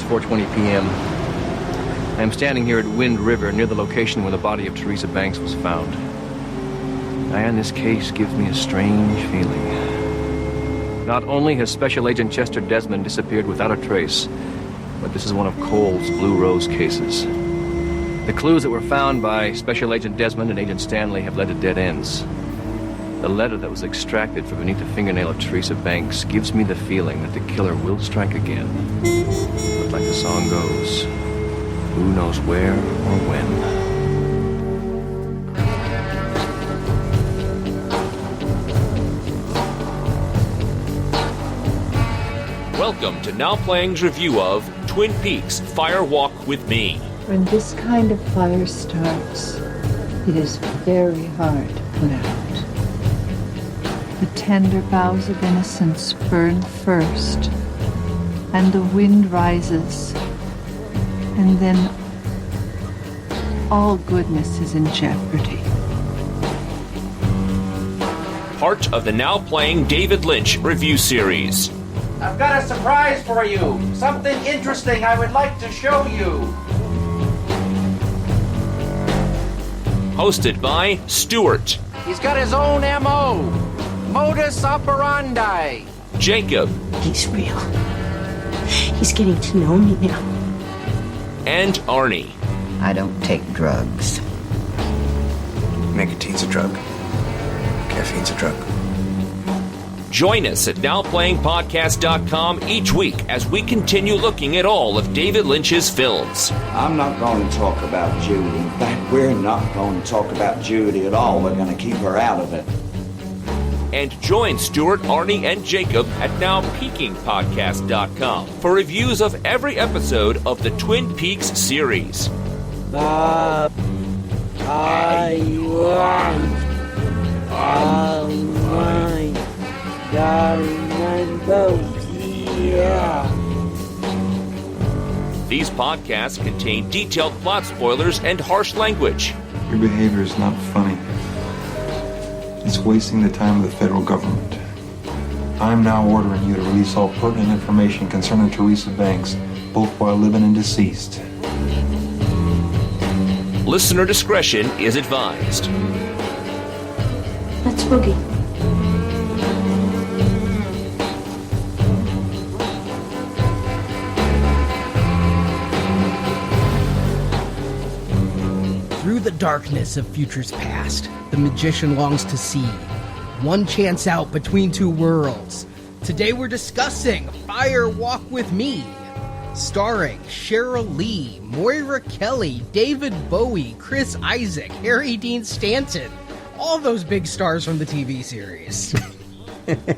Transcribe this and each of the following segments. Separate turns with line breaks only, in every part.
4:20 p.m. I am standing here at Wind River, near the location where the body of Teresa Banks was found. Diane, this case gives me a strange feeling. Not only has Special Agent Chester Desmond disappeared without a trace, but this is one of Cole's Blue Rose cases. The clues that were found by Special Agent Desmond and Agent Stanley have led to dead ends. The letter that was extracted from beneath the fingernail of Teresa Banks gives me the feeling that the killer will strike again. But like the song goes, who knows where or when?
Welcome to Now Playing's review of Twin Peaks Fire Walk with Me.
When this kind of fire starts, it is very hard to put out. The tender boughs of innocence burn first, and the wind rises, and then all goodness is in jeopardy.
Part of the Now Playing David Lynch review series.
I've got a surprise for you. Something interesting I would like to show you.
Hosted by Stuart.
He's got his own M.O. Modus operandi.
Jacob.
He's real. He's getting to know me now.
And Arnie.
I don't take drugs.
Nicotine's a drug. Caffeine's a drug.
Join us at NowPlayingPodcast.com each week as we continue looking at all of David Lynch's films.
I'm not going to talk about Judy. In fact, we're not going to talk about Judy at all. We're going to keep her out of it.
And join Stuart, Arnie, and Jacob at NowPeakingPodcast.com for reviews of every episode of the Twin Peaks series.
I want all mine.
These podcasts contain detailed plot spoilers and harsh language.
Your behavior is not funny. It's wasting the time of the federal government. I'm now ordering you to release all pertinent information concerning Teresa Banks, both while living and deceased.
Listener discretion is advised.
Let's boogie.
Through the darkness of futures past, the magician longs to see one chance out between two worlds. Today we're discussing Fire Walk with Me, starring Cheryl Lee, Moira Kelly, David Bowie, Chris Isaac, Harry Dean Stanton, all those big stars from the TV series,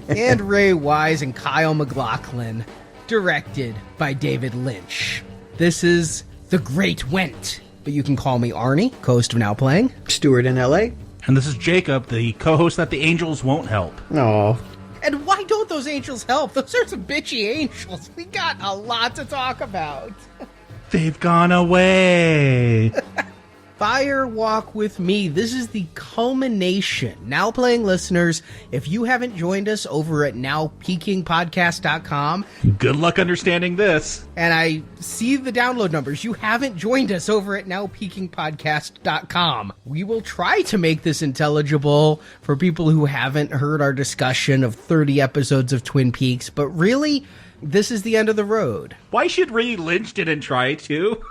and Ray Wise and Kyle MacLachlan, directed by David Lynch. This is The Great Went. But you can call me Arnie, co-host of Now Playing.
Stuart in L.A.
And this is Jacob, the co-host that the angels won't help.
No.
And why don't those angels help? Those are some bitchy angels. We got a lot to talk about.
They've gone away.
Fire Walk with Me. This is the culmination. Now Playing listeners, if you haven't joined us over at NowPeakingPodcast.com.
Good luck understanding this.
And I see the download numbers. You haven't joined us over at NowPeakingPodcast.com. We will try to make this intelligible for people who haven't heard our discussion of 30 episodes of Twin Peaks. But really, this is the end of the road.
Why should Ray Lynch didn't try to?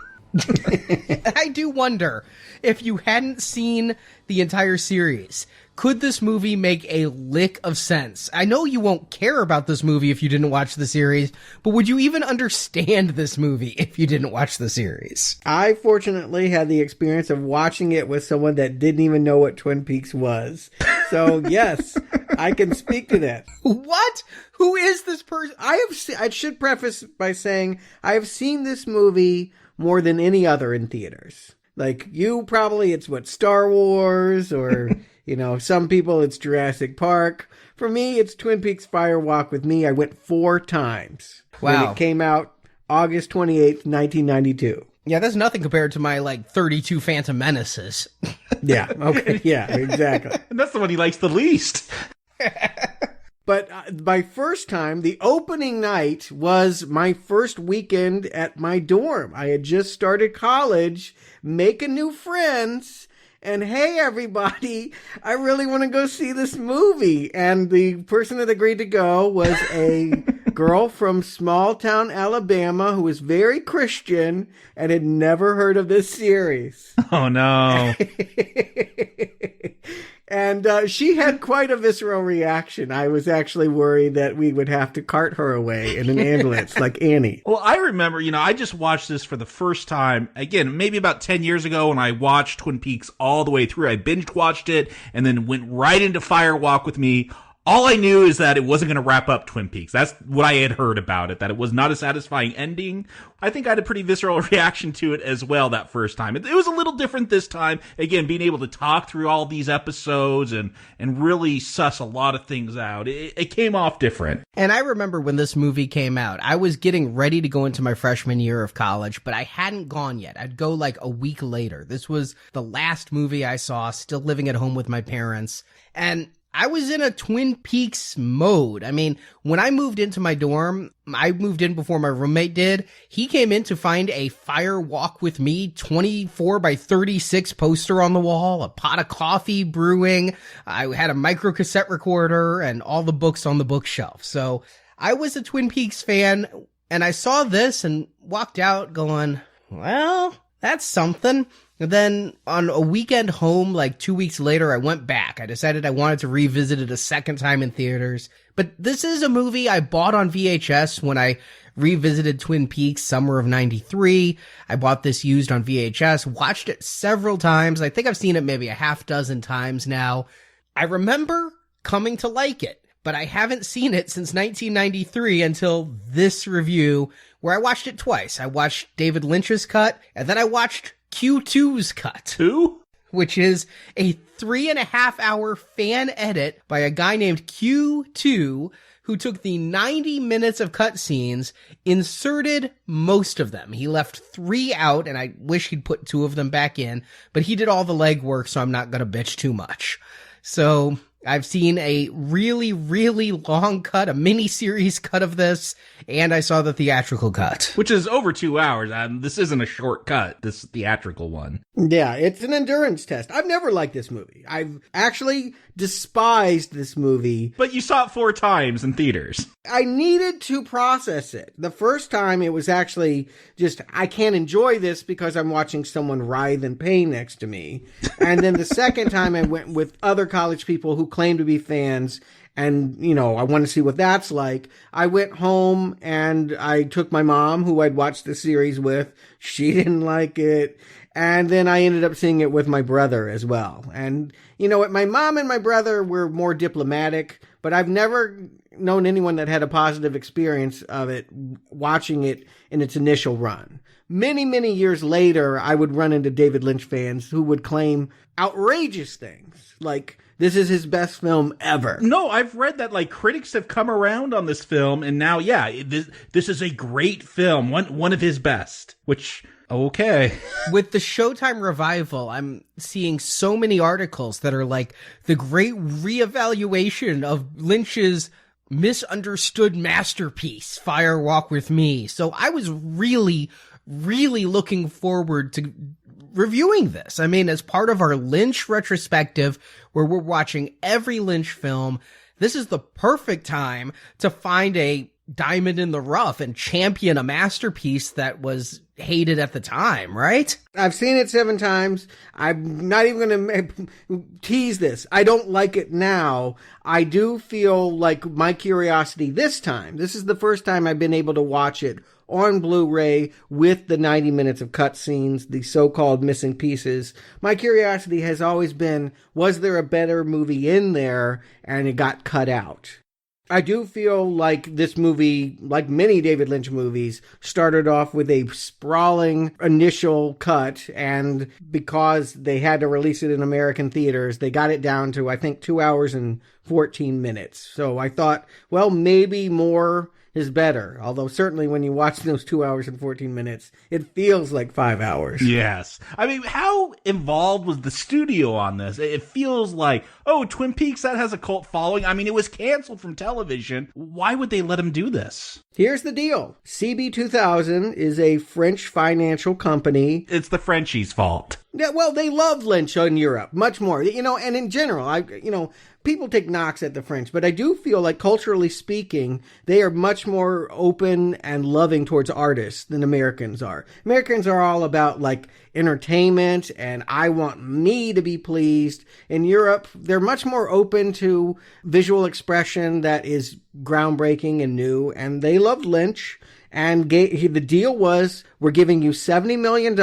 I do wonder, if you hadn't seen the entire series, could this movie make a lick of sense? I know you won't care about this movie if you didn't watch the series, but would you even understand this movie if you didn't watch the series?
I fortunately had the experience of watching it with someone that didn't even know what Twin Peaks was. So yes, I can speak to that.
What? Who is this person?
I should preface by saying I have seen this movie more than any other in theaters. Like, you probably, it's what, Star Wars, or, you know, some people it's Jurassic Park. For me, it's Twin Peaks Fire Walk with Me. I went 4 times.
Wow.
When it came out August 28th, 1992.
Yeah, that's nothing compared to my, 32 Phantom Menaces.
Yeah, okay, yeah, exactly.
And that's the one he likes the least.
But my first time, the opening night was my first weekend at my dorm. I had just started college, making new friends, and hey, everybody, I really want to go see this movie. And the person that agreed to go was a girl from small town Alabama who was very Christian and had never heard of this series.
Oh, no.
And she had quite a visceral reaction. I was actually worried that we would have to cart her away in an ambulance like Annie.
Well, I remember, I just watched this for the first time, again, maybe about 10 years ago when I watched Twin Peaks all the way through. I binge watched it and then went right into Fire Walk with Me. All I knew is that it wasn't going to wrap up Twin Peaks. That's what I had heard about it, that it was not a satisfying ending. I think I had a pretty visceral reaction to it as well that first time. It was a little different this time. Again, being able to talk through all these episodes and really suss a lot of things out. It came off different.
And I remember when this movie came out, I was getting ready to go into my freshman year of college, but I hadn't gone yet. I'd go like a week later. This was the last movie I saw, still living at home with my parents. And I was in a Twin Peaks mode. I mean, when I moved into my dorm, I moved in before my roommate did. He came in to find a Fire Walk with Me 24 by 36 poster on the wall, a pot of coffee brewing. I had a micro cassette recorder and all the books on the bookshelf. So I was a Twin Peaks fan, and I saw this and walked out going, well, that's something. And then on a weekend home, like 2 weeks later, I went back. I decided I wanted to revisit it a second time in theaters. But this is a movie I bought on VHS when I revisited Twin Peaks summer of 93. I bought this used on VHS, watched it several times. I think I've seen it maybe a half dozen times now. I remember coming to like it, but I haven't seen it since 1993 until this review, where I watched it twice. I watched David Lynch's cut, and then I watched Q2's cut.
Who?
Which is a 3.5-hour fan edit by a guy named Q2 who took the 90 minutes of cutscenes, inserted most of them. He left 3 out, and I wish he'd put 2 of them back in, but he did all the legwork, so I'm not going to bitch too much. So I've seen a really, really long cut, a mini-series cut of this, and I saw the theatrical cut.
Which is over 2 hours. This isn't a short cut, this theatrical one.
Yeah, it's an endurance test. I've never liked this movie. I've actually despised this movie.
But you saw it 4 times in theaters.
I needed to process it. The first time it was actually just, I can't enjoy this because I'm watching someone writhe in pain next to me. And then the second time I went with other college people who claim to be fans, and, I want to see what that's like. I went home and I took my mom, who I'd watched the series with. She didn't like it. And then I ended up seeing it with my brother as well. And you know what? My mom and my brother were more diplomatic, but I've never known anyone that had a positive experience of it watching it in its initial run. Many, many years later, I would run into David Lynch fans who would claim outrageous things, like this is his best film ever.
No, I've read that critics have come around on this film, and now, this is a great film, one of his best, which... Okay.
With the Showtime revival, I'm seeing so many articles that are like the great reevaluation of Lynch's misunderstood masterpiece, Fire Walk with Me. So I was really, really looking forward to reviewing this. I mean, as part of our Lynch retrospective, where we're watching every Lynch film, this is the perfect time to find a diamond in the rough and champion a masterpiece that was hated at the time, right?
I've seen it 7 times. I'm not even going to tease this. I don't like it now. I do feel like my curiosity this time, this is the first time I've been able to watch it on Blu-ray with the 90 minutes of cutscenes, the so-called missing pieces. My curiosity has always been, was there a better movie in there and it got cut out? I do feel like this movie, like many David Lynch movies, started off with a sprawling initial cut, and because they had to release it in American theaters, they got it down to, I think, 2 hours and 14 minutes. So I thought, well, maybe more is better. Although certainly when you watch those 2 hours and 14 minutes, it feels like 5 hours.
Yes. I mean, how involved was the studio on this? It feels like, oh, Twin Peaks, that has a cult following. I mean, it was canceled from television. Why would they let him do this?
Here's the deal. CB2000 is a French financial company.
It's the Frenchies' fault.
Yeah, well, they love Lynch in Europe much more, and in general, people take knocks at the French, but I do feel like culturally speaking, they are much more open and loving towards artists than Americans are. Americans are all about like entertainment and I want me to be pleased. In Europe, they're much more open to visual expression that is groundbreaking and new, and they loved Lynch. And the deal was, we're giving you $70 million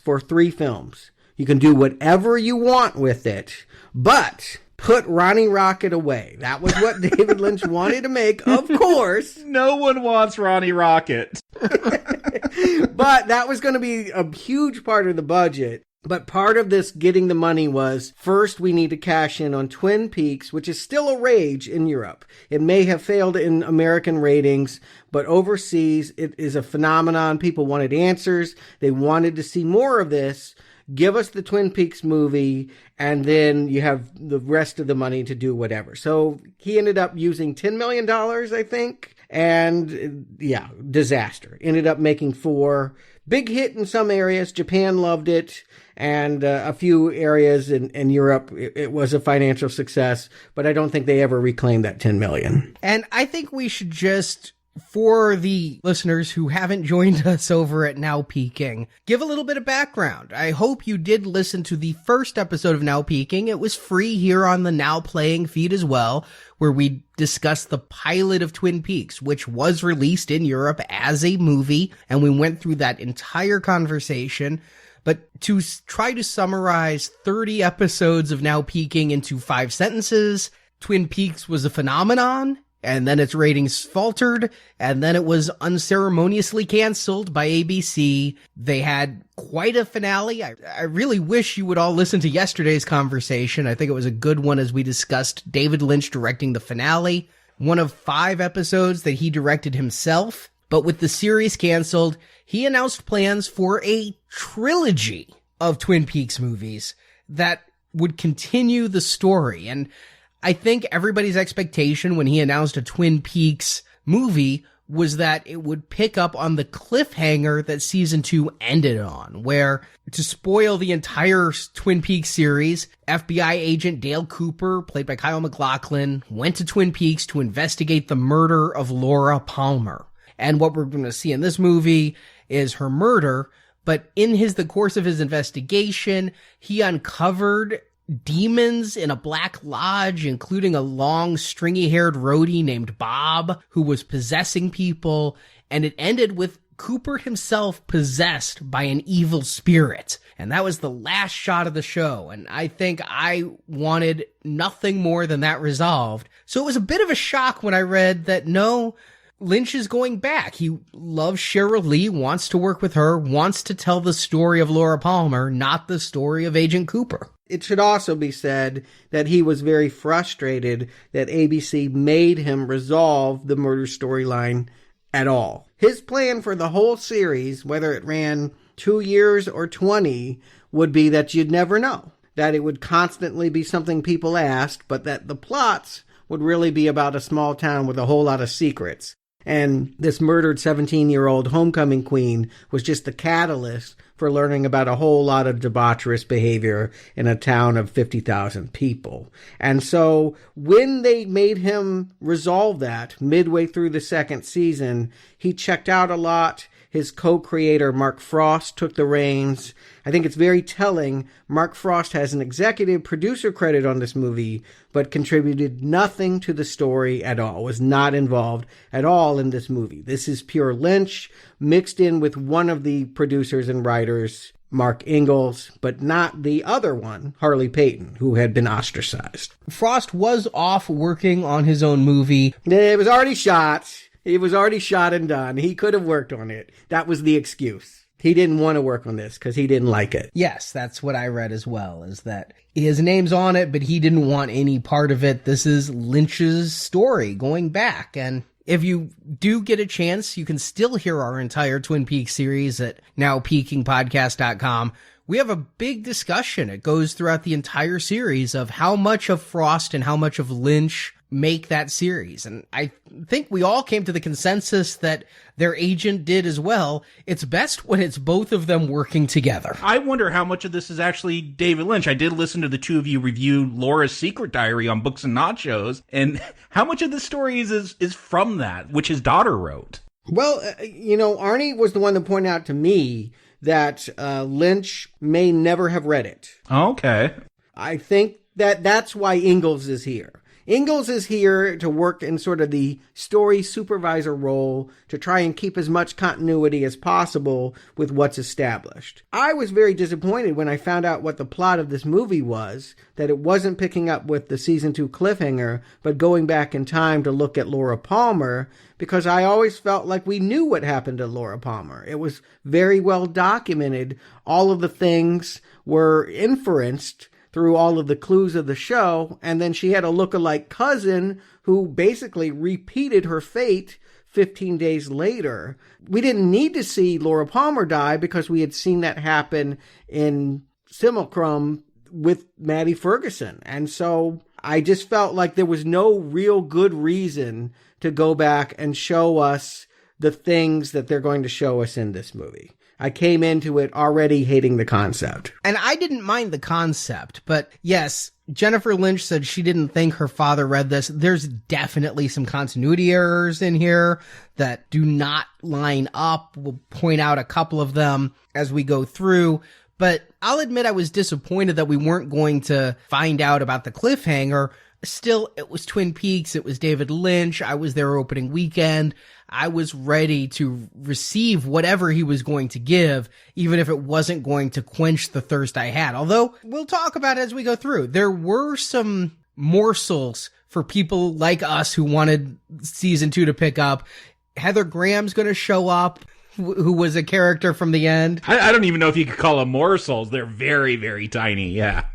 for 3 films. You can do whatever you want with it, but put Ronnie Rocket away. That was what David Lynch wanted to make, of course.
No one wants Ronnie Rocket.
But that was going to be a huge part of the budget. But part of this getting the money was, first we need to cash in on Twin Peaks, which is still a rage in Europe. It may have failed in American ratings, but overseas it is a phenomenon. People wanted answers. They wanted to see more of this. Give us the Twin Peaks movie, and then you have the rest of the money to do whatever. So he ended up using $10 million, I think. And yeah, disaster. Ended up making 4. Big hit in some areas. Japan loved it. And a few areas in Europe, it was a financial success. But I don't think they ever reclaimed that $10 million.
And I think we should just, for the listeners who haven't joined us over at Now Peaking, give a little bit of background. I hope you did listen to the first episode of Now Peaking. It was free here on the Now Playing feed as well, where we discussed the pilot of Twin Peaks, which was released in Europe as a movie, and we went through that entire conversation. But to try to summarize 30 episodes of Now Peaking into 5 sentences, Twin Peaks was a phenomenon, and then its ratings faltered, and then it was unceremoniously canceled by ABC. They had quite a finale. I really wish you would all listen to yesterday's conversation. I think it was a good one as we discussed David Lynch directing the finale, one of 5 episodes that he directed himself. But with the series canceled, he announced plans for a trilogy of Twin Peaks movies that would continue the story. And I think everybody's expectation when he announced a Twin Peaks movie was that it would pick up on the cliffhanger that season 2 ended on, where, to spoil the entire Twin Peaks series, FBI agent Dale Cooper, played by Kyle MacLachlan, went to Twin Peaks to investigate the murder of Laura Palmer. And what we're going to see in this movie is her murder, but in the course of his investigation, he uncovered demons in a black lodge, including a long, stringy-haired roadie named Bob, who was possessing people, and it ended with Cooper himself possessed by an evil spirit. And that was the last shot of the show, and I think I wanted nothing more than that resolved. So it was a bit of a shock when I read that no, Lynch is going back. He loves Cheryl Lee, wants to work with her, wants to tell the story of Laura Palmer, not the story of Agent Cooper.
It should also be said that he was very frustrated that ABC made him resolve the murder storyline at all. His plan for the whole series, whether it ran 2 years or 20, would be that you'd never know. That it would constantly be something people asked, but that the plots would really be about a small town with a whole lot of secrets. And this murdered 17-year-old homecoming queen was just the catalyst for learning about a whole lot of debaucherous behavior in a town of 50,000 people. And so when they made him resolve that midway through the second season, he checked out a lot. His co-creator, Mark Frost, took the reins. I think it's very telling. Mark Frost has an executive producer credit on this movie, but contributed nothing to the story at all, was not involved at all in this movie. This is pure Lynch, mixed in with one of the producers and writers, Mark Ingalls, but not the other one, Harley Payton, who had been ostracized.
Frost was off working on his own movie.
It was already shot. It was already shot and done. He could have worked on it. That was the excuse. He didn't want to work on this because he didn't like it.
Yes, that's what I read as well, is that his name's on it, but he didn't want any part of it. This is Lynch's story going back. And If you do get a chance, you can still hear our entire Twin Peaks series at nowpeakingpodcast.com. We have a big discussion. It goes throughout the entire series of how much of Frost and how much of Lynch make that series. And I think we all came to the consensus that their agent did as well. It's best when it's both of them working together.
I wonder how much of this is actually David Lynch. I did listen to the two of you review Laura's Secret Diary on Books and Nachos, and how much of the story is from that, which his daughter wrote?
Well, Arnie was the one that pointed out to me that Lynch may never have read it.
Okay.
I think that's why Ingalls is here. Ingalls is here to work in sort of the story supervisor role to try and keep as much continuity as possible with what's established. I was very disappointed when I found out what the plot of this movie was, that it wasn't picking up with the season 2 cliffhanger, but going back in time to look at Laura Palmer, because I always felt like we knew what happened to Laura Palmer. It was very well documented. All of the things were inferenced through all of the clues of the show, and then she had a lookalike cousin who basically repeated her fate 15 days later. We didn't need to see Laura Palmer die because we had seen that happen in Simulacrum with Maddie Ferguson. And so I just felt like there was no real good reason to go back and show us the things that they're going to show us in this movie. I came into it already hating the concept.
And I didn't mind the concept, but yes, Jennifer Lynch said she didn't think her father read this. There's definitely some continuity errors in here that do not line up. We'll point out a couple of them as we go through. But I'll admit I was disappointed that we weren't going to find out about the cliffhanger. Still, it was Twin Peaks. It was David Lynch. I was there opening weekend. I was ready to receive whatever he was going to give, even if it wasn't going to quench the thirst I had. Although, we'll talk about it as we go through. There were some morsels for people like us who wanted season 2 to pick up. Heather Graham's going to show up, who was a character from the end.
I don't even know if you could call them morsels. They're very, very tiny, yeah.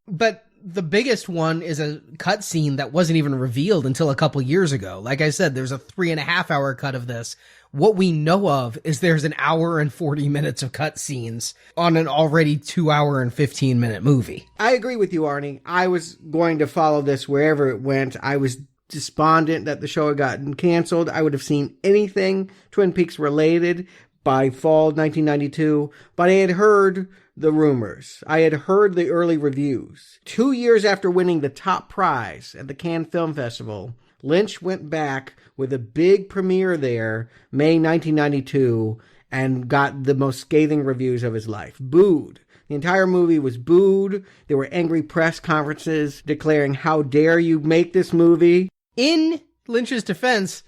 But the biggest one is a cutscene that wasn't even revealed until a couple years ago. Like I said, there's a 3.5 hour cut of this. What we know of is there's an hour and 40 minutes of cutscenes on an already 2 hour and 15 minute movie.
I agree with you, Arnie. I was going to follow this wherever it went. I was despondent that the show had gotten canceled. I would have seen anything Twin Peaks related by fall 1992, but I had heard the rumors. I had heard the early reviews. 2 years after winning the top prize at the Cannes Film Festival, Lynch went back with a big premiere there, May 1992, and got the most scathing reviews of his life. Booed. The entire movie was booed. There were angry press conferences declaring, how dare you make this movie?
In Lynch's defense,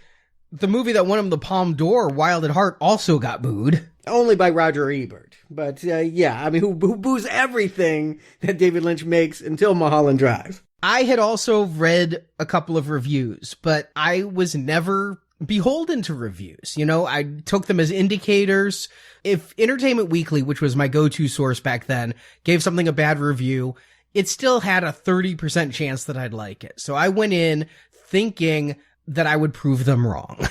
the movie that won him the Palme d'Or, Wild at Heart, also got booed.
Only by Roger Ebert. But yeah, I mean, who boos everything that David Lynch makes until Mulholland Drive.
I had also read a couple of reviews, but I was never beholden to reviews. You know, I took them as indicators. If Entertainment Weekly, which was my go-to source back then, gave something a bad review, it still had a 30% chance that I'd like it. So I went in thinking that I would prove them wrong.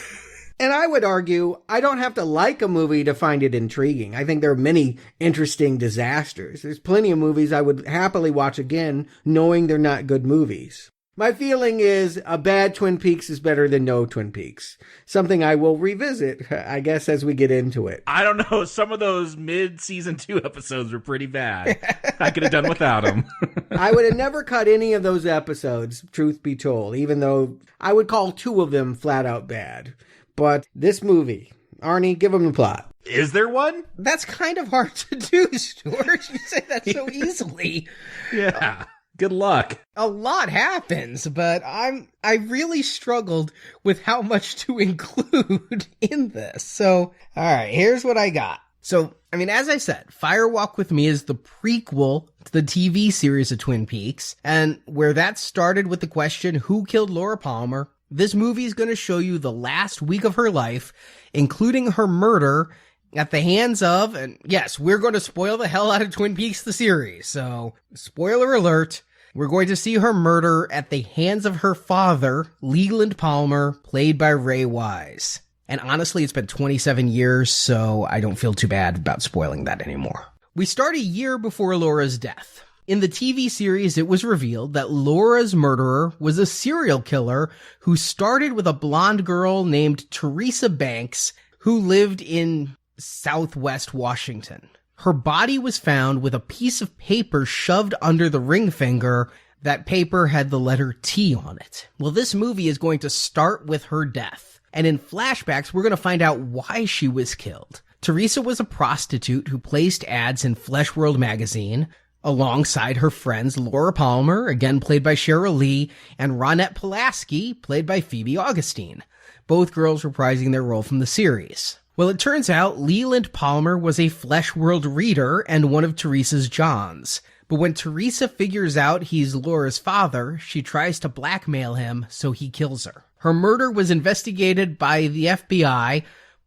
And I would argue, I don't have to like a movie to find it intriguing. I think there are many interesting disasters. There's plenty of movies I would happily watch again, knowing they're not good movies. My feeling is a bad Twin Peaks is better than no Twin Peaks. Something I will revisit, I guess, as we get into it.
I don't know. Some of those mid-season 2 episodes were pretty bad. I could have done without them.
I would have never cut any of those episodes, truth be told, even though I would call 2 of them flat out bad. But this movie, Arnie, give them the plot.
Is there one?
That's kind of hard to do, Stuart. You say that so easily.
Yeah. Good luck.
A lot happens, but I really struggled with how much to include in this. So, all right, here's what I got. So, I mean, as I said, Fire Walk with Me is the prequel to the TV series of Twin Peaks, and where that started with the question, who killed Laura Palmer? This movie is going to show you the last week of her life, including her murder at the hands of, and yes, we're going to spoil the hell out of Twin Peaks, the series. So, spoiler alert, We're going to see her murder at the hands of her father, Leland Palmer, played by Ray Wise. And honestly, it's been 27 years, so I don't feel too bad about spoiling that anymore. We start a year before Laura's death. In the TV series, it was revealed that Laura's murderer was a serial killer who started with a blonde girl named Teresa Banks, who lived in Southwest Washington. Her body was found with a piece of paper shoved under the ring finger. That paper had the letter T on it. Well, this movie is going to start with her death. And in flashbacks, we're going to find out why she was killed. Teresa was a prostitute who placed ads in Flesh World magazine alongside her friends Laura Palmer, again played by Cheryl Lee, and Ronette Pulaski, played by Phoebe Augustine. Both girls reprising their role from the series. Well, it turns out Leland Palmer was a Flesh World reader and one of Teresa's Johns. But when Teresa figures out he's Laura's father, she tries to blackmail him, so he kills her. Her murder was investigated by the FBI,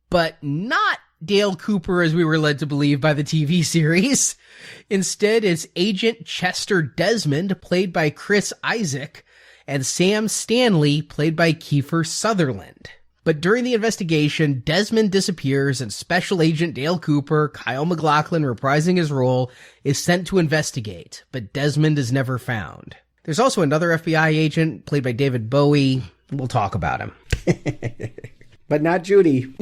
but not Dale Cooper as we were led to believe by the TV series. Instead, it's Agent Chester Desmond, played by Chris Isaac, and Sam Stanley, played by Kiefer Sutherland. But during the investigation, Desmond disappears and Special Agent Dale Cooper, Kyle MacLachlan reprising his role, is sent to investigate, but Desmond is never found. There's also another FBI agent played by David Bowie. We'll talk about him.
But not Judy.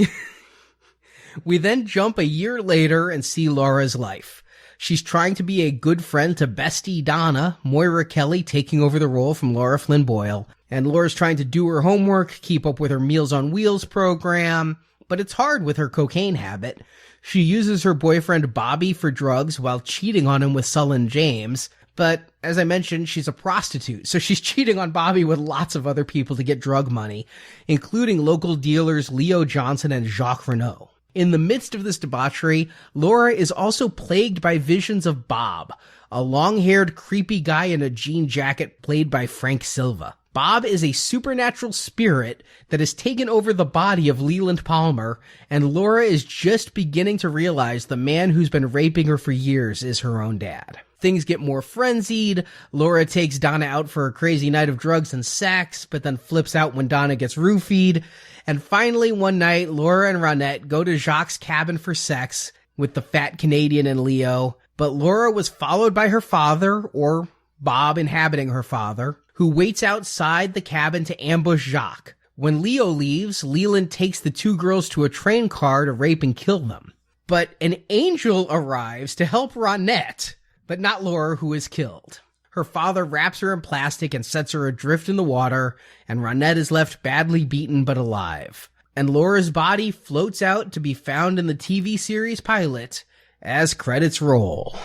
We then jump a year later and see Laura's life. She's trying to be a good friend to bestie Donna, Moira Kelly taking over the role from Laura Flynn Boyle. And Laura's trying to do her homework, keep up with her Meals on Wheels program, but it's hard with her cocaine habit. She uses her boyfriend Bobby for drugs while cheating on him with Sullen James. But as I mentioned, she's a prostitute, so she's cheating on Bobby with lots of other people to get drug money, including local dealers Leo Johnson and Jacques Renault. In the midst of this debauchery, Laura is also plagued by visions of Bob, a long-haired, creepy guy in a jean jacket played by Frank Silva. Bob is a supernatural spirit that has taken over the body of Leland Palmer, and Laura is just beginning to realize the man who's been raping her for years is her own dad. Things get more frenzied. Laura takes Donna out for a crazy night of drugs and sex, but then flips out when Donna gets roofied. And finally, one night, Laura and Ronette go to Jacques' cabin for sex with the fat Canadian and Leo. But Laura was followed by her father, or Bob inhabiting her father, who waits outside the cabin to ambush Jacques. When Leo leaves, Leland takes the two girls to a train car to rape and kill them. But an angel arrives to help Ronette, but not Laura, who is killed. Her father wraps her in plastic and sets her adrift in the water, and Ronette is left badly beaten but alive. And Laura's body floats out to be found in the TV series pilot as credits roll.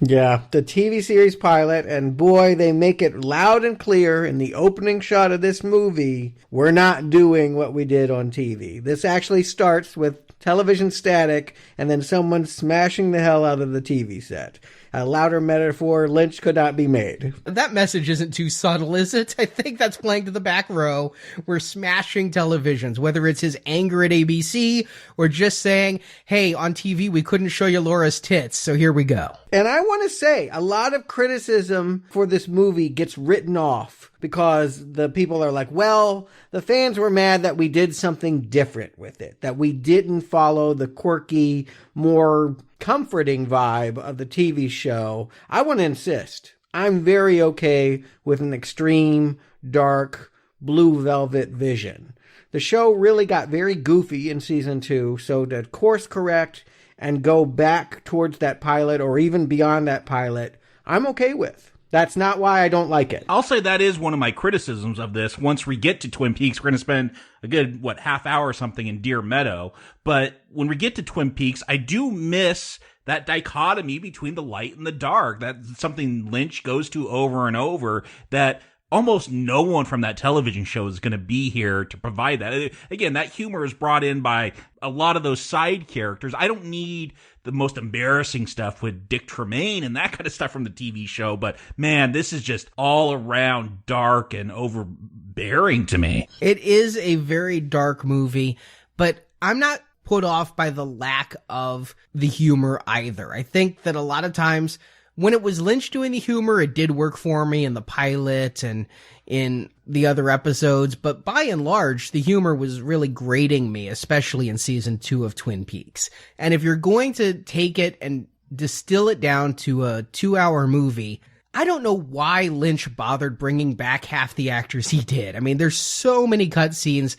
Yeah, the TV series pilot, and boy, they make it loud and clear in the opening shot of this movie, we're not doing what we did on TV. This actually starts with television static and then someone smashing the hell out of the TV set. A louder metaphor Lynch could not be made.
That message isn't too subtle, is it? I think that's playing to the back row. We're smashing televisions, whether it's his anger at ABC or just saying, hey, on TV we couldn't show you Laura's tits, so here we go.
And I want to say, a lot of criticism for this movie gets written off because the people are like, well, the fans were mad that we did something different with it, that we didn't follow the quirky, more comforting vibe of the TV show. I want to insist, I'm very okay with an extreme, dark, blue velvet vision. The show really got very goofy in season 2, so to course correct and go back towards that pilot or even beyond that pilot, I'm okay with. That's not why I don't like it.
I'll say that is one of my criticisms of this. Once we get to Twin Peaks, we're going to spend a good, half hour or something in Deer Meadow. But when we get to Twin Peaks, I do miss that dichotomy between the light and the dark. That's something Lynch goes to over and over, that almost no one from that television show is going to be here to provide that. Again, that humor is brought in by a lot of those side characters. I don't need the most embarrassing stuff with Dick Tremaine and that kind of stuff from the TV show. But man, this is just all around dark and overbearing to me.
It is a very dark movie, but I'm not put off by the lack of the humor either. I think that a lot of times when it was Lynch doing the humor, it did work for me in the pilot and in the other episodes, but by and large, the humor was really grating me, especially in season 2 of Twin Peaks. And if you're going to take it and distill it down to a 2-hour movie, I don't know why Lynch bothered bringing back half the actors he did. I mean, there's so many cutscenes,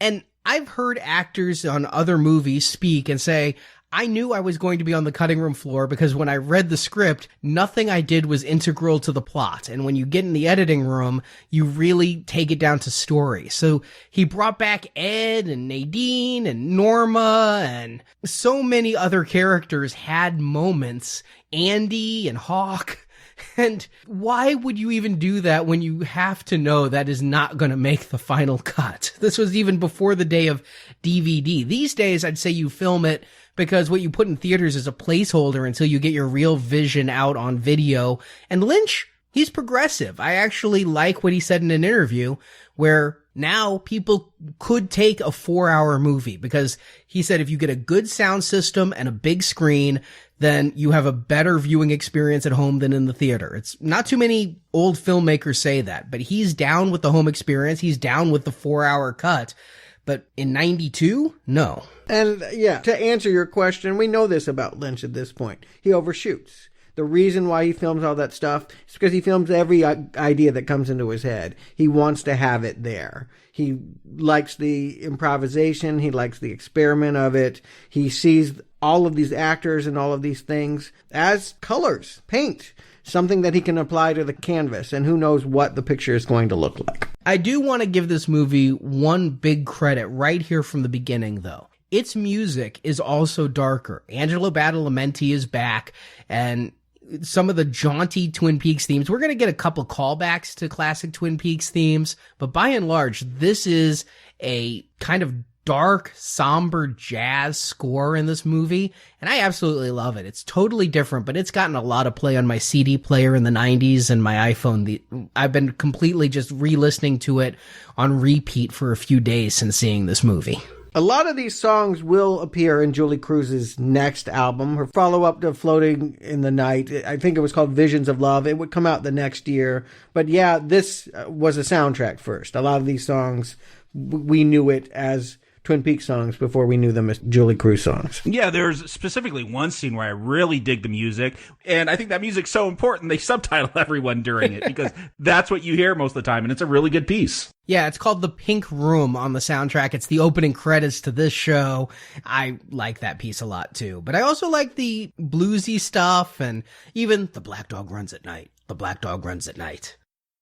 and I've heard actors on other movies speak and say, I knew I was going to be on the cutting room floor because when I read the script, nothing I did was integral to the plot. And when you get in the editing room, you really take it down to story. So he brought back Ed and Nadine and Norma, and so many other characters had moments, Andy and Hawk. And why would you even do that when you have to know that is not going to make the final cut? This was even before the day of DVD. These days, I'd say you film it because what you put in theaters is a placeholder until you get your real vision out on video. And Lynch, he's progressive. I actually like what he said in an interview where now people could take a 4-hour movie because he said if you get a good sound system and a big screen, then you have a better viewing experience at home than in the theater. It's not too many old filmmakers say that, but he's down with the home experience. He's down with the 4-hour cut. But in 92, no.
And yeah, to answer your question, we know this about Lynch at this point. He overshoots. The reason why he films all that stuff is because he films every idea that comes into his head. He wants to have it there. He likes the improvisation. He likes the experiment of it. He sees all of these actors and all of these things as colors, paint, something that he can apply to the canvas, and who knows what the picture is going to look like.
I do want to give this movie one big credit right here from the beginning, though. Its music is also darker. Angelo Badalamenti is back, and some of the jaunty Twin Peaks themes. We're going to get a couple callbacks to classic Twin Peaks themes, but by and large, this is a kind of dark, somber jazz score in this movie, and I absolutely love it. It's totally different, but it's gotten a lot of play on my CD player in the 90s and my iPhone. I've been completely just re-listening to it on repeat for a few days since seeing this movie.
A lot of these songs will appear in Julie Cruz's next album, her follow-up to Floating in the Night. I think it was called Visions of Love. It would come out the next year. But yeah, this was a soundtrack first. A lot of these songs, we knew it as Twin Peaks songs before we knew them as Julie Cruz songs.
Yeah, there's specifically one scene where I really dig the music, and I think that music's so important they subtitle everyone during it because that's what you hear most of the time, and it's a really good piece.
Yeah, it's called The Pink Room on the soundtrack. It's the opening credits to this show. I like that piece a lot too, but I also like the bluesy stuff and even The Black Dog Runs at Night. The Black Dog Runs at Night.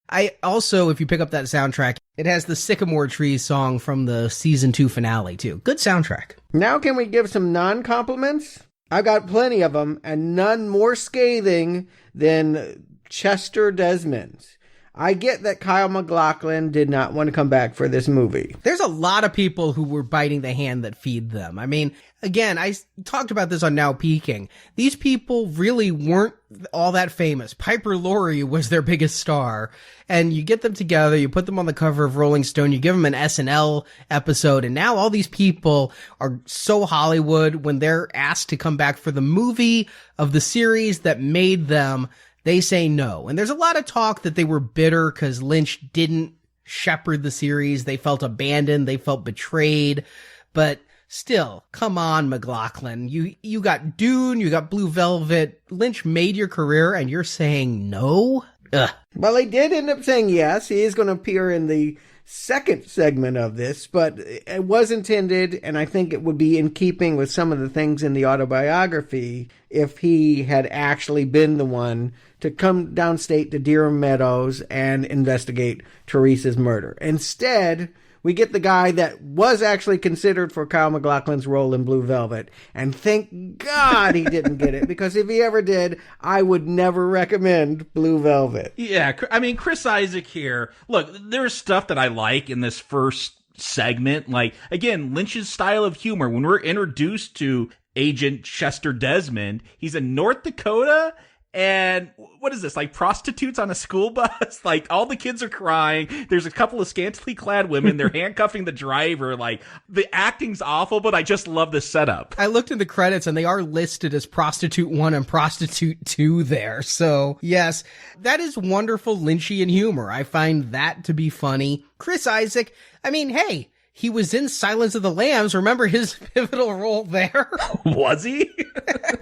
I also, if you pick up that soundtrack, it has the Sycamore Trees song from the season 2 finale too. Good soundtrack.
Now can we give some non-compliments? I've got plenty of them, and none more scathing than Chester Desmond's. I get that Kyle MacLachlan did not want to come back for this movie.
There's a lot of people who were biting the hand that feed them. I mean, again, I talked about this on Now Peaking. These people really weren't all that famous. Piper Laurie was their biggest star. And you get them together, you put them on the cover of Rolling Stone, you give them an SNL episode, and now all these people are so Hollywood when they're asked to come back for the movie of the series that made them. They say no. And there's a lot of talk that they were bitter because Lynch didn't shepherd the series. They felt abandoned. They felt betrayed. But still, come on, MacLachlan. You got Dune. You got Blue Velvet. Lynch made your career and you're saying no? Ugh.
Well, he did end up saying yes. He is going to appear in the second segment of this, but it was intended, and I think it would be in keeping with some of the things in the autobiography if he had actually been the one to come downstate to Deer Meadows and investigate Teresa's murder. Instead, we get the guy that was actually considered for Kyle MacLachlan's role in Blue Velvet, and thank God he didn't get it, because if he ever did, I would never recommend Blue Velvet.
Yeah, I mean, Chris Isaak here. Look, there's stuff that I like in this first segment. Like, again, Lynch's style of humor. When we're introduced to Agent Chester Desmond, he's in North Dakota, And what is this, like prostitutes on a school bus? Like, all the kids are crying. There's a couple of scantily clad women. They're handcuffing the driver. Like, the acting's awful, but I just love the setup.
I looked in the credits and they are listed as Prostitute 1 and Prostitute 2 there. So, yes, that is wonderful Lynchian humor. I find that to be funny. Chris Isaac, I mean, hey, he was in Silence of the Lambs. Remember his pivotal role there?
Was he?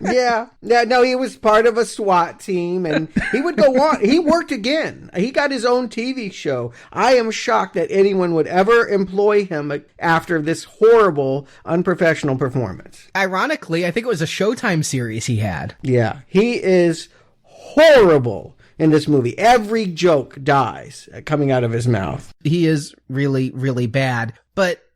Yeah. No, he was part of a SWAT team, and he would go on. He worked again. He got his own TV show. I am shocked that anyone would ever employ him after this horrible, unprofessional performance.
Ironically, I think it was a Showtime series he had.
Yeah. He is horrible in this movie. Every joke dies coming out of his mouth.
He is really, really bad. But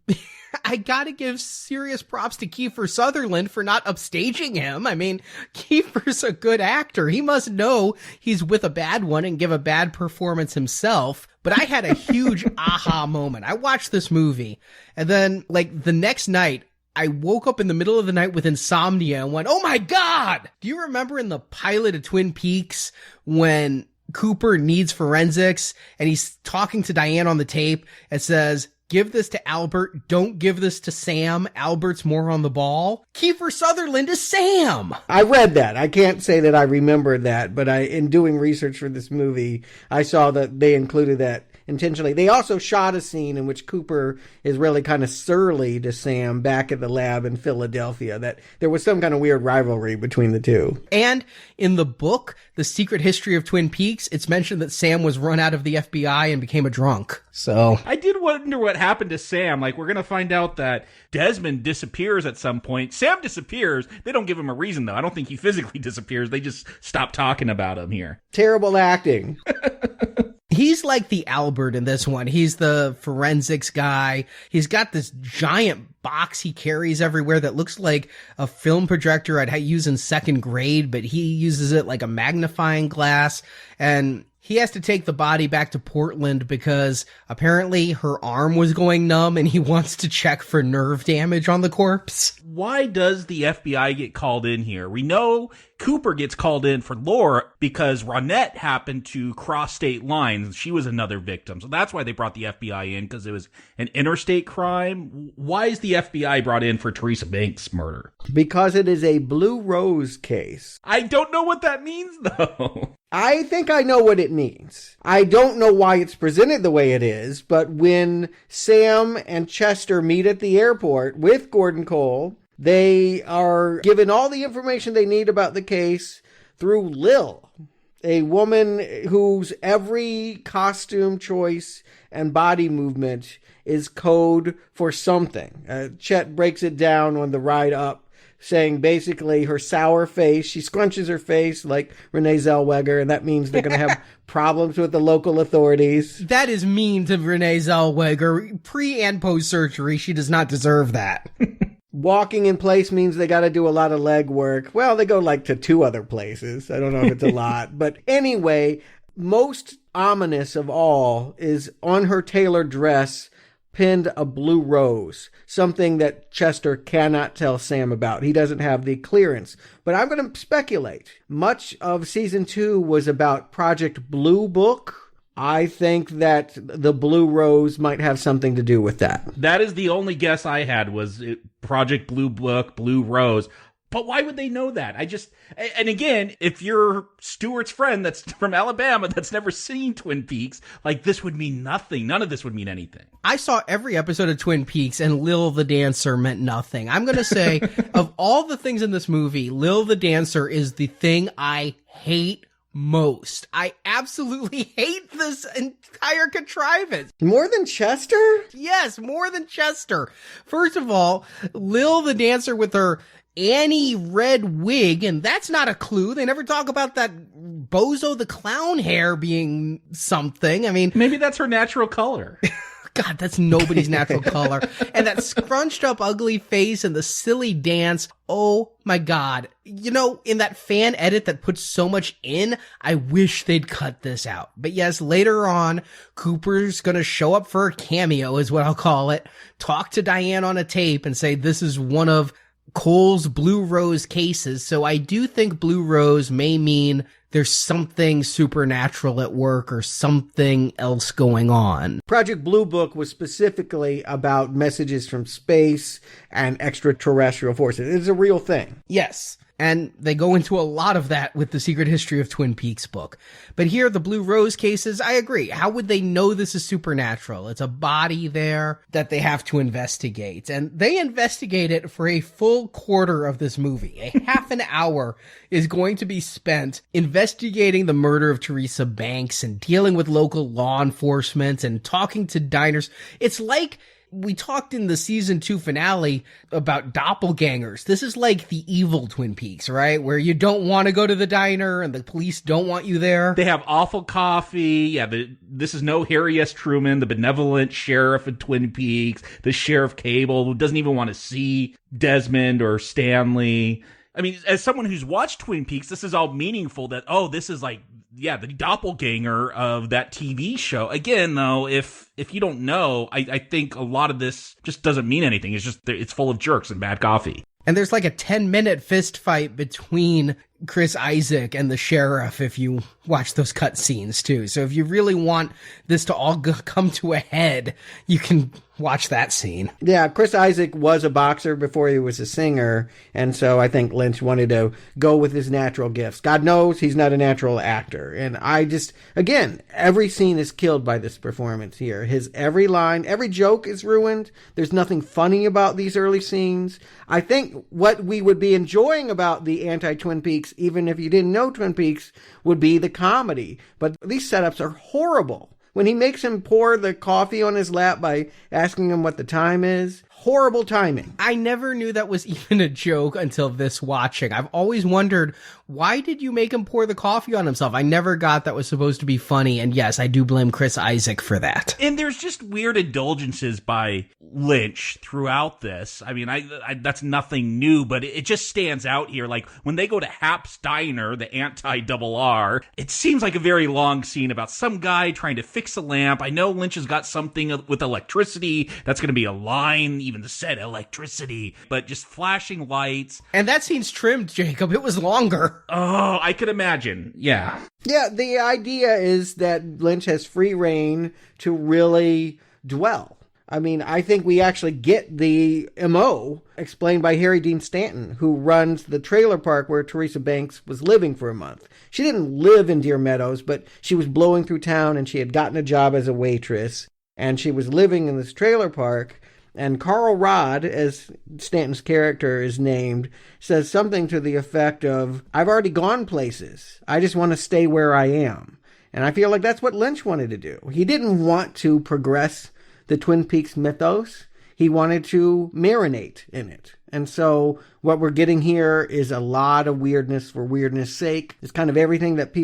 I gotta give serious props to Kiefer Sutherland for not upstaging him. I mean, Kiefer's a good actor. He must know he's with a bad one and give a bad performance himself. But I had a huge aha moment. I watched this movie, and then, like, the next night, I woke up in the middle of the night with insomnia and went, oh my God! Do you remember in the pilot of Twin Peaks when Cooper needs forensics and he's talking to Diane on the tape and says, give this to Albert, don't give this to Sam, Albert's more on the ball? Kiefer Sutherland is Sam!
I read that. I can't say that I remember that, but in doing research for this movie, I saw that they included that intentionally. They also shot a scene in which Cooper is really kind of surly to Sam back at the lab in Philadelphia, that there was some kind of weird rivalry between the two.
And in the book, The Secret History of Twin Peaks, it's mentioned that Sam was run out of the FBI and became a drunk. So
I did wonder what happened to Sam. Like, we're going to find out that Desmond disappears at some point. Sam disappears. They don't give him a reason, though. I don't think he physically disappears. They just stop talking about him here.
Terrible acting.
He's like the Albert in this one. He's the forensics guy. He's got this giant box he carries everywhere that looks like a film projector I'd use in second grade, but he uses it like a magnifying glass. And he has to take the body back to Portland because apparently her arm was going numb and he wants to check for nerve damage on the corpse.
Why does the FBI get called in here? We know Cooper gets called in for Laura because Ronette happened to cross state lines. She was another victim. So that's why they brought the FBI in, because it was an interstate crime. Why is the FBI brought in for Teresa Banks' murder?
Because it is a Blue Rose case.
I don't know what that means, though.
I think I know what it means. I don't know why it's presented the way it is, but when Sam and Chester meet at the airport with Gordon Cole, they are given all the information they need about the case through Lil, a woman whose every costume choice and body movement is code for something. Chet breaks it down on the ride up, saying basically her sour face, she scrunches her face like Renee Zellweger, and that means they're going to have problems with the local authorities.
That is mean to Renee Zellweger. Pre and post surgery, she does not deserve that.
Walking in place means they got to do a lot of leg work. Well, they go like to 2 other places. I don't know if it's a lot. But anyway, most ominous of all is on her tailored dress pinned a blue rose, something that Chester cannot tell Sam about. He doesn't have the clearance. But I'm going to speculate. Much of season 2 was about Project Blue Book. I think that the blue rose might have something to do with that.
That is the only guess I had, was Project Blue Book, Blue Rose. But why would they know that? And again, if you're Stuart's friend that's from Alabama that's never seen Twin Peaks, like, this would mean nothing. None of this would mean anything.
I saw every episode of Twin Peaks and Lil the Dancer meant nothing. I'm going to say, of all the things in this movie, Lil the Dancer is the thing I hate most. I absolutely hate this entire contrivance.
More than Chester?
Yes, more than Chester. First of all, Lil the Dancer with her Annie red wig, and that's not a clue. They never talk about that Bozo the Clown hair being something. I mean,
maybe that's her natural color.
God, that's nobody's natural color. And that scrunched up ugly face and the silly dance. Oh my God. You know, in that fan edit that puts so much in, I wish they'd cut this out. But yes, later on, Cooper's gonna show up for a cameo is what I'll call it. Talk to Diane on a tape and say, this is one of Cole's Blue Rose cases, so I do think Blue Rose may mean there's something supernatural at work or something else going on.
Project Blue Book was specifically about messages from space and extraterrestrial forces. It's a real thing.
Yes. And they go into a lot of that with the Secret History of Twin Peaks book. But here, the Blue Rose cases, I agree. How would they know this is supernatural? It's a body there that they have to investigate. And they investigate it for a full quarter of this movie. A half an hour is going to be spent investigating the murder of Teresa Banks and dealing with local law enforcement and talking to diners. It's like we talked in the season 2 finale about doppelgangers. This is like the evil Twin Peaks, right? Where you don't want to go to the diner and the police don't want you there.
They have awful coffee. Yeah, this is no Harry S. Truman, the benevolent sheriff of Twin Peaks, the Sheriff Cable who doesn't even want to see Desmond or Stanley. I mean, as someone who's watched Twin Peaks, this is all meaningful that, oh, this is like, yeah, the doppelganger of that TV show. Again, though, if you don't know, I think a lot of this just doesn't mean anything. It's full of jerks and bad coffee.
And there's like a 10-minute fist fight between Chris Isaac and the sheriff if you watch those cut scenes too. So if you really want this to all come to a head, you can watch that scene.
Yeah, Chris Isaac was a boxer before he was a singer, and so I think Lynch wanted to go with his natural gifts. God knows he's not a natural actor. And again, every scene is killed by this performance here. His every line, every joke is ruined. There's nothing funny about these early scenes. I think what we would be enjoying about the anti-Twin Peaks, even if you didn't know Twin Peaks, would be the comedy. But these setups are horrible. When he makes him pour the coffee on his lap by asking him what the time is, horrible timing.
I never knew that was even a joke until this watching. I've always wondered, why did you make him pour the coffee on himself? I never got that was supposed to be funny, and yes, I do blame Chris Isaac for that.
And there's just weird indulgences by Lynch throughout this. I mean, I that's nothing new, but it just stands out here. Like, when they go to Hap's Diner, the anti-double R, it seems like a very long scene about some guy trying to fix a lamp. I know Lynch has got something with electricity. That's going to be a line, even the said electricity, but just flashing lights.
And that scene's trimmed, Jacob. It was longer.
Oh, I could imagine. Yeah.
Yeah, the idea is that Lynch has free reign to really dwell. I mean, I think we actually get the MO explained by Harry Dean Stanton, who runs the trailer park where Teresa Banks was living for a month. She didn't live in Deer Meadows, but she was blowing through town and she had gotten a job as a waitress, and she was living in this trailer park. And Carl Rod, as Stanton's character is named, says something to the effect of, I've already gone places. I just want to stay where I am. And I feel like that's what Lynch wanted to do. He didn't want to progress the Twin Peaks mythos. He wanted to marinate in it. And so what we're getting here is a lot of weirdness for weirdness' sake. It's kind of everything that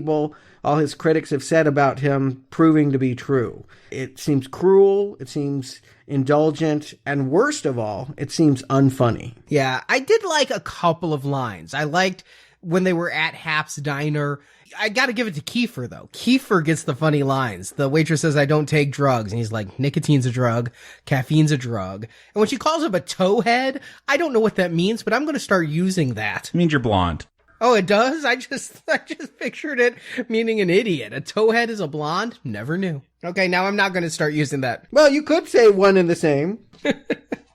all his critics have said about him proving to be true. It seems cruel, it seems indulgent, and worst of all, it seems unfunny.
Yeah, I did like a couple of lines. I liked when they were at Hap's Diner. I gotta give it to Kiefer, though. Kiefer gets the funny lines. The waitress says, I don't take drugs. And he's like, nicotine's a drug. Caffeine's a drug. And when she calls him a towhead, I don't know what that means, but I'm going to start using that.
It means you're blonde.
Oh, it does? I just pictured it meaning an idiot. A towhead is a blonde? Never knew. Okay, now I'm not going to start using that.
Well, you could say one and the same.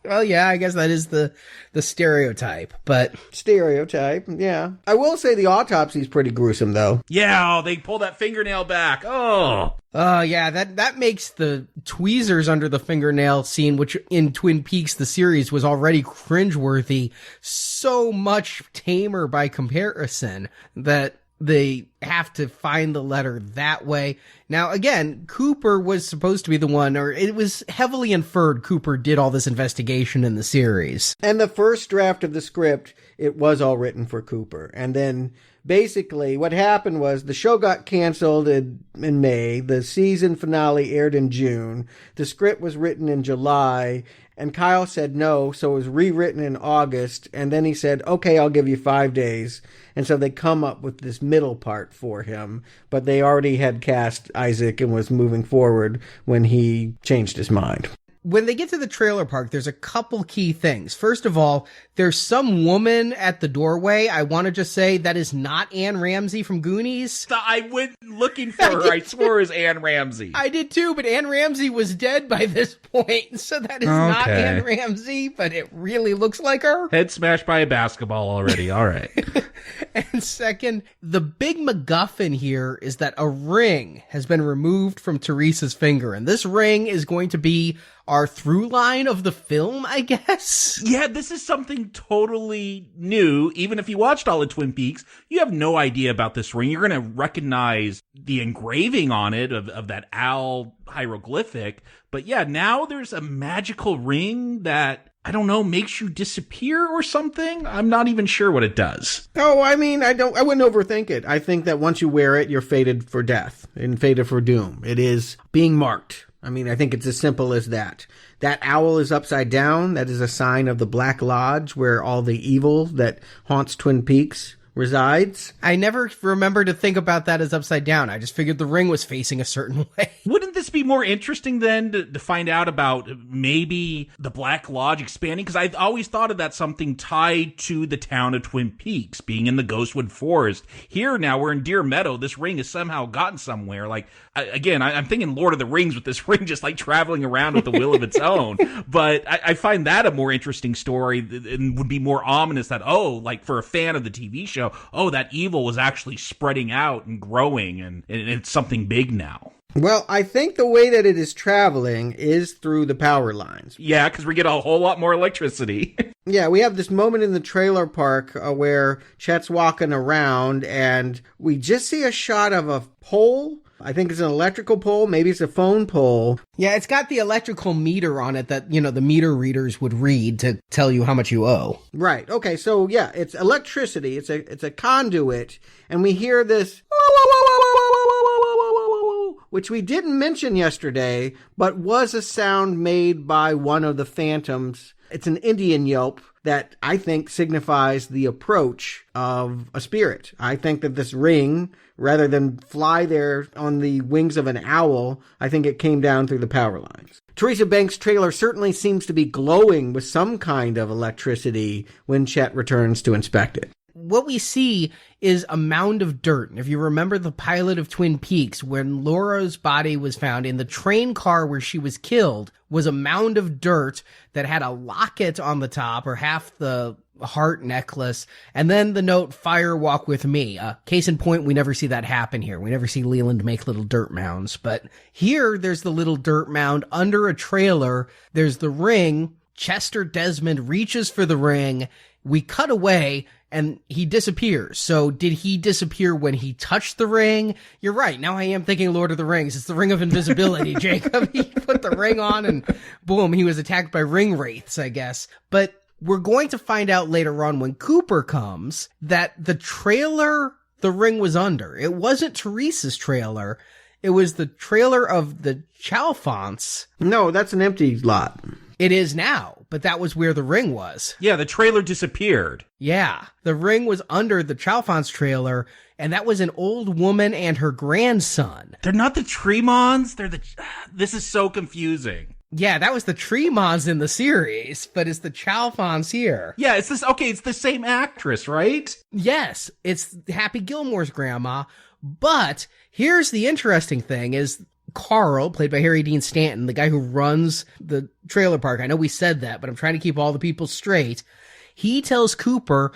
Well, yeah, I guess that is the stereotype, but...
Stereotype, yeah. I will say the autopsy's pretty gruesome, though.
Yeah, they pull that fingernail back. Oh.
Yeah, that makes the tweezers under the fingernail scene, which in Twin Peaks, the series, was already cringeworthy, so much tamer by comparison that they have to find the letter that way. Now, again, Cooper was supposed to be the one, or it was heavily inferred Cooper did all this investigation in the series.
And the first draft of the script, it was all written for Cooper. And then basically what happened was the show got canceled in May. The season finale aired in June. The script was written in July. And Kyle said no, so it was rewritten in August. And then he said, okay, I'll give you 5 days. And so they come up with this middle part for him. But they already had cast Isaac and was moving forward when he changed his mind.
when they get to the trailer park, there's a couple key things. First of all, there's some woman at the doorway. I want to just say that is not Anne Ramsey from Goonies.
I went looking for her. I swore it was Anne Ramsey.
I did too, but Anne Ramsey was dead by this point, so that is not Anne Ramsey, but it really looks like her.
Head smashed by a basketball already. All right.
And second, the big MacGuffin here is that a ring has been removed from Teresa's finger, and this ring is going to be our through line of the film, I guess.
Yeah, this is something totally new. Even if you watched all of Twin Peaks, you have no idea about this ring. You're going to recognize the engraving on it of that owl hieroglyphic. But yeah, now there's a magical ring that, I don't know, makes you disappear or something. I'm not even sure what it does.
Oh, I mean, I wouldn't overthink it. I think that once you wear it, you're fated for death and fated for doom. It is being marked. I mean, I think it's as simple as that. That owl is upside down. That is a sign of the Black Lodge, where all the evil that haunts Twin Peaks resides.
I never remember to think about that as upside down. I just figured the ring was facing a certain way.
Wouldn't this be more interesting then to find out about maybe the Black Lodge expanding? Because I've always thought of that something tied to the town of Twin Peaks, being in the Ghostwood Forest. Here now we're in Deer Meadow. This ring has somehow gotten somewhere. Like, again, I'm thinking Lord of the Rings with this ring just like traveling around with a will of its own. But I find that a more interesting story and would be more ominous that, oh, like for a fan of the TV show, oh, that evil was actually spreading out and growing and it's something big now.
Well, I think the way that it is traveling is through the power lines.
Yeah, because we get a whole lot more electricity.
Yeah, we have this moment in the trailer park where Chet's walking around and we just see a shot of a pole. I think it's an electrical pole. Maybe it's a phone pole.
Yeah, it's got the electrical meter on it that, the meter readers would read to tell you how much you owe.
Right. Okay. So yeah, it's electricity. It's a conduit. And we hear this, which we didn't mention yesterday, but was a sound made by one of the phantoms. It's an Indian yelp that I think signifies the approach of a spirit. I think that this ring, rather than fly there on the wings of an owl, I think it came down through the power lines. Teresa Banks' trailer certainly seems to be glowing with some kind of electricity when Chet returns to inspect it.
What we see is a mound of dirt. And if you remember the pilot of Twin Peaks, when Laura's body was found in the train car where she was killed, was a mound of dirt that had a locket on the top, or half the heart necklace, and then the note, "Fire Walk with Me." Case in point, we never see that happen here. We never see Leland make little dirt mounds. But here, there's the little dirt mound under a trailer. There's the ring. Chester Desmond reaches for the ring. We cut away, and he disappears. So did he disappear when he touched the ring? You're right. Now I am thinking Lord of the Rings. It's the Ring of Invisibility, Jacob. He put the ring on and boom, he was attacked by ring wraiths, I guess. But we're going to find out later on when Cooper comes that the trailer the ring was under, it wasn't Teresa's trailer. It was the trailer of the Chalfonts.
No, that's an empty lot.
It is now, but that was where the ring was.
Yeah, the trailer disappeared.
Yeah, the ring was under the Chalfonts trailer, and that was an old woman and her grandson.
They're not the Tremons. This is so confusing.
Yeah, that was the Tremons in the series, but it's the Chalfonts here.
Yeah, it's the same actress, right?
Yes, it's Happy Gilmore's grandma, but here's the interesting thing is Carl, played by Harry Dean Stanton, the guy who runs the trailer park. I know we said that, but I'm trying to keep all the people straight. He tells Cooper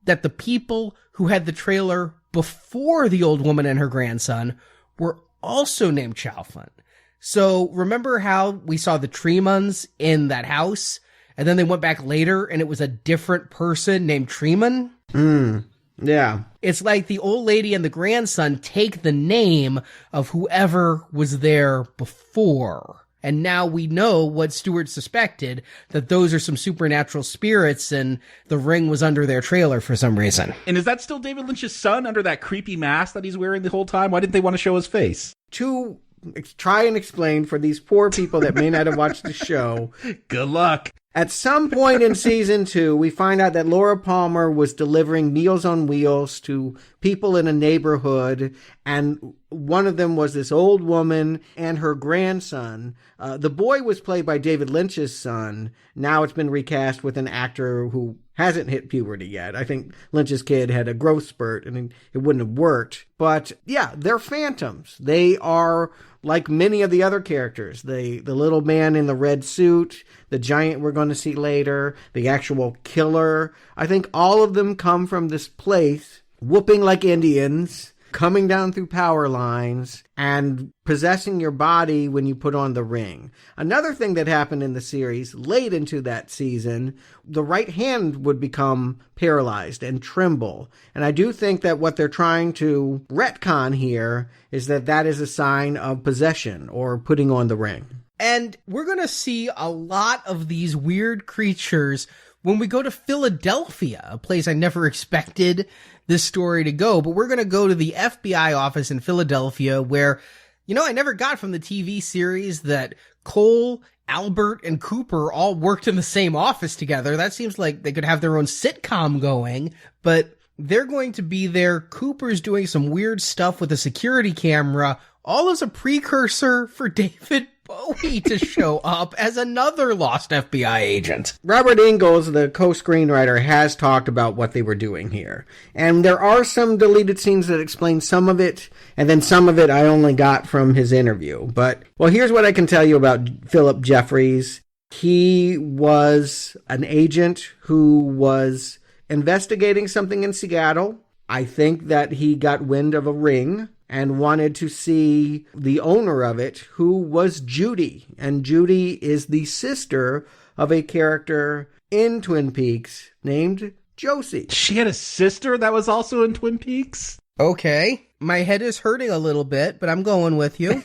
that the people who had the trailer before the old woman and her grandson were also named Chalfont. So remember how we saw the Tremons in that house, and then they went back later and it was a different person named Tremon?
Yeah.
It's like the old lady and the grandson take the name of whoever was there before. And now we know what Stewart suspected, that those are some supernatural spirits and the ring was under their trailer for some reason.
And is that still David Lynch's son under that creepy mask that he's wearing the whole time? Why didn't they want to show his face?
To try and explain for these poor people that may not have watched the show.
Good luck.
At some point in season 2, we find out that Laura Palmer was delivering Meals on Wheels to people in a neighborhood, and one of them was this old woman and her grandson. The boy was played by David Lynch's son. Now it's been recast with an actor who hasn't hit puberty yet. I think Lynch's kid had a growth spurt and it wouldn't have worked. But yeah, they're phantoms. They are like many of the other characters. The little man in the red suit, the giant we're going to see later, the actual killer. I think all of them come from this place, whooping like Indians, coming down through power lines, and possessing your body when you put on the ring. Another thing that happened in the series, late into that season, the right hand would become paralyzed and tremble. And I do think that what they're trying to retcon here is that that is a sign of possession or putting on the ring.
And we're going to see a lot of these weird creatures when we go to Philadelphia, a place I never expected this story to go. But we're going to go to the FBI office in Philadelphia where, I never got from the TV series that Cole, Albert, and Cooper all worked in the same office together. That seems like they could have their own sitcom going, but they're going to be there. Cooper's doing some weird stuff with a security camera, all as a precursor for David Bowie to show up as another lost FBI agent.
Robert Ingalls, the co-screenwriter, has talked about what they were doing here. And there are some deleted scenes that explain some of it, and then some of it I only got from his interview. But, well, here's what I can tell you about Philip Jeffries. He was an agent who was investigating something in Seattle. I think that he got wind of a ring and wanted to see the owner of it, who was Judy. And Judy is the sister of a character in Twin Peaks named Josie.
She had a sister that was also in Twin Peaks?
Okay. My head is hurting a little bit, but I'm going with you.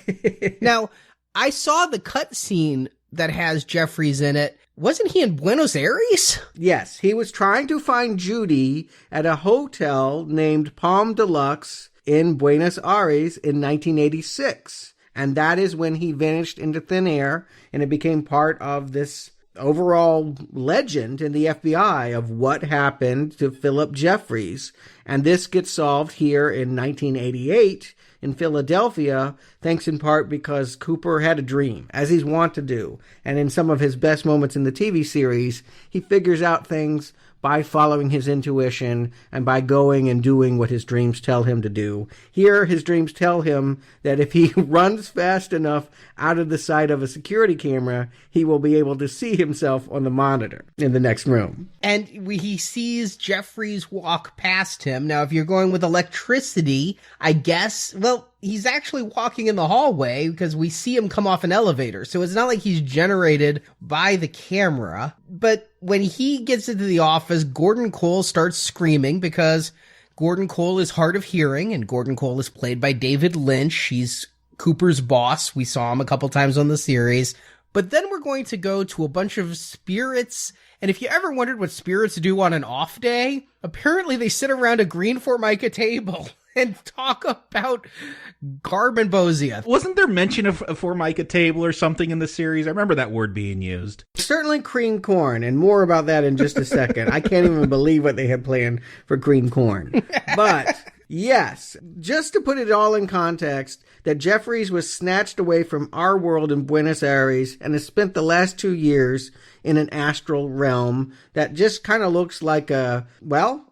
Now, I saw the cutscene that has Jeffries in it. Wasn't he in Buenos Aires?
Yes, he was trying to find Judy at a hotel named Palm Deluxe in Buenos Aires in 1986. And that is when he vanished into thin air, and it became part of this overall legend in the FBI of what happened to Philip Jeffries. And this gets solved here in 1988 in Philadelphia, thanks in part because Cooper had a dream, as he's wont to do. And in some of his best moments in the TV series, he figures out things by following his intuition and by going and doing what his dreams tell him to do. Here, his dreams tell him that if he runs fast enough out of the sight of a security camera, he will be able to see himself on the monitor in the next room.
And he sees Jeffries walk past him. Now, if you're going with electricity, I guess, well, he's actually walking in the hallway because we see him come off an elevator. So it's not like he's generated by the camera. But when he gets into the office, Gordon Cole starts screaming because Gordon Cole is hard of hearing, and Gordon Cole is played by David Lynch. He's Cooper's boss. We saw him a couple times on the series. But then we're going to go to a bunch of spirits. And if you ever wondered what spirits do on an off day, apparently they sit around a green Formica table and talk about Garbanbosia.
Wasn't there mention of a Formica table or something in the series? I remember that word being used.
Certainly cream corn, and more about that in just a second. I can't even believe what they had planned for cream corn. But yes, just to put it all in context, that Jeffries was snatched away from our world in Buenos Aires and has spent the last 2 years in an astral realm that just kind of looks like a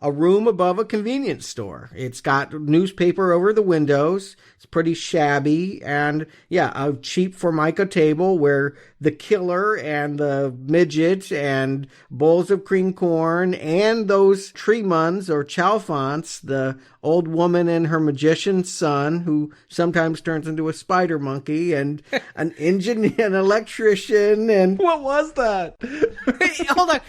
room above a convenience store. It's got newspaper over the windows. It's pretty shabby. And yeah, a cheap Formica table where the killer and the midget and bowls of cream corn and those tremuns or chalfants, the old woman and her magician's son, who sometimes turns into a spider monkey, and an engineer, an electrician, and...
What was that?
Wait, hold on.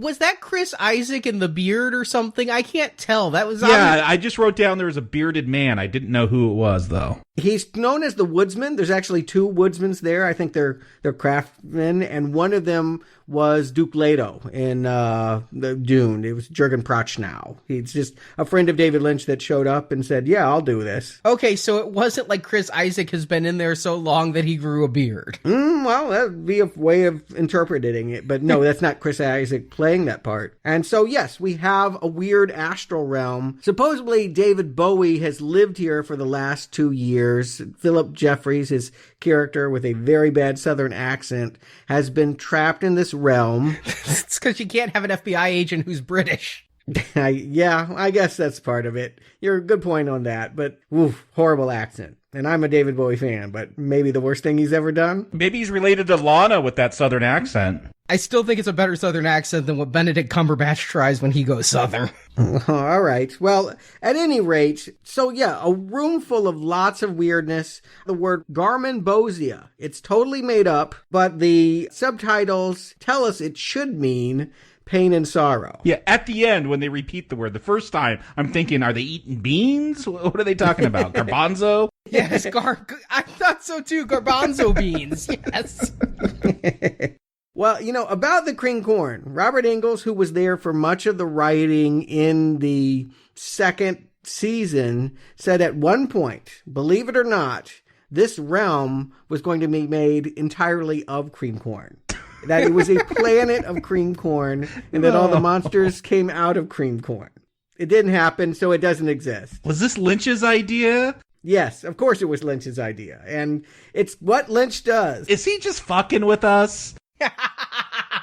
Was that Chris Isaac in the beard or something? I can't tell. That was...
Yeah, I just wrote down there was a bearded man. I didn't know who it was, though.
He's known as the Woodsman. There's actually 2 Woodsmans there. I think they're craftsmen, and one of them was Duke Leto in the Dune. It was Jürgen Prochnow. He's just a friend of David Lynch that showed up and said, yeah, I'll do this.
Okay, so it wasn't like Chris Isaac has been in there so long that he grew a beard.
Well, that would be a way of interpreting it. But no, that's not Chris Isaac playing that part. And so, yes, we have a weird astral realm. Supposedly, David Bowie has lived here for the last 2 years. Philip Jeffries, his character with a very bad Southern accent, has been trapped in this realm.
It's because you can't have an FBI agent who's British.
Yeah, I guess that's part of it. You're a good point on that, but oof, horrible accent. And I'm a David Bowie fan, but maybe the worst thing he's ever done?
Maybe he's related to Lana with that Southern accent.
I still think it's a better Southern accent than what Benedict Cumberbatch tries when he goes Southern.
All right. Well, at any rate, so yeah, a room full of lots of weirdness. The word Garmonbozia, it's totally made up, but the subtitles tell us it should mean pain and sorrow.
Yeah, at the end, when they repeat the word, the first time, I'm thinking, are they eating beans? What are they talking about? Garbanzo?
Yes, I thought so too. Garbanzo beans. Yes.
Well, about the cream corn, Robert Ingalls, who was there for much of the writing in the second season, said at one point, believe it or not, this realm was going to be made entirely of cream corn. That it was a planet of cream corn, and that all the monsters came out of cream corn. It didn't happen, so it doesn't exist.
Was this Lynch's idea?
Yes, of course it was Lynch's idea. And it's what Lynch does.
Is he just fucking with us?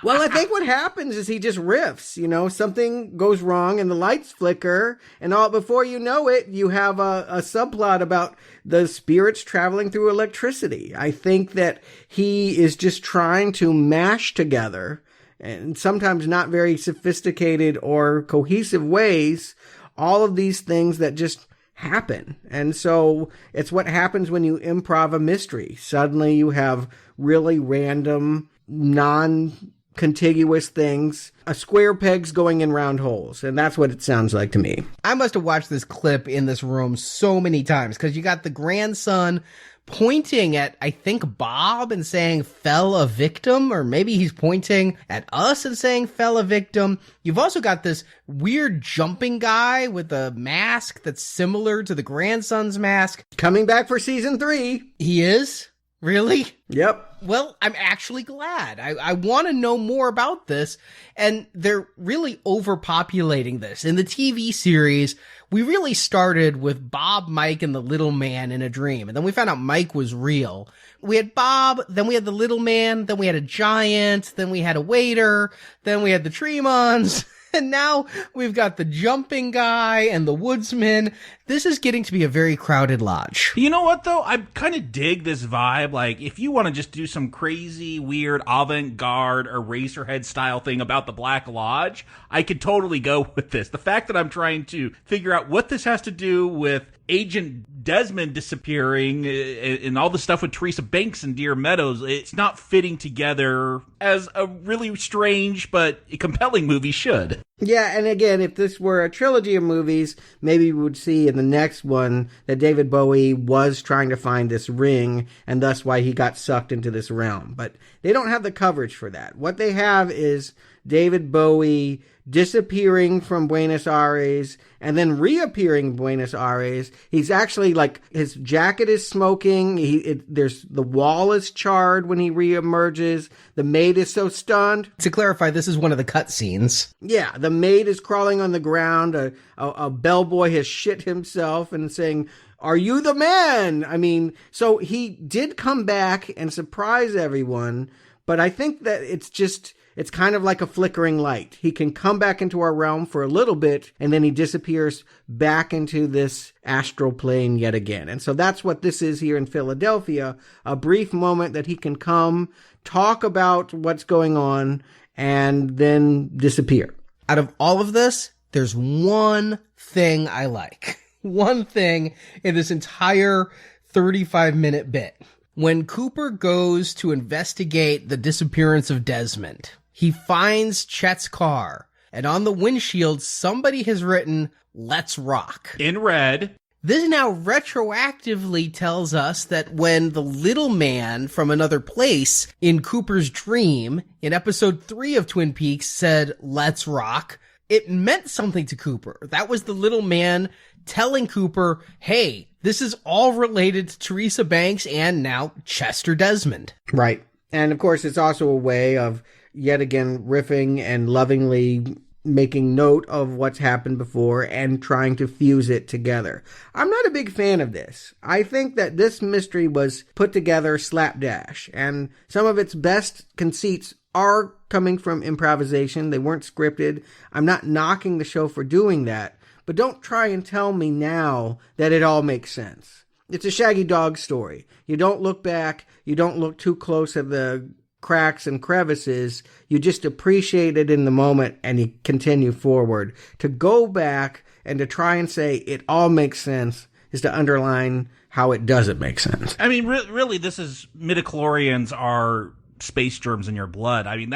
Well, I think what happens is he just riffs, something goes wrong and the lights flicker, and all before you know it, you have a subplot about the spirits traveling through electricity. I think that he is just trying to mash together, and sometimes not very sophisticated or cohesive ways, all of these things that just happen. And so it's what happens when you improv a mystery. Suddenly you have really random, non-contiguous things, a square pegs going in round holes. And that's what it sounds like to me.
I must have watched this clip in this room so many times, because you got the grandson pointing at, I think, Bob and saying, fell a victim, or maybe he's pointing at us and saying, fell a victim. You've also got this weird jumping guy with a mask that's similar to the grandson's mask.
Coming back for season 3.
He is? Really?
Yep.
Well, I'm actually glad. I want to know more about this, and they're really overpopulating this. In the TV series, we really started with Bob, Mike, and the little man in a dream, and then we found out Mike was real. We had Bob, then we had the little man, then we had a giant, then we had a waiter, then we had the Tremons, and now we've got the jumping guy and the woodsman. This is getting to be a very crowded lodge.
You know what, though? I kind of dig this vibe. Like, if you want to just do some crazy, weird, avant-garde, Eraserhead style thing about the Black Lodge, I could totally go with this. The fact that I'm trying to figure out what this has to do with Agent Desmond disappearing and all the stuff with Teresa Banks and Deer Meadows, it's not fitting together as a really strange but compelling movie should.
Yeah, and again, if this were a trilogy of movies, maybe we would see in the next one that David Bowie was trying to find this ring, and thus why he got sucked into this realm. But they don't have the coverage for that. What they have is David Bowie disappearing from Buenos Aires and then reappearing in Buenos Aires. He's actually like, his jacket is smoking. There's the wall is charred when he reemerges. The maid is so stunned.
To clarify, this is one of the cut scenes.
Yeah, the maid is crawling on the ground. A bellboy has shit himself and saying, "Are you the man?" I mean, so he did come back and surprise everyone, but I think that it's kind of like a flickering light. He can come back into our realm for a little bit, and then he disappears back into this astral plane yet again. And so that's what this is here in Philadelphia, a brief moment that he can come, talk about what's going on, and then disappear.
Out of all of this, there's one thing I like. One thing in this entire 35-minute bit. When Cooper goes to investigate the disappearance of Desmond, he finds Chet's car, and on the windshield, somebody has written, "Let's rock."
In red.
This now retroactively tells us that when the little man from another place in Cooper's dream in episode 3 of Twin Peaks said, "Let's rock," it meant something to Cooper. That was the little man telling Cooper, hey, this is all related to Teresa Banks and now Chester Desmond.
Right. And of course, it's also a way of yet again riffing and lovingly making note of what's happened before and trying to fuse it together. I'm not a big fan of this. I think that this mystery was put together slapdash, and some of its best conceits are coming from improvisation. They weren't scripted. I'm not knocking the show for doing that, but don't try and tell me now that it all makes sense. It's a Shaggy Dog story. You don't look back. You don't look too close at the cracks and crevices. You just appreciate it in the moment and you continue forward. To go back and to try and say it all makes sense is to underline how it doesn't make sense.
I mean, really, this is midichlorians are space germs in your blood. I mean,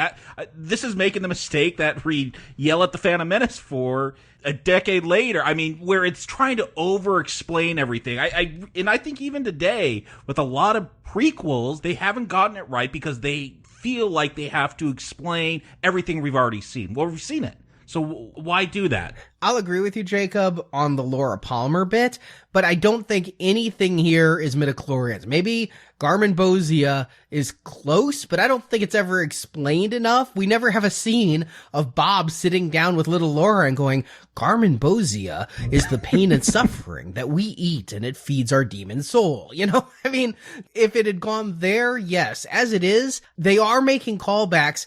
this is making the mistake that we yell at the Phantom Menace for a decade later. I mean, where it's trying to over-explain everything. I think even today, with a lot of prequels, they haven't gotten it right because they feel like they have to explain everything we've already seen. Well, we've seen it. So why do that?
I'll agree with you, Jacob, on the Laura Palmer bit, but I don't think anything here is midichlorians. Maybe Garmin Bozia is close, but I don't think it's ever explained enough. We never have a scene of Bob sitting down with little Laura and going, Garmin Bozia is the pain and suffering that we eat and it feeds our demon soul. You know, I mean, if it had gone there, yes. As it is, they are making callbacks.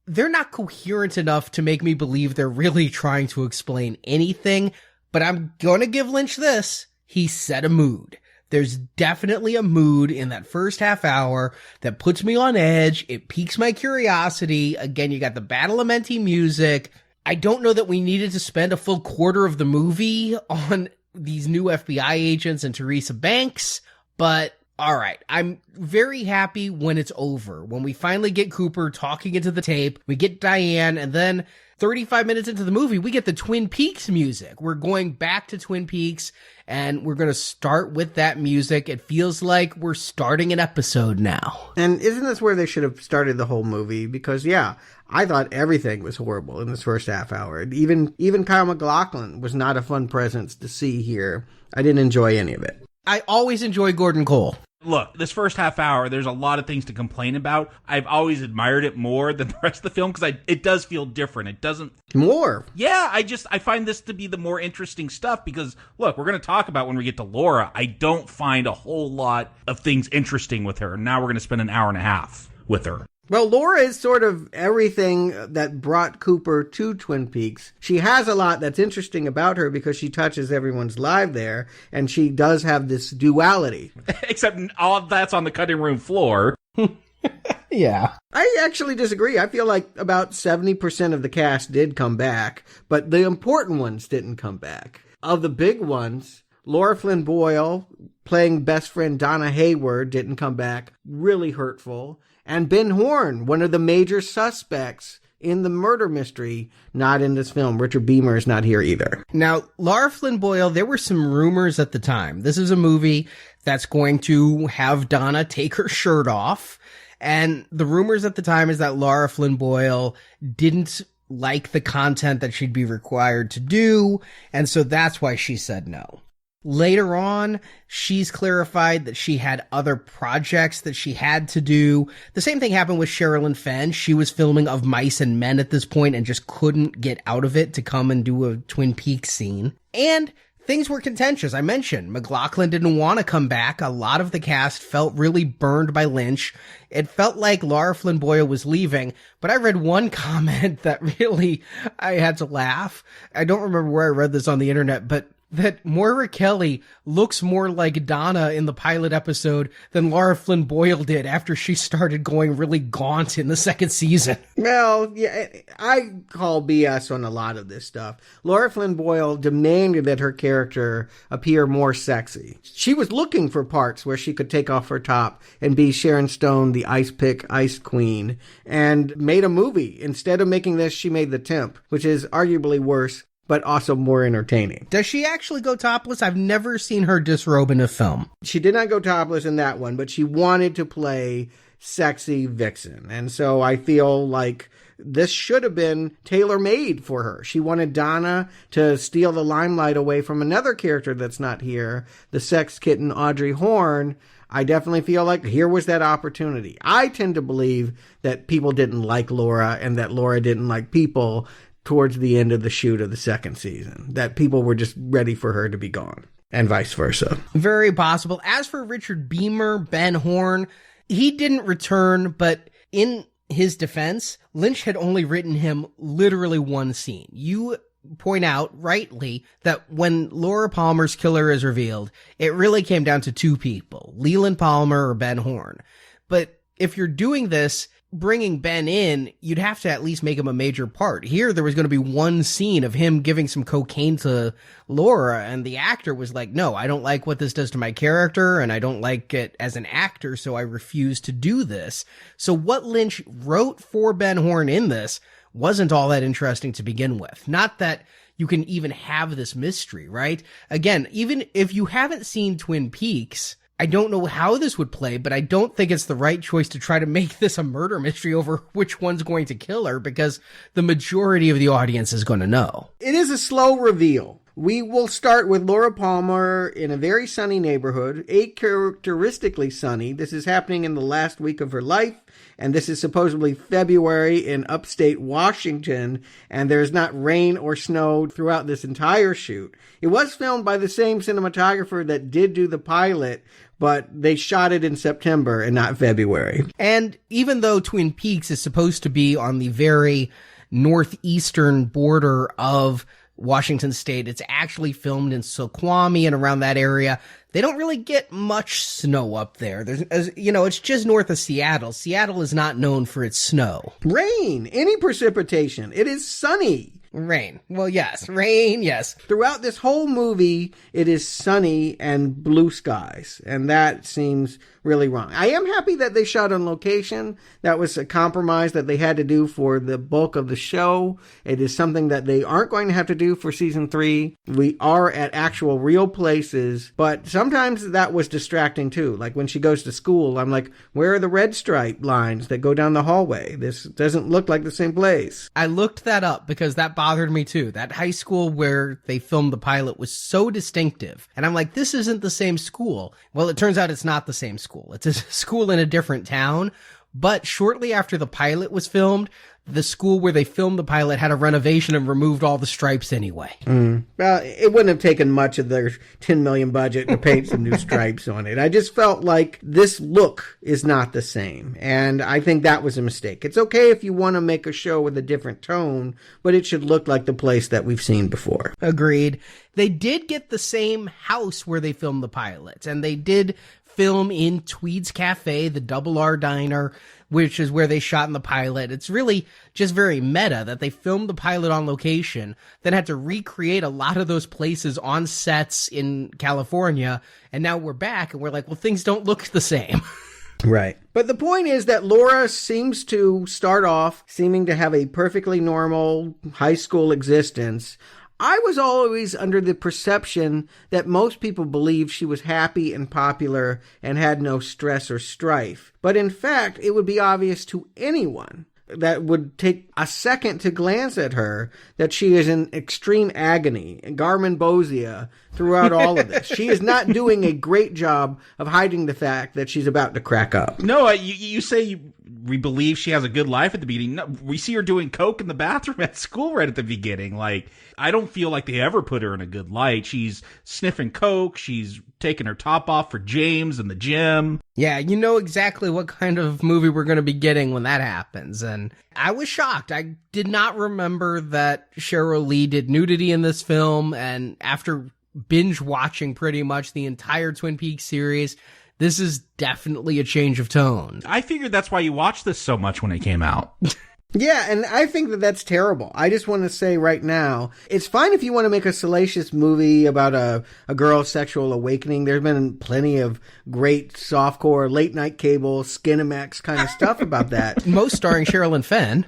They're not coherent enough to make me believe they're really trying to explain anything, but I'm going to give Lynch this. He set a mood. There's definitely a mood in that first half hour that puts me on edge. It piques my curiosity. Again, you got the Badalamenti music. I don't know that we needed to spend a full quarter of the movie on these new FBI agents and Teresa Banks, but all right, I'm very happy when it's over. When we finally get Cooper talking into the tape, we get Diane, and then 35 minutes into the movie, we get the Twin Peaks music. We're going back to Twin Peaks, and we're going to start with that music. It feels like we're starting an episode now.
And isn't this where they should have started the whole movie? Because, yeah, I thought everything was horrible in this first half hour. Even Kyle MacLachlan was not a fun presence to see here. I didn't enjoy any of it.
I always enjoy Gordon Cole.
Look, this first half hour, there's a lot of things to complain about. I've always admired it more than the rest of the film because it does feel different. It doesn't...
More?
Yeah, I find this to be the more interesting stuff because, look, we're going to talk about when we get to Laura. I don't find a whole lot of things interesting with her. Now we're going to spend an hour and a half with her.
Well, Laura is sort of everything that brought Cooper to Twin Peaks. She has a lot that's interesting about her because she touches everyone's life there, and she does have this duality.
Except all of that's on the cutting room floor.
Yeah.
I actually disagree. I feel like about 70% of the cast did come back, but the important ones didn't come back. Of the big ones, Laura Flynn Boyle playing best friend Donna Hayward didn't come back. Really hurtful. And Ben Horn, one of the major suspects in the murder mystery, not in this film. Richard Beamer is not here either.
Now, Laura Flynn Boyle, there were some rumors at the time. This is a movie that's going to have Donna take her shirt off. And the rumors at the time is that Laura Flynn Boyle didn't like the content that she'd be required to do. And so that's why she said no. Later on, she's clarified that she had other projects that she had to do. The same thing happened with Sherilyn Fenn. She was filming Of Mice and Men at this point and just couldn't get out of it to come and do a Twin Peaks scene. And things were contentious. I mentioned MacLachlan didn't want to come back. A lot of the cast felt really burned by Lynch. It felt like Laura Flynn Boyle was leaving, but I read one comment that really, I had to laugh. I don't remember where I read this on the internet, but that Moira Kelly looks more like Donna in the pilot episode than Laura Flynn Boyle did after she started going really gaunt in the second season.
Well, yeah, I call BS on a lot of this stuff. Laura Flynn Boyle demanded that her character appear more sexy. She was looking for parts where she could take off her top and be Sharon Stone, the ice pick ice queen, and made a movie. Instead of making this, she made The Temp, which is arguably worse, but also more entertaining.
Does she actually go topless? I've never seen her disrobe in a film.
She did not go topless in that one, but she wanted to play sexy vixen. And so I feel like this should have been tailor-made for her. She wanted Donna to steal the limelight away from another character that's not here, the sex kitten Audrey Horne. I definitely feel like here was that opportunity. I tend to believe that people didn't like Laura and that Laura didn't like people towards the end of the shoot of the second season, that people were just ready for her to be gone, and vice versa.
Very possible. As for Richard Beamer, Ben Horne, he didn't return, but in his defense, Lynch had only written him literally one scene. You point out rightly that when Laura Palmer's killer is revealed, it really came down to two people, Leland Palmer or Ben Horne. But if you're doing this, bringing Ben in, you'd have to at least make him a major part. Here, there was going to be one scene of him giving some cocaine to Laura, and the actor was like, no, I don't like what this does to my character, and I don't like it as an actor, so I refuse to do this. So what Lynch wrote for Ben Horne in this wasn't all that interesting to begin with. Not that you can even have this mystery, right? Again, even if you haven't seen Twin Peaks, I don't know how this would play, but I don't think it's the right choice to try to make this a murder mystery over which one's going to kill her, because the majority of the audience is going to know.
It is a slow reveal. We will start with Laura Palmer in a very sunny neighborhood, characteristically sunny. This is happening in the last week of her life, and this is supposedly February in upstate Washington, and there's not rain or snow throughout this entire shoot. It was filmed by the same cinematographer that did do the pilot, but they shot it in September and not February.
And even though Twin Peaks is supposed to be on the very northeastern border of Washington State, it's actually filmed in Snoqualmie and around that area. They don't really get much snow up there. It's just north of Seattle. Seattle is not known for its snow.
Rain, any precipitation. It is sunny.
Rain. Well, yes. Rain, yes.
Throughout this whole movie, it is sunny and blue skies, and that seems really wrong. I am happy that they shot on location. That was a compromise that they had to do for the bulk of the show. It is something that they aren't going to have to do for season 3. We are at actual real places, but sometimes that was distracting too. Like when she goes to school, I'm like, where are the red stripe lines that go down the hallway? This doesn't look like the same place.
I looked that up because that bothered me too. That high school where they filmed the pilot was so distinctive. And I'm like, this isn't the same school. Well, it turns out it's not the same school. It's a school in a different town. But shortly after the pilot was filmed, the school where they filmed the pilot had a renovation and removed all the stripes anyway.
Well, it wouldn't have taken much of their $10 million budget to paint some new stripes on it. I just felt like this look is not the same. And I think that was a mistake. It's okay if you want to make a show with a different tone, but it should look like the place that we've seen before.
Agreed. They did get the same house where they filmed the pilot, and they did film in Tweed's Cafe, the Double R Diner, which is where they shot in the pilot. It's really just very meta that they filmed the pilot on location, then had to recreate a lot of those places on sets in California, and now we're back and we're like, well, things don't look the same.
Right. But the point is that Laura seems to start off seeming to have a perfectly normal high school existence. I was always under the perception that most people believed she was happy and popular and had no stress or strife. But in fact, it would be obvious to anyone that would take a second to glance at her that she is in extreme agony, Garmonbozia, throughout all of this. She is not doing a great job of hiding the fact that she's about to crack up.
No, you say we believe she has a good life at the beginning. No, we see her doing coke in the bathroom at school right at the beginning. Like, I don't feel like they ever put her in a good light. She's sniffing coke. She's taking her top off for James in the gym.
Yeah, you know exactly what kind of movie we're going to be getting when that happens. And I was shocked. I did not remember that Cheryl Lee did nudity in this film. And after binge watching pretty much the entire Twin Peaks series, this is definitely a change of tone.
I figured that's why you watched this so much when it came out.
Yeah, and I think that that's terrible. I just want to say right now, it's fine if you want to make a salacious movie about a girl's sexual awakening. There's been plenty of great softcore, late night cable, Skinemax kind of stuff about that.
Most starring Sherilyn Fenn.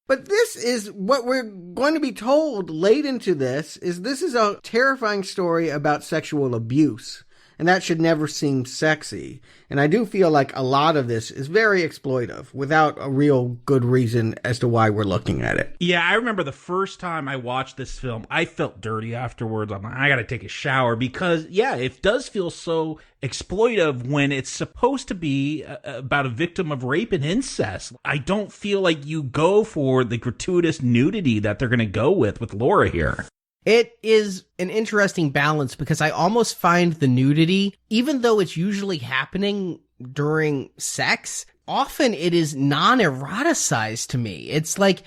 But this is what we're going to be told late into this is a terrifying story about sexual abuse. and that should never seem sexy. And I do feel like a lot of this is very exploitive without a real good reason as to why we're looking at it.
Yeah, I remember the first time I watched this film, I felt dirty afterwards. I'm like, I gotta take a shower because, yeah, it does feel so exploitive when it's supposed to be about a victim of rape and incest. I don't feel like you go for the gratuitous nudity that they're gonna go with Laura here.
It is an interesting balance because I almost find the nudity, even though it's usually happening during sex, often it is non-eroticized to me. It's like,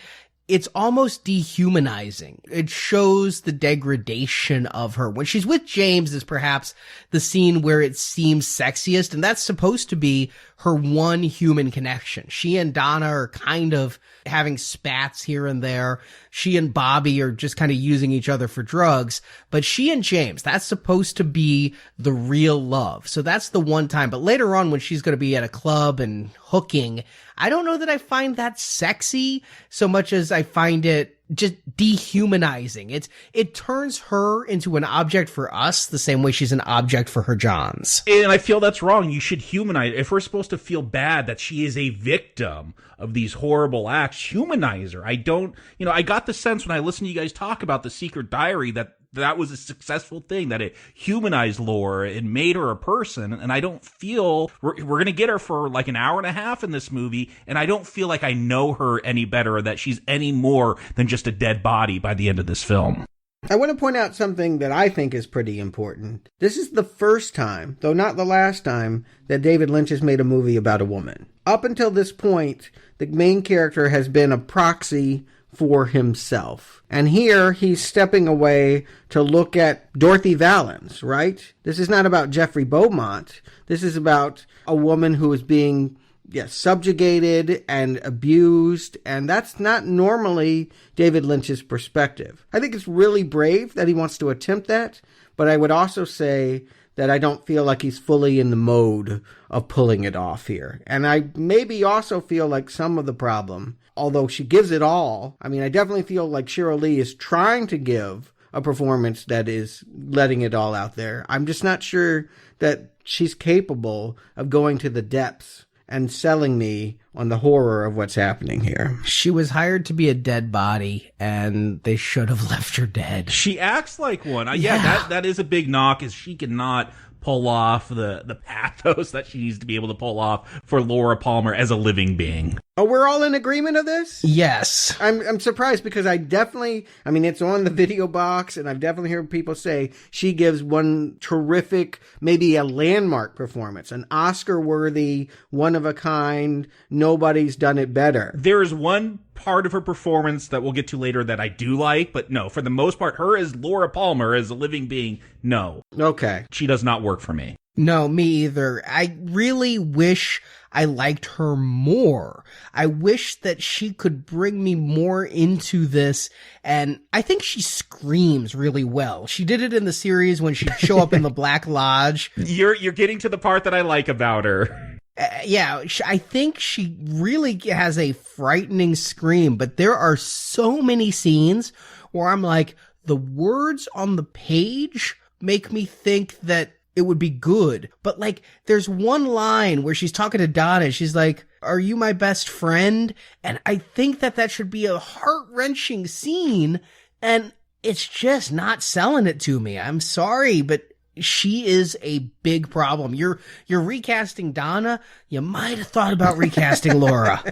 it's almost dehumanizing. It shows the degradation of her. When she's with James is perhaps the scene where it seems sexiest, and that's supposed to be her one human connection. She and Donna are kind of having spats here and there. She and Bobby are just kind of using each other for drugs, but she and James, that's supposed to be the real love. So that's the one time. But later on when she's going to be at a club and hooking, I don't know that I find that sexy so much as I find it just dehumanizing. It turns her into an object for us the same way she's an object for her Johns.
And I feel that's wrong. You should humanize. If we're supposed to feel bad that she is a victim of these horrible acts, humanize her. I got the sense when I listened to you guys talk about The Secret Diary that was a successful thing, that it humanized Laura and made her a person. And I don't feel we're going to get her for like an hour and a half in this movie. And I don't feel like I know her any better, or that she's any more than just a dead body by the end of this film.
I want to point out something that I think is pretty important. This is the first time, though not the last time, that David Lynch has made a movie about a woman. Up until this point, the main character has been a proxy for himself. And here he's stepping away to look at Dorothy Valens, right? This is not about Jeffrey Beaumont. This is about a woman who is being subjugated and abused, and that's not normally David Lynch's perspective. I think it's really brave that he wants to attempt that, but I would also say that I don't feel like he's fully in the mode of pulling it off here. And I maybe also feel like some of the problem, although she gives it all, I mean, I definitely feel like Sheryl Lee is trying to give a performance that is letting it all out there. I'm just not sure that she's capable of going to the depths and selling me on the horror of what's happening here.
She was hired to be a dead body, and they should have left her dead.
She acts like one. Yeah, that is a big knock, is she cannot pull off the pathos that she needs to be able to pull off for Laura Palmer as a living being.
Oh, we're all in agreement of this?
Yes.
I'm surprised because it's on the video box, and I've definitely heard people say she gives one terrific, maybe a landmark performance, an Oscar-worthy, one-of-a-kind, nobody's done it better.
There is one part of her performance that we'll get to later that I do like, but no, for the most part, her as Laura Palmer, as a living being, no.
Okay.
She does not work for me.
No, me either. I really wish I liked her more. I wish that she could bring me more into this, and I think she screams really well. She did it in the series when she'd show up in the Black Lodge.
You're getting to the part that I like about her.
I think she really has a frightening scream, but there are so many scenes where I'm like, the words on the page make me think that it would be good. But like, there's one line where she's talking to Donna. She's like, "Are you my best friend?" And I think that should be a heart-wrenching scene. And it's just not selling it to me. I'm sorry, but she is a big problem. You're recasting Donna. You might have thought about recasting Laura.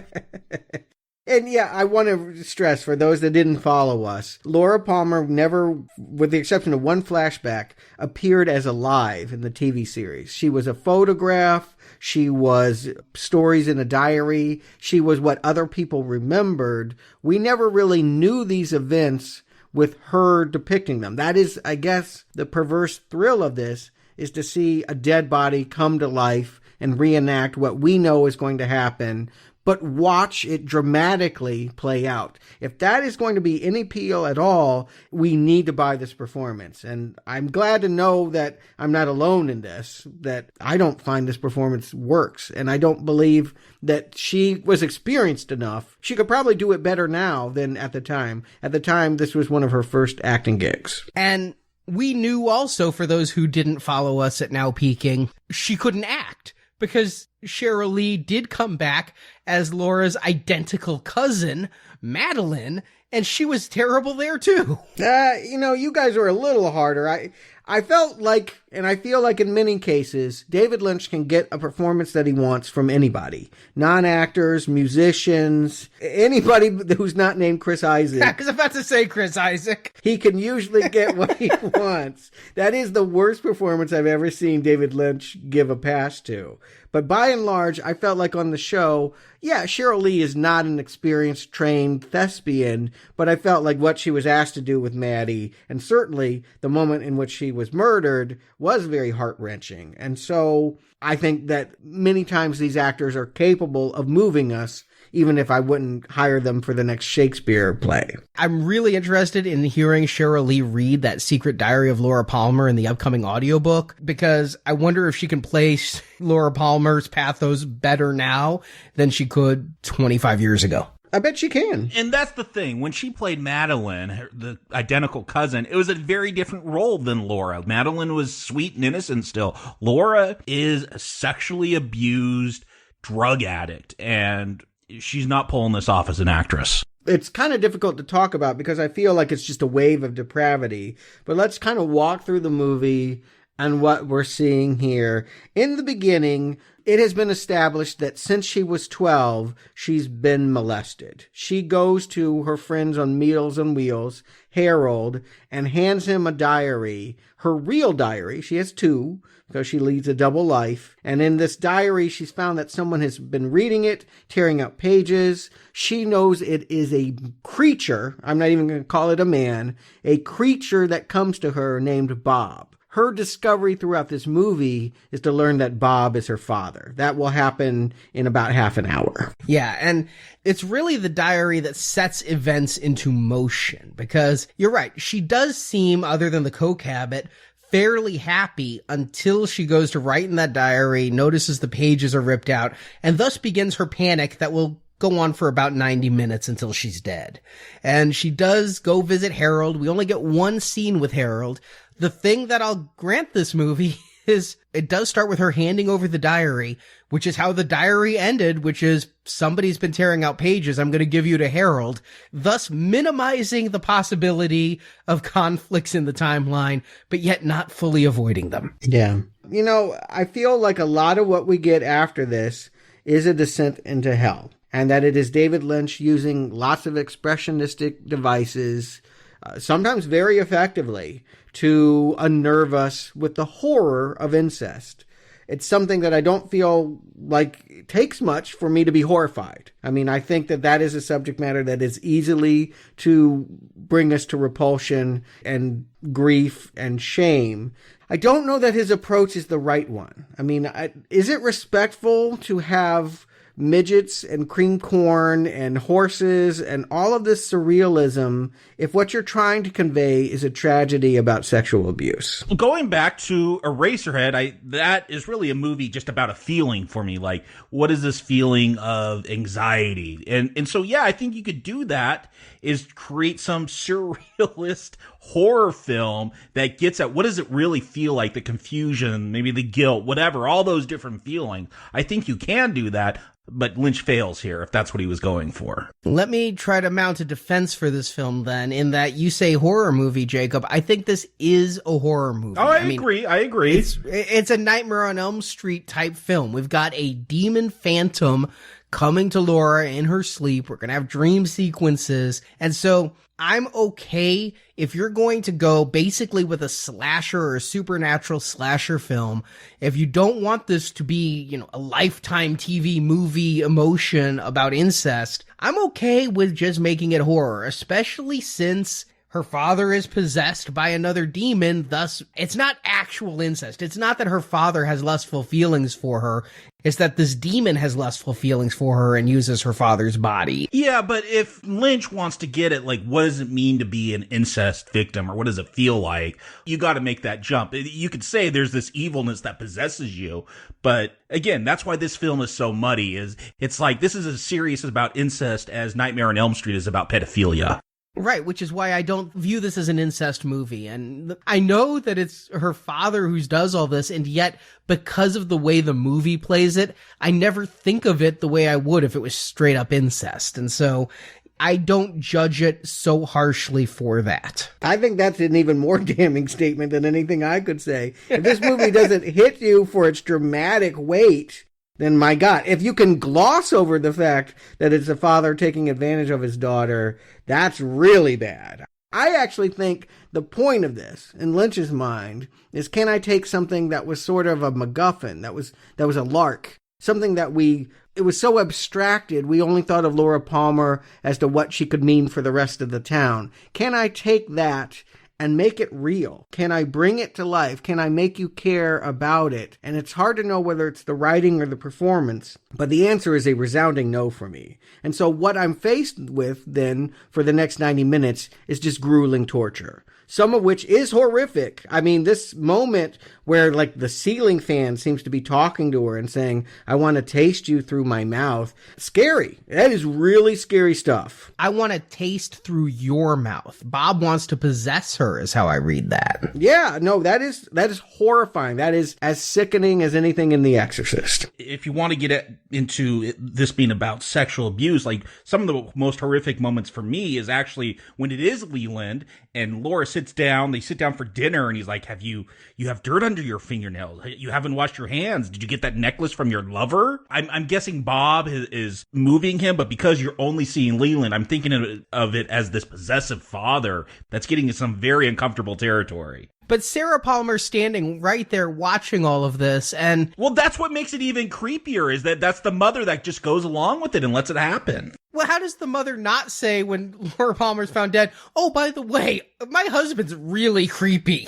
And yeah, I want to stress for those that didn't follow us, Laura Palmer never, with the exception of one flashback, appeared as alive in the TV series. She was a photograph. She was stories in a diary. She was what other people remembered. We never really knew these events with her depicting them. That is, I guess, the perverse thrill of this, is to see a dead body come to life and reenact what we know is going to happen, but watch it dramatically play out. If that is going to be any appeal at all, we need to buy this performance. And I'm glad to know that I'm not alone in this, that I don't find this performance works. And I don't believe that she was experienced enough. She could probably do it better now than at the time. At the time, this was one of her first acting gigs.
And we knew also, for those who didn't follow us at Now Peaking, she couldn't act because Cheryl Lee did come back as Laura's identical cousin, Madeline, and she was terrible there too.
You guys were a little harder. I felt like, and I feel like in many cases, David Lynch can get a performance that he wants from anybody. Non-actors, musicians, anybody who's not named Chris Isaac.
I was about to say Chris Isaac.
He can usually get what he wants. That is the worst performance I've ever seen David Lynch give a pass to. But by and large, I felt like on the show, yeah, Cheryl Lee is not an experienced, trained thespian, but I felt like what she was asked to do with Maddie, and certainly the moment in which she was murdered, was very heart-wrenching. And so I think that many times these actors are capable of moving us, even if I wouldn't hire them for the next Shakespeare play.
I'm really interested in hearing Cheryl Lee read that Secret Diary of Laura Palmer in the upcoming audiobook, because I wonder if she can play Laura Palmer's pathos better now than she could 25 years ago.
I bet she can.
And that's the thing. When she played Madeline, the identical cousin, it was a very different role than Laura. Madeline was sweet and innocent still. Laura is a sexually abused drug addict, and she's not pulling this off as an actress.
It's kind of difficult to talk about because I feel like it's just a wave of depravity. But let's kind of walk through the movie and what we're seeing here. In the beginning, it has been established that since she was 12, she's been molested. She goes to her friends on Meals on Wheels, Harold, and hands him a diary, her real diary. She has two, because she leads a double life. And in this diary, she's found that someone has been reading it, tearing out pages. She knows it is a creature, I'm not even going to call it a man, a creature that comes to her named Bob. Her discovery throughout this movie is to learn that Bob is her father. That will happen in about half an hour.
Yeah, and it's really the diary that sets events into motion, because you're right, she does seem, other than the coke habit, fairly happy until she goes to write in that diary, notices the pages are ripped out, and thus begins her panic that will go on for about 90 minutes until she's dead. And she does go visit Harold. We only get one scene with Harold. The thing that I'll grant this movie is it does start with her handing over the diary, which is how the diary ended, which is somebody's been tearing out pages. I'm going to give you to Harold, thus minimizing the possibility of conflicts in the timeline, but yet not fully avoiding them.
Yeah. I feel like a lot of what we get after this is a descent into hell, and that it is David Lynch using lots of expressionistic devices, sometimes very effectively, to unnerve us with the horror of incest. It's something that I don't feel like it takes much for me to be horrified. I mean, I think that is a subject matter that is easily to bring us to repulsion and grief and shame. I don't know that his approach is the right one. I mean, is it respectful to have midgets and cream corn and horses and all of this surrealism if what you're trying to convey is a tragedy about sexual abuse?
Going back to Eraserhead, that is really a movie just about a feeling for me. Like, what is this feeling of anxiety? And so, yeah, I think you could do that, is create some surrealist horror film that gets at what does it really feel like, the confusion, maybe the guilt, whatever, all those different feelings. I think you can do that, but Lynch fails here if that's what he was going for.
Let me try to mount a defense for this film then, in that you say horror movie, Jacob. I think this is a horror movie.
Oh, I agree.
It's a Nightmare on Elm Street type film. We've got a demon phantom coming to Laura in her sleep. We're going to have dream sequences. And so I'm okay if you're going to go basically with a slasher or a supernatural slasher film. If you don't want this to be, a Lifetime TV movie emotion about incest, I'm okay with just making it horror, especially since her father is possessed by another demon, thus it's not actual incest. It's not that her father has lustful feelings for her. It's that this demon has lustful feelings for her and uses her father's body.
Yeah, but if Lynch wants to get at, like, what does it mean to be an incest victim, or what does it feel like, you got to make that jump. You could say there's this evilness that possesses you, but again, that's why this film is so muddy. It's like this is as serious about incest as Nightmare on Elm Street is about pedophilia.
Right, which is why I don't view this as an incest movie. And I know that it's her father who does all this, and yet because of the way the movie plays it, I never think of it the way I would if it was straight up incest. And so I don't judge it so harshly for that.
I think that's an even more damning statement than anything I could say. If this movie doesn't hit you for its dramatic weight, then my God, if you can gloss over the fact that it's a father taking advantage of his daughter, that's really bad. I actually think the point of this, in Lynch's mind, is can I take something that was sort of a MacGuffin, that was a lark, something that it was so abstracted, we only thought of Laura Palmer as to what she could mean for the rest of the town. Can I take that and make it real? Can I bring it to life? Can I make you care about it? And it's hard to know whether it's the writing or the performance, but the answer is a resounding no for me. And so what I'm faced with then for the next 90 minutes is just grueling torture. Some of which is horrific. I mean, this moment where like the ceiling fan seems to be talking to her and saying, I want to taste you through my mouth. Scary. That is really scary stuff.
I want to taste through your mouth. Bob wants to possess her is how I read that.
Yeah, no, that is horrifying. That is as sickening as anything in The Exorcist.
If you want to get into this being about sexual abuse, like some of the most horrific moments for me is actually when it is Leland and Laura sits down, they sit down for dinner, and he's like, you have dirt under your fingernails. You haven't washed your hands. Did you get that necklace from your lover? I'm guessing Bob is moving him, but because you're only seeing Leland, I'm thinking of it as this possessive father that's getting into some very uncomfortable territory.
But Sarah Palmer's standing right there watching all of this, and...
Well, that's what makes it even creepier, is that's the mother that just goes along with it and lets it happen.
Well, how does the mother not say when Laura Palmer's found dead, oh, by the way, my husband's really creepy?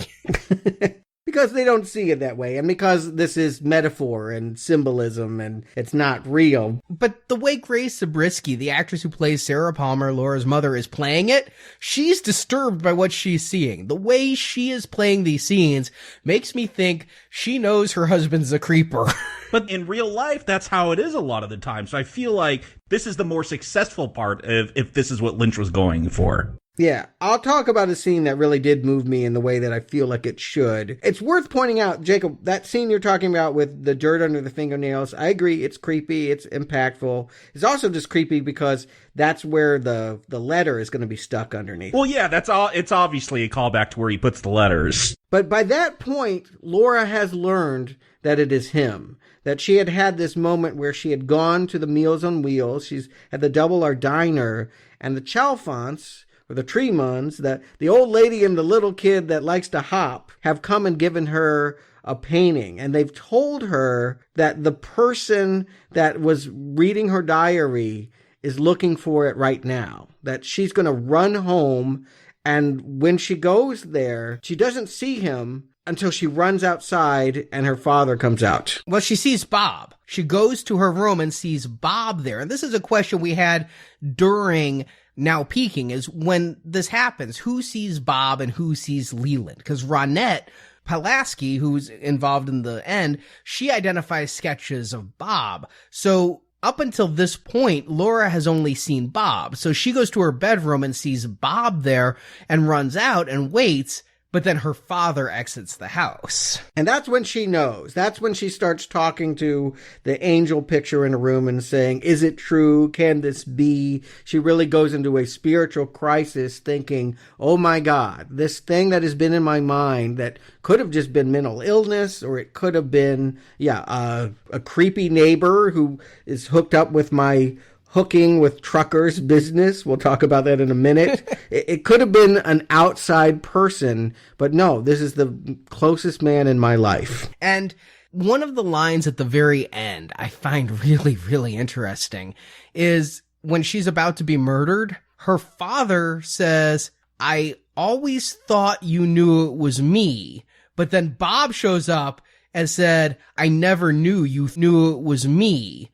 Because they don't see it that way, and because this is metaphor and symbolism, and it's not real.
But the way Grace Zabriskie, the actress who plays Sarah Palmer, Laura's mother, is playing it, she's disturbed by what she's seeing. The way she is playing these scenes makes me think she knows her husband's a creeper.
But in real life, that's how it is a lot of the time. So I feel like this is the more successful part if this is what Lynch was going for.
Yeah, I'll talk about a scene that really did move me in the way that I feel like it should. It's worth pointing out, Jacob, that scene you're talking about with the dirt under the fingernails, I agree, it's creepy, it's impactful. It's also just creepy because that's where the letter is going to be stuck underneath.
Well, yeah, it's obviously a callback to where he puts the letters.
But by that point, Laura has learned that it is him. That she had this moment where she had gone to the Meals on Wheels, she's at the Double R Diner, and the Chalfonts, or the Tremonds, the old lady and the little kid that likes to hop, have come and given her a painting. And they've told her that the person that was reading her diary is looking for it right now. That she's going to run home, and when she goes there, she doesn't see him until she runs outside and her father comes out.
Well, she sees Bob. She goes to her room and sees Bob there. And this is a question we had during Now Peeking, is when this happens, who sees Bob and who sees Leland? Because Ronette Pulaski, who's involved in the end, she identifies sketches of Bob. So up until this point, Laura has only seen Bob. So she goes to her bedroom and sees Bob there and runs out and waits. But then her father exits the house.
And that's when she knows. That's when she starts talking to the angel picture in a room and saying, is it true? Can this be? She really goes into a spiritual crisis thinking, oh my God, this thing that has been in my mind that could have just been mental illness, or it could have been, a creepy neighbor who is hooked up with my hooking with truckers business. We'll talk about that in a minute. It could have been an outside person, but no, this is the closest man in my life.
And one of the lines at the very end I find really, really interesting is when she's about to be murdered, her father says, I always thought you knew it was me. But then Bob shows up and said, I never knew you knew it was me.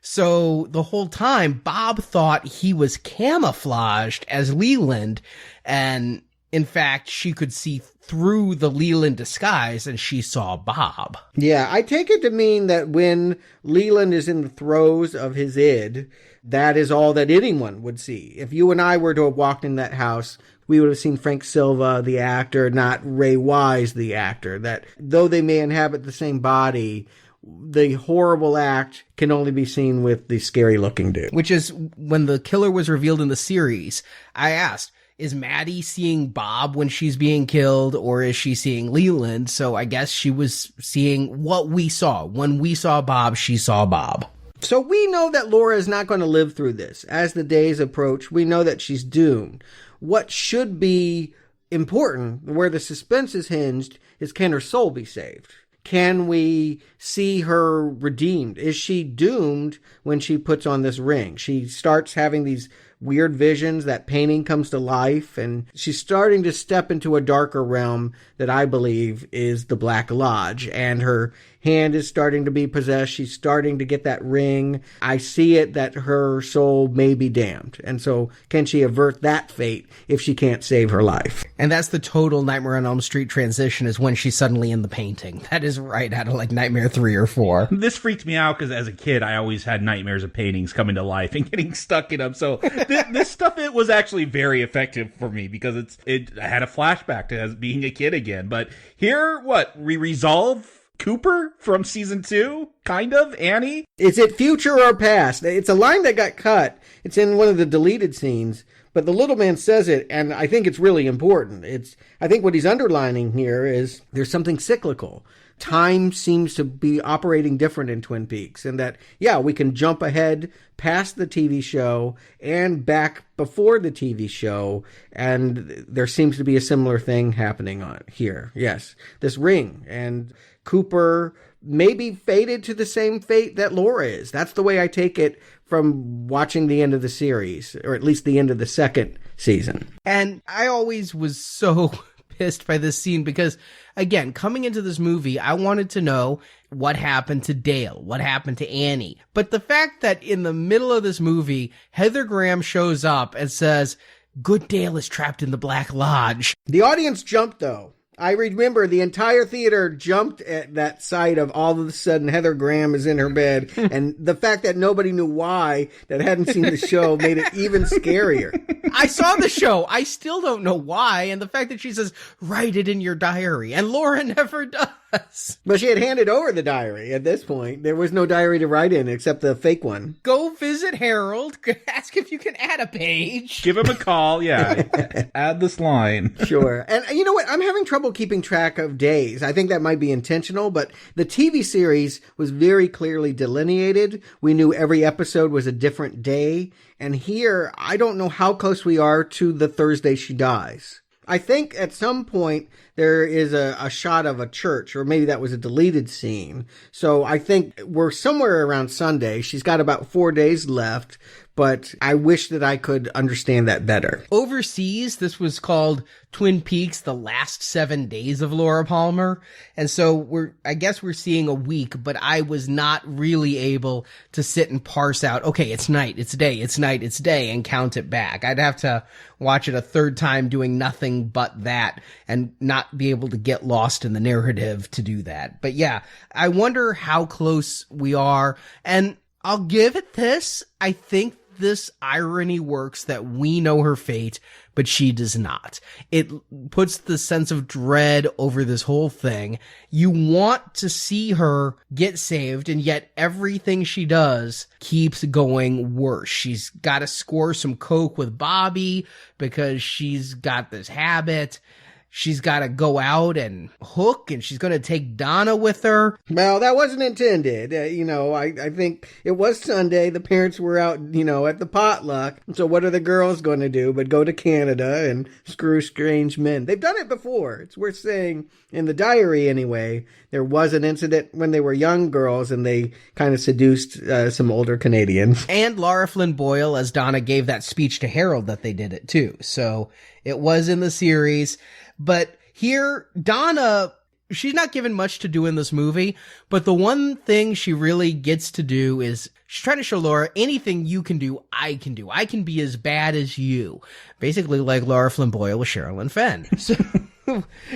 So the whole time, Bob thought he was camouflaged as Leland, and in fact, she could see through the Leland disguise and she saw Bob.
Yeah, I take it to mean that when Leland is in the throes of his id, that is all that anyone would see. If you and I were to have walked in that house, we would have seen Frank Silva, the actor, not Ray Wise, the actor. That though they may inhabit the same body, the horrible act can only be seen with the scary-looking dude.
Which is, when the killer was revealed in the series, I asked, is Maddie seeing Bob when she's being killed, or is she seeing Leland? So I guess she was seeing what we saw. When we saw Bob, she saw Bob.
So we know that Laura is not going to live through this. As the days approach, we know that she's doomed. What should be important, where the suspense is hinged, is can her soul be saved? Can we see her redeemed? Is she doomed when she puts on this ring? She starts having these weird visions, that painting comes to life, and she's starting to step into a darker realm that I believe is the Black Lodge, and her hand is starting to be possessed. She's starting to get that ring. I see it that her soul may be damned. And so can she avert that fate if she can't save her life?
And that's the total Nightmare on Elm Street transition, is when she's suddenly in the painting. That is right out of like Nightmare 3 or 4.
This freaked me out because as a kid, I always had nightmares of paintings coming to life and getting stuck in them. So this stuff, it was actually very effective for me because I had a flashback to as being a kid again. But here, we resolve Cooper from season 2, kind of, Annie?
Is it future or past? It's a line that got cut. It's in one of the deleted scenes, but the little man says it, and I think it's really important. I think what he's underlining here is there's something cyclical. Time seems to be operating different in Twin Peaks, and that, yeah, we can jump ahead past the TV show and back before the TV show, and there seems to be a similar thing happening on here. Yes, this ring, and Cooper may be fated to the same fate that Laura is. That's the way I take it from watching the end of the series, or at least the end of the second season.
And I always was so pissed by this scene because, again, coming into this movie, I wanted to know what happened to Dale, what happened to Annie. But the fact that in the middle of this movie, Heather Graham shows up and says, "Good Dale is trapped in the Black Lodge."
The audience jumped, though. I remember the entire theater jumped at that sight of all of a sudden Heather Graham is in her bed. And the fact that nobody knew why, that hadn't seen the show, made it even scarier.
I saw the show. I still don't know why. And the fact that she says, "Write it in your diary." And Laura never does.
But she had handed over the diary at this point. There was no diary to write in except the fake one.
Go visit Harold. Ask if you can add a page.
Give him a call. Yeah. Add this line.
Sure. And you know what? I'm having trouble keeping track of days. I think that might be intentional, but the TV series was very clearly delineated. We knew every episode was a different day. And here, I don't know how close we are to the Thursday she dies. I think at some point there is a shot of a church, or maybe that was a deleted scene. So I think we're somewhere around Sunday. She's got about 4 days left, but I wish that I could understand that better.
Overseas, this was called Twin Peaks: The Last 7 Days of Laura Palmer. And so I guess we're seeing a week, but I was not really able to sit and parse out, okay, it's night, it's day, it's night, it's day, and count it back. I'd have to watch it a third time doing nothing but that and not be able to get lost in the narrative to do that. But yeah, I wonder how close we are. And I'll give it this. I think this irony works that we know her fate, but she does not. It puts the sense of dread over this whole thing. You want to see her get saved, and yet everything she does keeps going worse. She's got to score some coke with Bobby because she's got this habit. She's got to go out and hook, and she's going to take Donna with her.
Well, that wasn't intended. I think it was Sunday. The parents were out, at the potluck. So what are the girls going to do but go to Canada and screw strange men? They've done it before. It's worth saying, in the diary anyway, there was an incident when they were young girls and they kind of seduced some older Canadians.
And Lara Flynn Boyle, as Donna, gave that speech to Harold that they did it too. So it was in the series. But here, Donna, she's not given much to do in this movie, but the one thing she really gets to do is She's trying to show Laura, anything you can do, I can do. I can be as bad as you. Basically like Laura Flynn Boyle with Sherilyn Fenn. So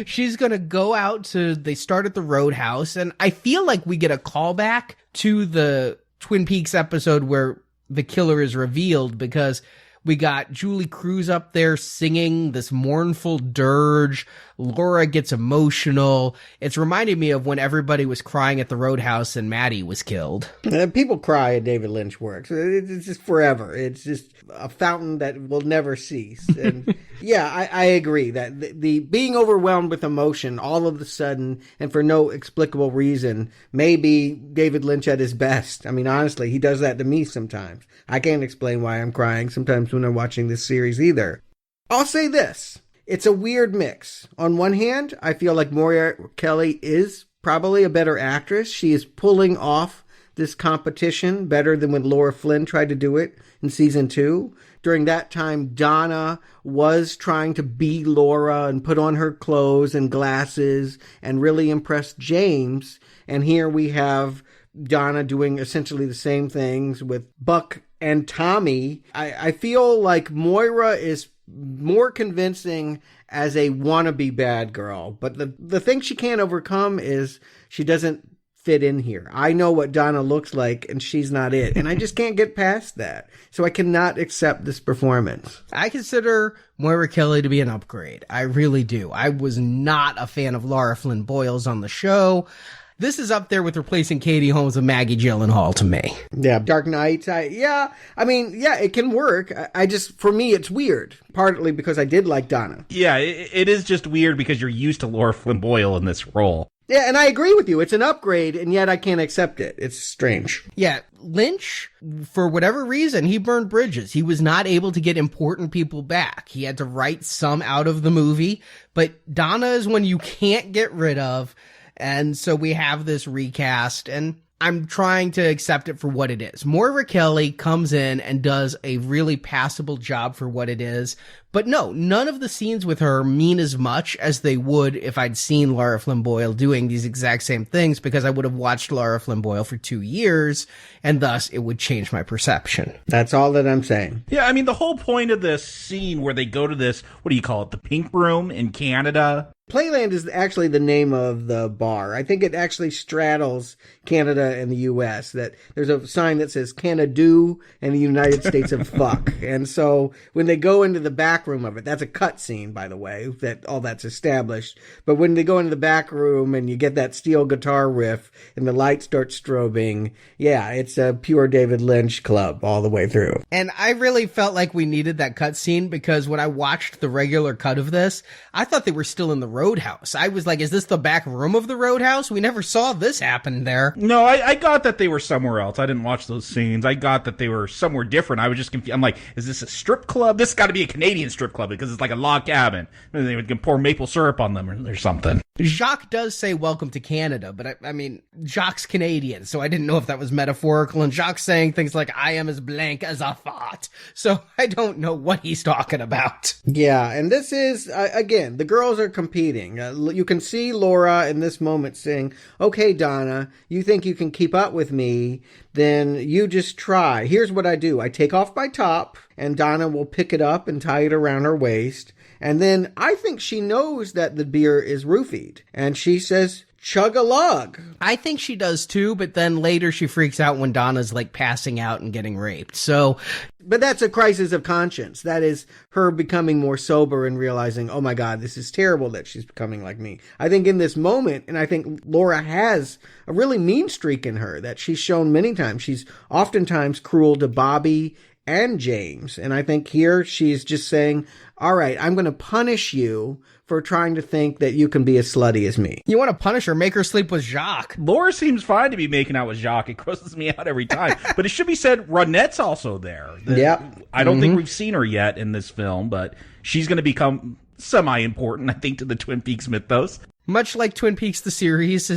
she's going to go out they start at the Roadhouse, and I feel like we get a callback to the Twin Peaks episode where the killer is revealed, because we got Julie Cruz up there singing this mournful dirge. Laura gets emotional. It's reminding me of when everybody was crying at the Roadhouse and Maddie was killed.
People cry at David Lynch works. It's just forever. It's just a fountain that will never cease. And yeah, I agree that the being overwhelmed with emotion all of a sudden and for no explicable reason may be David Lynch at his best. I mean, honestly, he does that to me sometimes. I can't explain why I'm crying sometimes when I'm watching this series either. I'll say this. It's a weird mix. On one hand, I feel like Moira Kelly is probably a better actress. She is pulling off this competition better than when Laura Flynn tried to do it in season 2. During that time, Donna was trying to be Laura and put on her clothes and glasses and really impress James. And here we have Donna doing essentially the same things with Buck and Tommy. I feel like Moira is more convincing as a wannabe bad girl, but the thing she can't overcome is she doesn't fit in here. I know what Donna looks like, and she's not it, and I just can't get past that. So I cannot accept this performance.
I consider Moira Kelly to be an upgrade. I really do. I was not a fan of Laura Flynn Boyles on the show. This is up there with replacing Katie Holmes with Maggie Gyllenhaal to me.
Yeah, Dark Knight. It can work. For me, it's weird. Partly because I did like Donna.
Yeah, it is just weird because you're used to Laura Flynn Boyle in this role.
Yeah, and I agree with you. It's an upgrade, and yet I can't accept it. It's strange.
Yeah, Lynch, for whatever reason, he burned bridges. He was not able to get important people back. He had to write some out of the movie, but Donna is one you can't get rid of. And so we have this recast, and I'm trying to accept it for what it is. Moira Kelly comes in and does a really passable job for what it is. But no, none of the scenes with her mean as much as they would if I'd seen Laura Flynn Boyle doing these exact same things, because I would have watched Laura Flynn Boyle for 2 years, and thus it would change my perception.
That's all that I'm saying.
Yeah, I mean, the whole point of this scene where they go to this, what do you call it, the Pink Room in Canada?
Playland is actually the name of the bar. I think it actually straddles Canada and the U.S. That there's a sign that says Canada and the United States of fuck. And so when they go into the back room of it, that's a cut scene, by the way, that all that's established. But when they go into the back room and you get that steel guitar riff and the light starts strobing, yeah, it's a pure David Lynch club all the way through.
And I really felt like we needed that cut scene, because when I watched the regular cut of this, I thought they were still in the Roadhouse. I was like, is this the back room of the Roadhouse? We never saw this happen there.
No, I got that they were somewhere else. I didn't watch those scenes. I got that they were somewhere different. I was just confused. I'm like, is this a strip club? This got to be a Canadian strip club because it's like a log cabin. And they would pour maple syrup on them or something.
Jacques does say welcome to Canada, but I mean, Jacques Canadian, so I didn't know if that was metaphorical, and Jacques saying things like, I am as blank as a thought. So I don't know what he's talking about.
Yeah, and this is, again, the girls are competing. You can see Laura in this moment saying, okay, Donna, you think you can keep up with me, then you just try. Here's what I do. I take off my top, and Donna will pick it up and tie it around her waist. And then I think she knows that the beer is roofied. And she says, chug a lug.
I think she does too, but then later she freaks out when Donna's like passing out and getting raped. So,
but that's a crisis of conscience. That is her becoming more sober and realizing, oh my God, this is terrible that she's becoming like me. I think in this moment, and I think Laura has a really mean streak in her that she's shown many times. She's oftentimes cruel to Bobby and James. And I think here she's just saying, all right, I'm going to punish you for trying to think that you can be as slutty as me.
You want to punish her, make her sleep with Jacques.
Laura seems fine to be making out with Jacques. It grosses me out every time. But it should be said, Ronette's also there. I don't think we've seen her yet in this film, but she's going to become semi-important, I think, to the Twin Peaks mythos.
Much like Twin Peaks the series,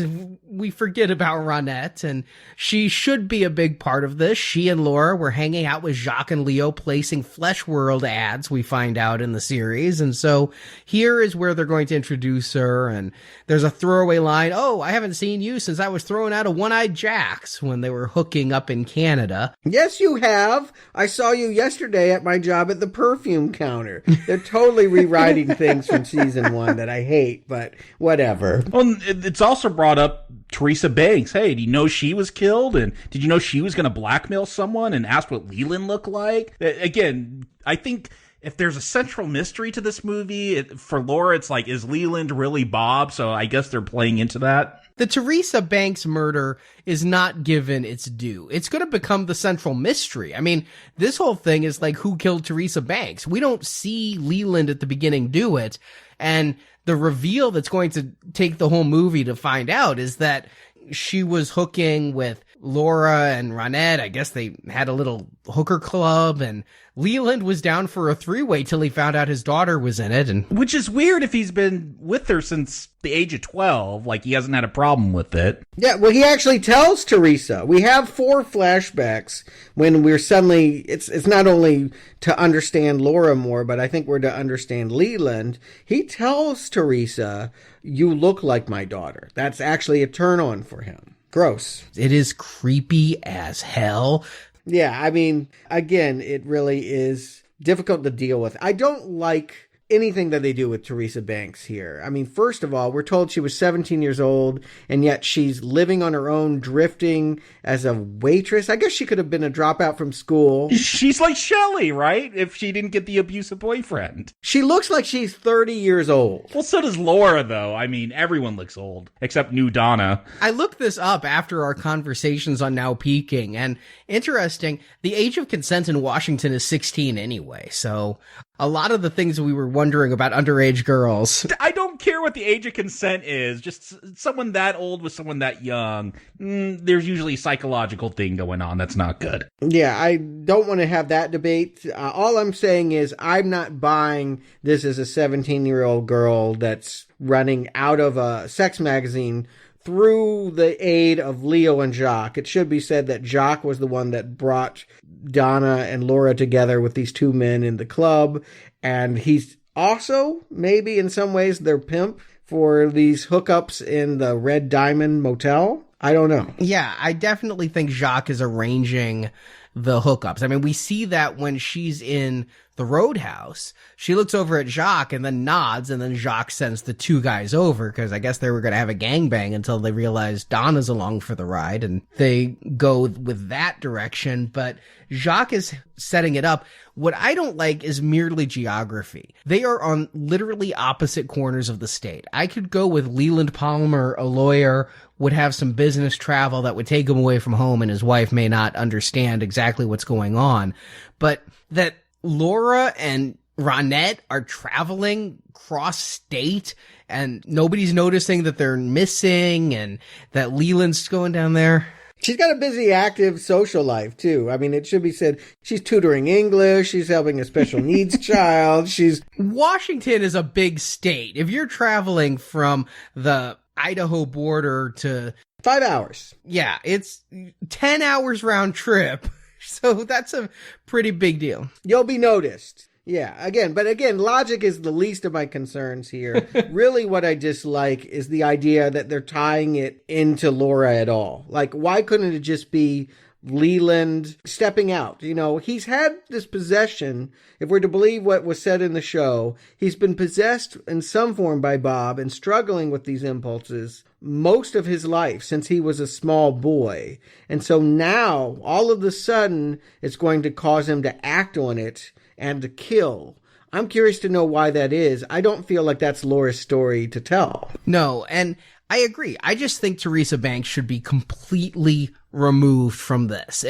we forget about Ronette, and she should be a big part of this. She and Laura were hanging out with Jacques and Leo, placing Flesh World ads, we find out in the series. And so here is where they're going to introduce her, and there's a throwaway line, "Oh, I haven't seen you since I was throwing out a One-Eyed Jacks," when they were hooking up in Canada.
Yes, you have. I saw you yesterday at my job at the perfume counter. They're totally rewriting things from season 1 that I hate, but whatever.
Well, it's also brought up Teresa Banks. Hey, do you know she was killed? And did you know she was going to blackmail someone and ask what Leland looked like? Again, I think if there's a central mystery to this movie, for Laura, it's like, is Leland really Bob? So I guess they're playing into that.
The Teresa Banks murder is not given its due. It's going to become the central mystery. I mean, this whole thing is like, who killed Teresa Banks? We don't see Leland at the beginning do it. And the reveal that's going to take the whole movie to find out is that she was hooking with Laura and Ronette. I guess they had a little hooker club, and Leland was down for a three-way till he found out his daughter was in it. And
which is weird if he's been with her since the age of 12. Like, he hasn't had a problem with it.
Yeah, well, he actually tells Teresa. We have 4 flashbacks when we're suddenly, it's not only to understand Laura more, but I think we're to understand Leland. He tells Teresa, "You look like my daughter." That's actually a turn on for him. Gross.
It is creepy as hell.
Yeah, I mean, again, it really is difficult to deal with. I don't like anything that they do with Teresa Banks here. I mean, first of all, we're told she was 17 years old, and yet she's living on her own, drifting as a waitress. I guess she could have been a dropout from school.
She's like Shelley, right? If she didn't get the abusive boyfriend.
She looks like she's 30 years old.
Well, so does Laura, though. I mean, everyone looks old, except new Donna.
I looked this up after our conversations on Now Peaking, and interesting, the age of consent in Washington is 16 anyway, so a lot of the things we were wondering about underage girls.
I don't care what the age of consent is. Just someone that old with someone that young. There's usually a psychological thing going on that's not good.
Yeah, I don't want to have that debate. All I'm saying is I'm not buying this as a 17-year-old girl that's running out of a sex magazine through the aid of Leo and Jacques. It should be said that Jacques was the one that brought Donna and Laura together with these 2 men in the club, and he's also, maybe in some ways, their pimp for these hookups in the Red Diamond Motel. I don't know.
Yeah, I definitely think Jacques is arranging the hookups. I mean, we see that when she's in the Roadhouse, she looks over at Jacques and then nods, and then Jacques sends the 2 guys over, because I guess they were going to have a gangbang until they realized Donna's along for the ride, and they go with that direction. But Jacques is setting it up. What I don't like is merely geography. They are on literally opposite corners of the state. I could go with Leland Palmer, a lawyer, would have some business travel that would take him away from home, and his wife may not understand exactly what's going on. But that Laura and Ronette are traveling cross-state, and nobody's noticing that they're missing, and that Leland's going down there.
She's got a busy, active social life, too. I mean, it should be said, she's tutoring English, she's helping a special needs child,
Washington is a big state. If you're traveling from the Idaho border to
5 hours.
Yeah, it's 10 hours round trip. So that's a pretty big deal.
You'll be noticed. Yeah, again, logic is the least of my concerns here. Really what I dislike is the idea that they're tying it into Laura at all. Like, why couldn't it just be Leland stepping out? You know, he's had this possession. If we're to believe what was said in the show, he's been possessed in some form by Bob and struggling with these impulses most of his life since he was a small boy. And so now, all of a sudden, it's going to cause him to act on it and to kill. I'm curious to know why that is. I don't feel like that's Laura's story to tell.
No, and I agree. I just think Teresa Banks should be completely removed from this.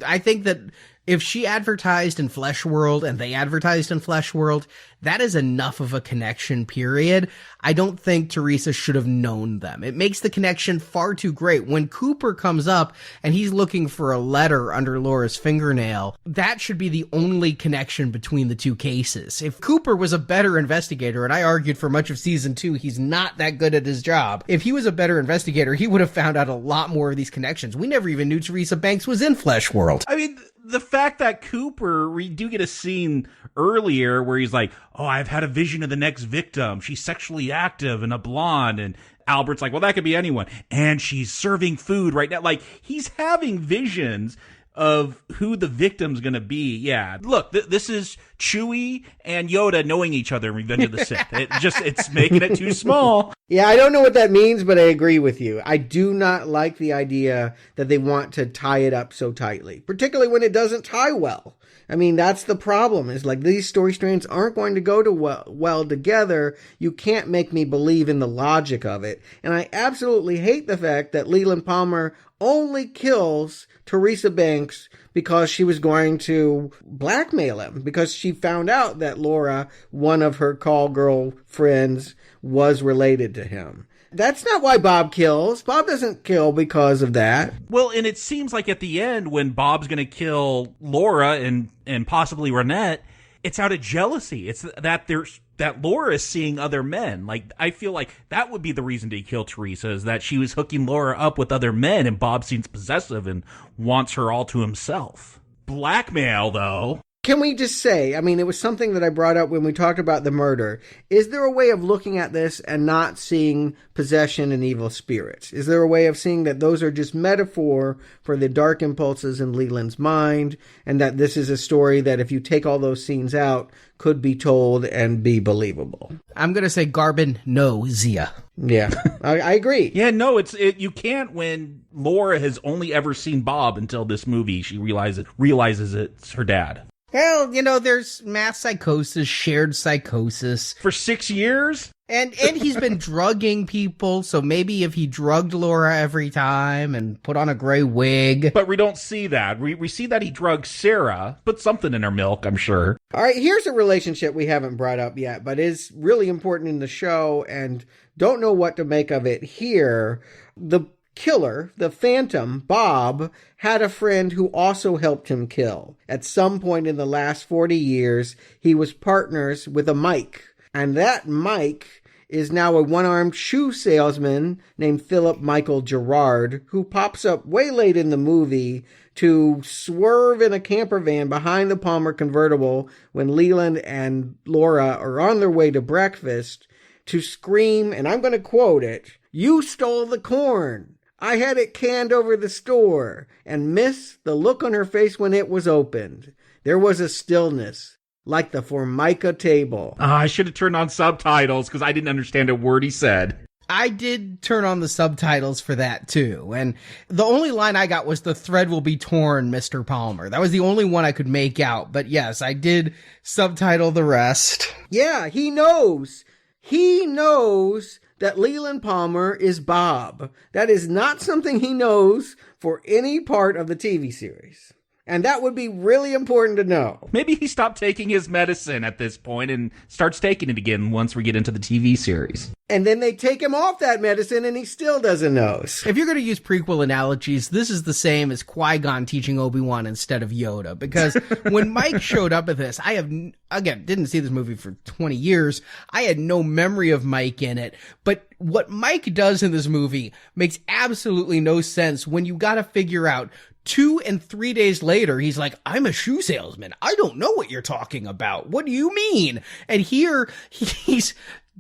I think that If she advertised in Flesh World and they advertised in Flesh World, that is enough of a connection, period. I don't think Teresa should have known them. It makes the connection far too great. When Cooper comes up and he's looking for a letter under Laura's fingernail, that should be the only connection between the two cases. If Cooper was a better investigator, and I argued for much of season 2, he's not that good at his job. If he was a better investigator, he would have found out a lot more of these connections. We never even knew Teresa Banks was in Flesh World.
I mean, the fact that Cooper, we do get a scene earlier where he's like, oh, I've had a vision of the next victim. She's sexually active and a blonde. And Albert's like, well, that could be anyone. And she's serving food right now. Like, he's having visions of who the victim's going to be. Yeah. Look, this is Chewie and Yoda knowing each other in Revenge of the Sith. It's making it too small.
Yeah, I don't know what that means, but I agree with you. I do not like the idea that they want to tie it up so tightly, particularly when it doesn't tie well. I mean, that's the problem, is like these story strands aren't going to go to well together. You can't make me believe in the logic of it. And I absolutely hate the fact that Leland Palmer only kills Teresa Banks because she was going to blackmail him, because she found out that Laura, one of her call girl friends, was related to him. That's not why Bob kills. Bob doesn't kill because of that.
Well, and it seems like at the end when Bob's going to kill Laura and possibly Renette, it's out of jealousy. It's that Laura is seeing other men. Like, I feel like that would be the reason to kill Teresa, is that she was hooking Laura up with other men and Bob seems possessive and wants her all to himself. Blackmail, though.
Can we just say, I mean, it was something that I brought up when we talked about the murder. Is there a way of looking at this and not seeing possession and evil spirits? Is there a way of seeing that those are just metaphor for the dark impulses in Leland's mind, and that this is a story that, if you take all those scenes out, could be told and be believable?
I'm going to say Garbin, no, Zia.
Yeah, I agree.
Yeah, no, you can't when Laura has only ever seen Bob until this movie. She realizes it's her dad.
Well, there's mass psychosis, shared psychosis.
For 6 years?
And he's been drugging people, so maybe if he drugged Laura every time and put on a gray wig.
But we don't see that. We see that he drugged Sarah, put something in her milk, I'm sure.
All right, here's a relationship we haven't brought up yet, but is really important in the show, and don't know what to make of it here. The killer, the Phantom, Bob, had a friend who also helped him kill. At some point in the last 40 years, he was partners with a Mike. And that Mike is now a one-armed shoe salesman named Philip Michael Gerard, who pops up way late in the movie to swerve in a camper van behind the Palmer convertible when Leland and Laura are on their way to breakfast, to scream, and I'm going to quote it, "You stole the corn. I had it canned over the store," and miss the look on her face when it was opened. There was a stillness, like the Formica table.
I should have turned on subtitles because I didn't understand a word he said.
I did turn on the subtitles for that too, and the only line I got was "the thread will be torn, Mr. Palmer." That was the only one I could make out, but yes, I did subtitle the rest.
Yeah, he knows. He knows that Leland Palmer is Bob. That is not something he knows for any part of the TV series. And that would be really important to know.
Maybe he stopped taking his medicine at this point and starts taking it again once we get into the TV series.
And then they take him off that medicine and he still doesn't know.
If you're going to use prequel analogies, this is the same as Qui-Gon teaching Obi-Wan instead of Yoda. Because when Mike showed up at this, didn't see this movie for 20 years. I had no memory of Mike in it. But what Mike does in this movie makes absolutely no sense when you got to figure out 2 and 3 days later, he's like, "I'm a shoe salesman. I don't know what you're talking about. What do you mean?" And here he's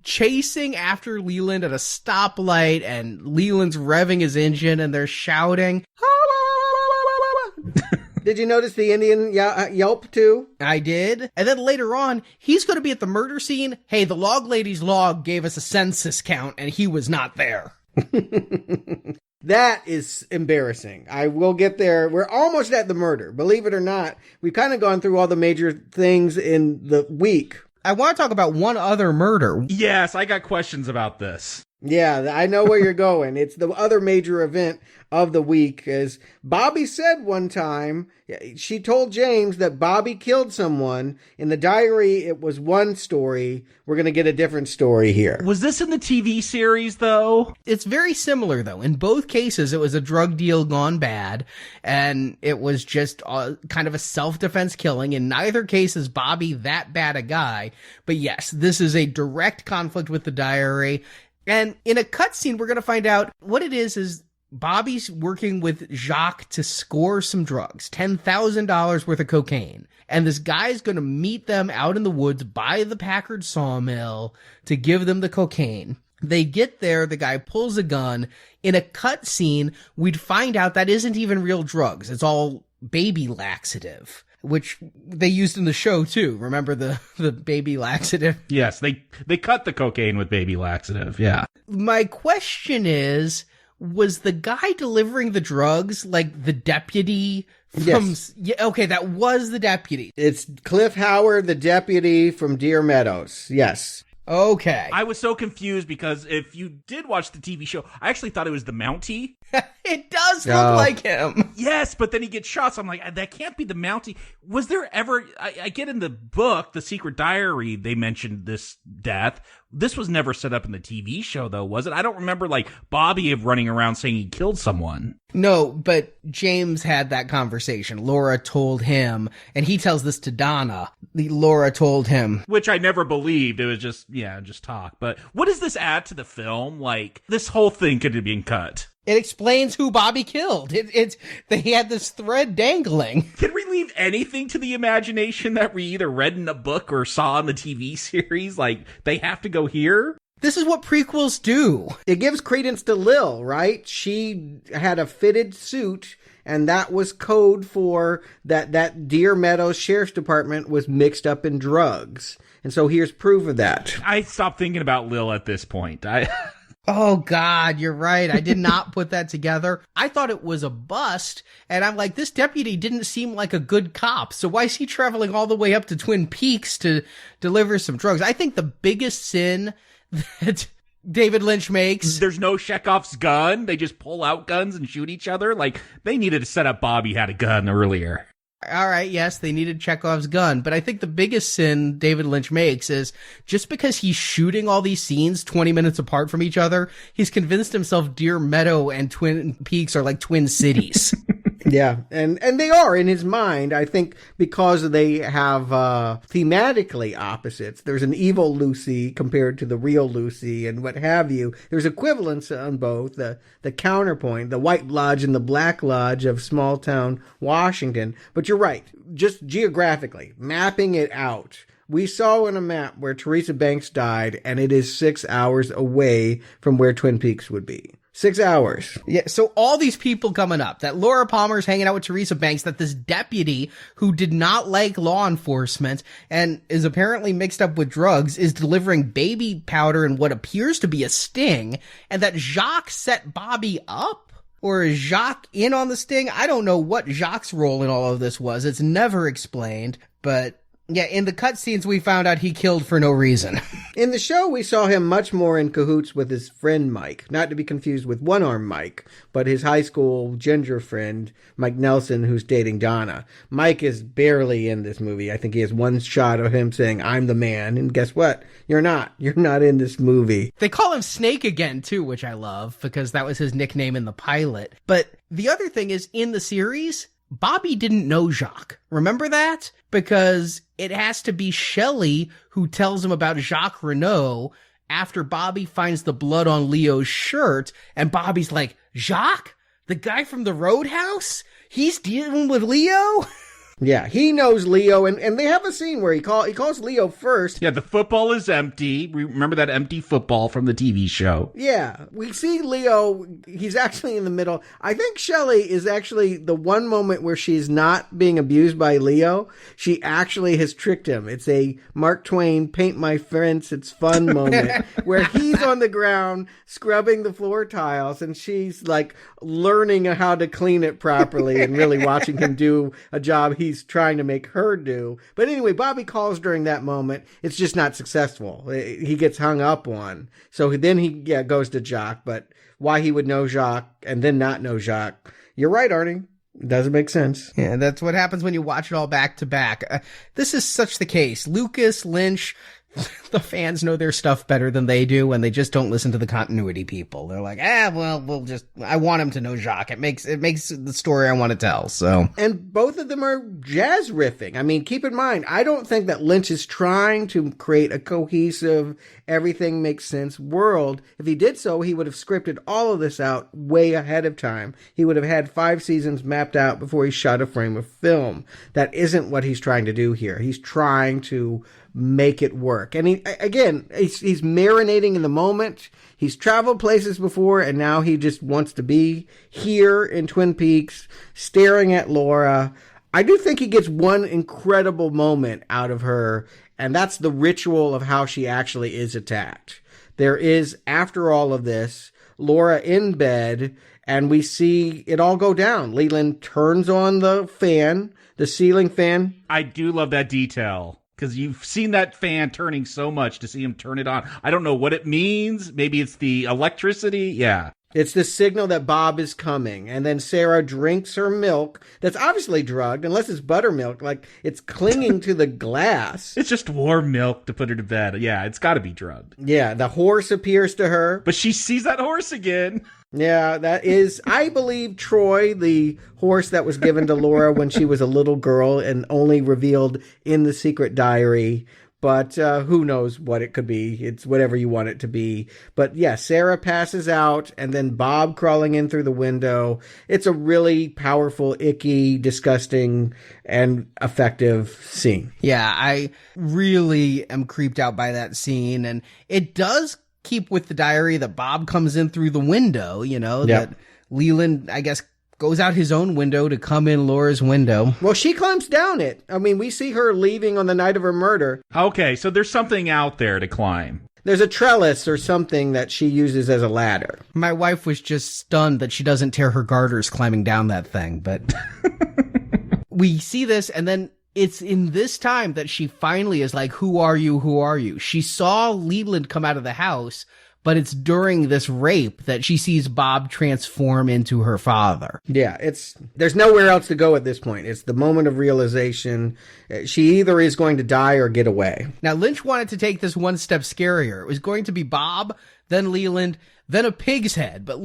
chasing after Leland at a stoplight, and Leland's revving his engine and they're shouting.
Did you notice the Indian yelp too?
I did. And then later on, he's going to be at the murder scene. Hey, the log lady's log gave us a census count and he was not there.
That is embarrassing. I will get there. We're almost at the murder. Believe it or not, we've kind of gone through all the major things in the week.
I want to talk about one other murder.
Yes, I got questions about this.
Yeah, I know where you're going. It's the other major event of the week, as Bobby said one time, she told James that Bobby killed someone. In the diary, it was one story. We're going to get a different story here.
Was this in the TV series, though?
It's very similar, though. In both cases, it was a drug deal gone bad, and it was just kind of a self-defense killing. In neither case is Bobby that bad a guy. But yes, this is a direct conflict with the diary. And in a cutscene, we're going to find out what it is Bobby's working with Jacques to score some drugs, $10,000 worth of cocaine. And this guy's going to meet them out in the woods by the Packard sawmill to give them the cocaine. They get there, the guy pulls a gun. In a cutscene, we'd find out that isn't even real drugs. It's all baby laxative, which they used in the show too. Remember the baby laxative?
Yes, they cut the cocaine with baby laxative, yeah.
My question is, was the guy delivering the drugs like the deputy from...
Yes.
Yeah, okay, that was the deputy.
It's Cliff Howard, the deputy from Deer Meadows. Yes.
Okay.
I was so confused because if you did watch the TV show, I actually thought it was the Mountie.
It does look like him.
Yes, but then he gets shot, so I'm like, that can't be the Mountie. Was there ever... I get in the book, The Secret Diary, they mentioned this death. This was never set up in the TV show, though, was it? I don't remember, like, Bobby running around saying he killed someone.
No, but James had that conversation. Laura told him, and he tells this to Donna. Laura told him.
Which I never believed. It was just talk. But what does this add to the film? Like, this whole thing could have been cut.
It explains who Bobby killed. They had this thread dangling.
Can we leave anything to the imagination that we either read in a book or saw in the TV series? Like, they have to go here?
This is what prequels do.
It gives credence to Lil, right? She had a fitted suit, and that was code for that Deer Meadows Sheriff's Department was mixed up in drugs. And so here's proof of that.
I stopped thinking about Lil at this point.
Oh, God, you're right. I did not put that together. I thought it was a bust, and I'm like, this deputy didn't seem like a good cop, so why is he traveling all the way up to Twin Peaks to deliver some drugs? I think the biggest sin that David Lynch makes...
There's no Chekhov's gun. They just pull out guns and shoot each other. Like, they needed to set up Bobby had a gun earlier.
All right, yes, they needed Chekhov's gun, but I think the biggest sin David Lynch makes is just because he's shooting all these scenes 20 minutes apart from each other, he's convinced himself Deer Meadow and Twin Peaks are like twin cities.
Yeah, and they are in his mind, I think, because they have thematically opposites. There's an evil Lucy compared to the real Lucy and what have you. There's equivalence on both, the counterpoint, the White Lodge and the Black Lodge of small town Washington. But you're right, just geographically, mapping it out. We saw on a map where Teresa Banks died, and it is 6 hours away from where Twin Peaks would be. 6 hours.
Yeah, so all these people coming up, that Laura Palmer's hanging out with Teresa Banks, that this deputy who did not like law enforcement and is apparently mixed up with drugs is delivering baby powder in what appears to be a sting, and that Jacques set Bobby up? Or is Jacques in on the sting? I don't know what Jacques' role in all of this was. It's never explained, but... yeah, in the cutscenes, we found out he killed for no reason.
In the show, we saw him much more in cahoots with his friend Mike. Not to be confused with One-Arm Mike, but his high school ginger friend, Mike Nelson, who's dating Donna. Mike is barely in this movie. I think he has one shot of him saying, "I'm the man," and guess what? You're not. You're not in this movie.
They call him Snake again, too, which I love, because that was his nickname in the pilot. But the other thing is, in the series... Bobby didn't know Jacques. Remember that? Because it has to be Shelley who tells him about Jacques Renault after Bobby finds the blood on Leo's shirt, and Bobby's like, Jacques? The guy from the Roadhouse? He's dealing with Leo?
Yeah, he knows Leo, and they have a scene where he calls Leo first.
Yeah, the football is empty. Remember that empty football from the TV show?
Yeah, we see Leo, he's actually in the middle. I think Shelley is actually the one moment where she's not being abused by Leo. She actually has tricked him. It's a Mark Twain, paint my fence, it's fun moment, where he's on the ground scrubbing the floor tiles, and she's like learning how to clean it properly and really watching him do a job he he's trying to make her do. But anyway, Bobby calls during that moment. It's just not successful. He gets hung up on. So then he goes to Jacques, but why he would know Jacques and then not know Jacques. You're right, Arnie. It doesn't make sense.
Yeah, that's what happens when you watch it all back to back. This is such the case. Lucas, Lynch, the fans know their stuff better than they do, and they just don't listen to the continuity people. They're like, I want him to know Jacques. It makes the story I want to tell, so.
And both of them are jazz riffing. I mean, keep in mind, I don't think that Lynch is trying to create a cohesive, everything makes sense world. If he did so, he would have scripted all of this out way ahead of time. He would have had 5 seasons mapped out before he shot a frame of film. That isn't what he's trying to do here. He's trying to make it work. And he's marinating in the moment. He's traveled places before, and now he just wants to be here in Twin Peaks, staring at Laura. I do think he gets one incredible moment out of her, and that's the ritual of how she actually is attacked. There is, after all of this, Laura in bed, and we see it all go down. Leland turns on the fan, the ceiling fan.
I do love that detail. Because you've seen that fan turning so much to see him turn it on. I don't know what it means. Maybe it's the electricity. Yeah.
It's the signal that Bob is coming. And then Sarah drinks her milk that's obviously drugged, unless it's buttermilk. Like, it's clinging to the glass.
It's just warm milk to put her to bed. Yeah, it's got to be drugged.
Yeah, the horse appears to her.
But she sees that horse again.
Yeah, that is, I believe, Troy, the horse that was given to Laura when she was a little girl and only revealed in the secret diary. But who knows what it could be. It's whatever you want it to be. But yeah, Sarah passes out and then Bob crawling in through the window. It's a really powerful, icky, disgusting, and effective scene.
Yeah, I really am creeped out by that scene. And it does keep with the diary that Bob comes in through the window, that Leland, I guess, goes out his own window to come in Laura's window.
Well, she climbs down it. I mean, we see her leaving on the night of her murder.
Okay, so there's something out there to climb.
There's a trellis or something that she uses as a ladder.
My wife was just stunned that she doesn't tear her garters climbing down that thing, but we see this, and then it's in this time that she finally is like, who are you? Who are you? She saw Leland come out of the house, but it's during this rape that she sees Bob transform into her father.
Yeah, there's nowhere else to go at this point. It's the moment of realization. She either is going to die or get away.
Now, Lynch wanted to take this one step scarier. It was going to be Bob, then Leland, then a pig's head. But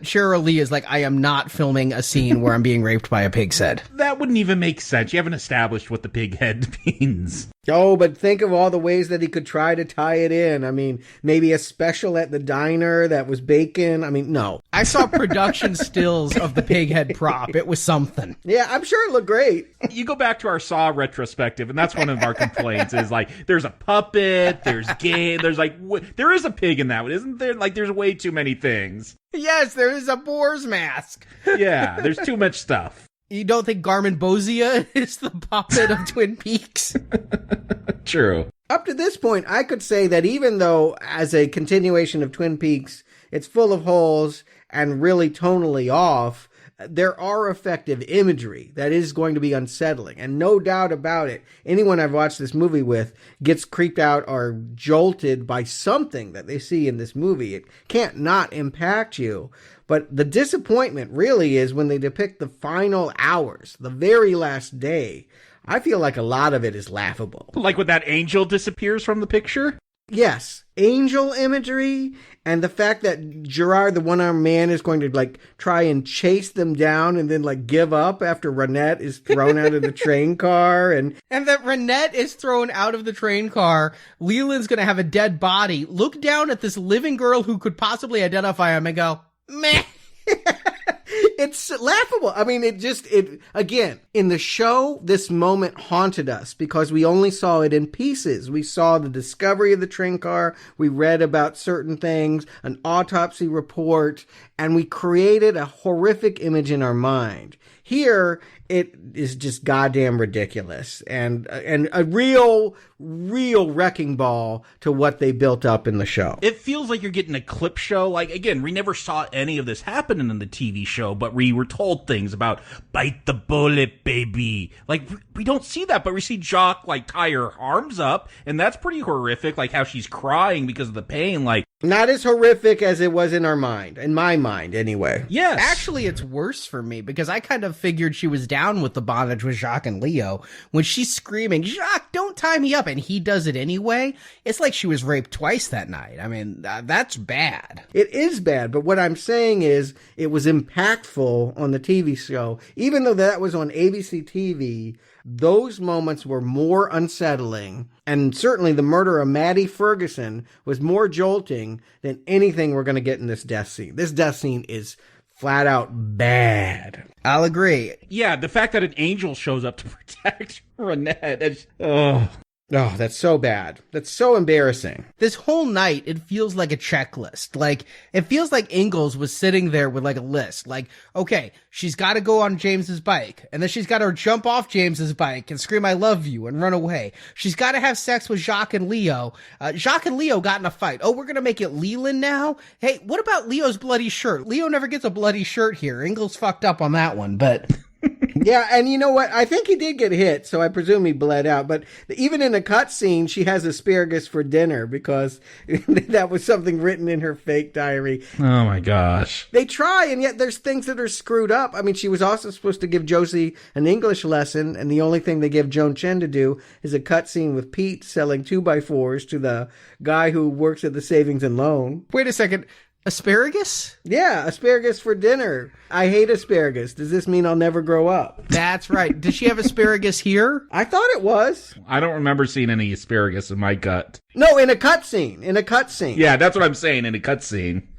Cheryl Lee is like, I am not filming a scene where I'm being raped by a pig's head.
That wouldn't even make sense. You haven't established what the pig head means.
Oh, but think of all the ways that he could try to tie it in. I mean, maybe a special at the diner that was bacon. I mean, no.
I saw production stills of the pig head prop. It was something.
Yeah, I'm sure it looked great.
You go back to our Saw retrospective, and that's one of our complaints is like, there's a puppet, there's game, there is a pig in that one, isn't there? Like, there's way too many things.
Yes, there is a boar's mask.
Yeah, there's too much stuff.
You don't think Garmin Bozia is the puppet of Twin Peaks?
True.
Up to this point, I could say that even though, as a continuation of Twin Peaks, it's full of holes and really tonally off, there are effective imagery that is going to be unsettling. And no doubt about it, anyone I've watched this movie with gets creeped out or jolted by something that they see in this movie. It can't not impact you. But the disappointment really is when they depict the final hours, the very last day. I feel like a lot of it is laughable.
Like when that angel disappears from the picture?
Yes. Angel imagery and the fact that Gerard, the one-armed man, is going to try and chase them down and then give up after Renette is thrown out of the train car. And
that Renette is thrown out of the train car. Leland's going to have a dead body. Look down at this living girl who could possibly identify him and go, meh.
It's laughable. I mean, again, in the show, this moment haunted us because we only saw it in pieces. We saw the discovery of the train car. We read about certain things, an autopsy report, and we created a horrific image in our mind. Here, it is just goddamn ridiculous and a real wrecking ball to what they built up in the show.
It feels like you're getting a clip show. Like, again, we never saw any of this happening in the TV show, but we were told things about bite the bullet, baby. Like, we don't see that, but we see Jock, like, tie her arms up, and that's pretty horrific, like how she's crying because of the pain. Like,
not as horrific as it was in my mind, anyway.
Yes.
Actually, it's worse for me because I kind of figured she was down with the bondage with Jacques and Leo. When she's screaming, Jacques, don't tie me up, and he does it anyway, it's like she was raped twice that night. I mean, that's bad.
It is bad, but what I'm saying is it was impactful on the TV show. Even though that was on ABC TV, those moments were more unsettling, and certainly the murder of Maddie Ferguson was more jolting than anything we're going to get in this death scene. This death scene is flat out bad.
I'll agree.
Yeah, the fact that an angel shows up to protect Renette.
Oh, that's so bad. That's so embarrassing.
This whole night, it feels like a checklist. Like, it feels like Ingalls was sitting there with like a list. Like, okay, she's got to go on James's bike, and then she's got to jump off James's bike and scream I love you and run away. She's got to have sex with Jacques and Leo. Jacques and Leo got in a fight. Oh, we're going to make it Leland now? Hey, what about Leo's bloody shirt? Leo never gets a bloody shirt here. Ingalls fucked up on that one, but...
Yeah, and you know what? I think he did get hit, so I presume he bled out. But even in a cutscene, she has asparagus for dinner because that was something written in her fake diary.
Oh my gosh.
They try, and yet there's things that are screwed up. I mean, she was also supposed to give Josie an English lesson, and the only thing they give Joan Chen to do is a cutscene with Pete selling 2x4s to the guy who works at the Savings and Loan.
Wait a second. Asparagus?
Yeah, asparagus for dinner. I hate asparagus. Does this mean I'll never grow up?
That's right. Does she have asparagus here?
I thought it was.
I don't remember seeing any asparagus in my gut.
No, in a cutscene. In a cutscene.
Yeah, that's what I'm saying, in a cutscene.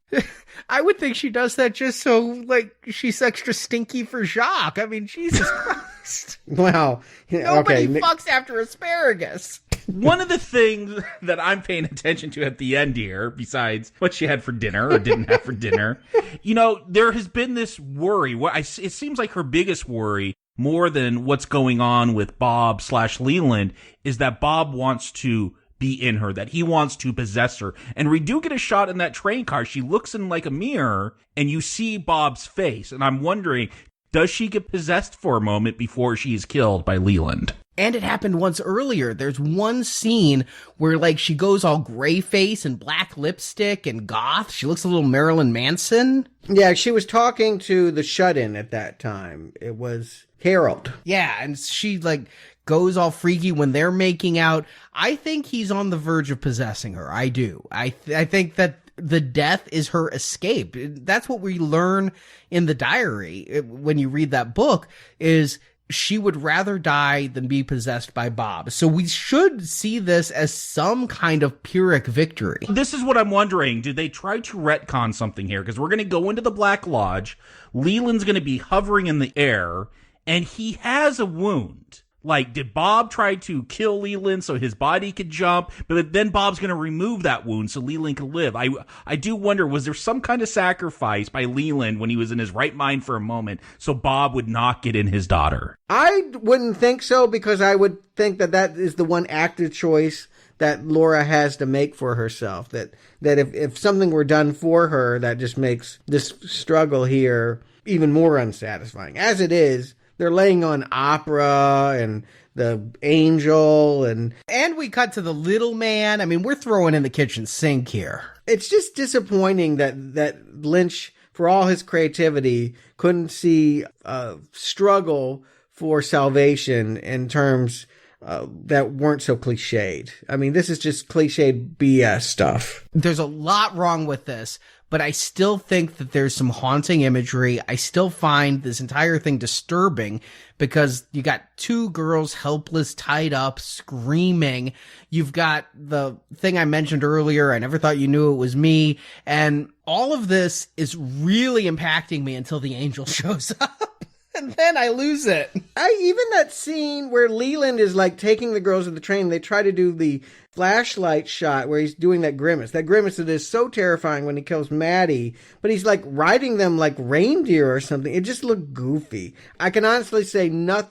I would think she does that just so, like, she's extra stinky for Jacques. I mean, Jesus Christ.
Wow.
Nobody
okay.
fucks after asparagus.
One of the things that I'm paying attention to at the end here, besides what she had for dinner or didn't have for dinner, you know, there has been this worry. It seems like her biggest worry, more than what's going on with Bob/Leland, is that Bob wants to be in her, that he wants to possess her. And we do get a shot in that train car. She looks in like a mirror, and you see Bob's face. And I'm wondering, does she get possessed for a moment before she is killed by Leland?
And it happened once earlier. There's one scene where, like, she goes all gray face and black lipstick and goth. She looks a little Marilyn Manson.
Yeah, she was talking to the shut-in at that time. It was Harold.
Yeah, and she, like, goes all freaky when they're making out. I think he's on the verge of possessing her. I do. I think that the death is her escape. That's what we learn in the diary when you read that book, is she would rather die than be possessed by Bob. So we should see this as some kind of Pyrrhic victory.
This is what I'm wondering. Did they try to retcon something here? Because we're going to go into the Black Lodge. Leland's going to be hovering in the air, and he has a wound. Like, did Bob try to kill Leland so his body could jump? But then Bob's going to remove that wound so Leland could live. I do wonder, was there some kind of sacrifice by Leland when he was in his right mind for a moment so Bob would not get in his daughter?
I wouldn't think so, because I would think that is the one active choice that Laura has to make for herself. That if something were done for her, that just makes this struggle here even more unsatisfying. As it is, they're laying on opera and the angel and
we cut to the little man. I mean, we're throwing in the kitchen sink here.
It's just disappointing that Lynch, for all his creativity, couldn't see a struggle for salvation in terms that weren't so cliched. I mean, this is just cliched BS stuff.
There's a lot wrong with this, but I still think that there's some haunting imagery. I still find this entire thing disturbing because you got two girls helpless, tied up, screaming. You've got the thing I mentioned earlier, I never thought you knew it was me. And all of this is really impacting me until the angel shows up. And then I lose it.
Even that scene where Leland is like taking the girls to the train, they try to do the flashlight shot where he's doing that grimace. That grimace that is so terrifying when he kills Maddie, but he's like riding them like reindeer or something. It just looked goofy. I can honestly say none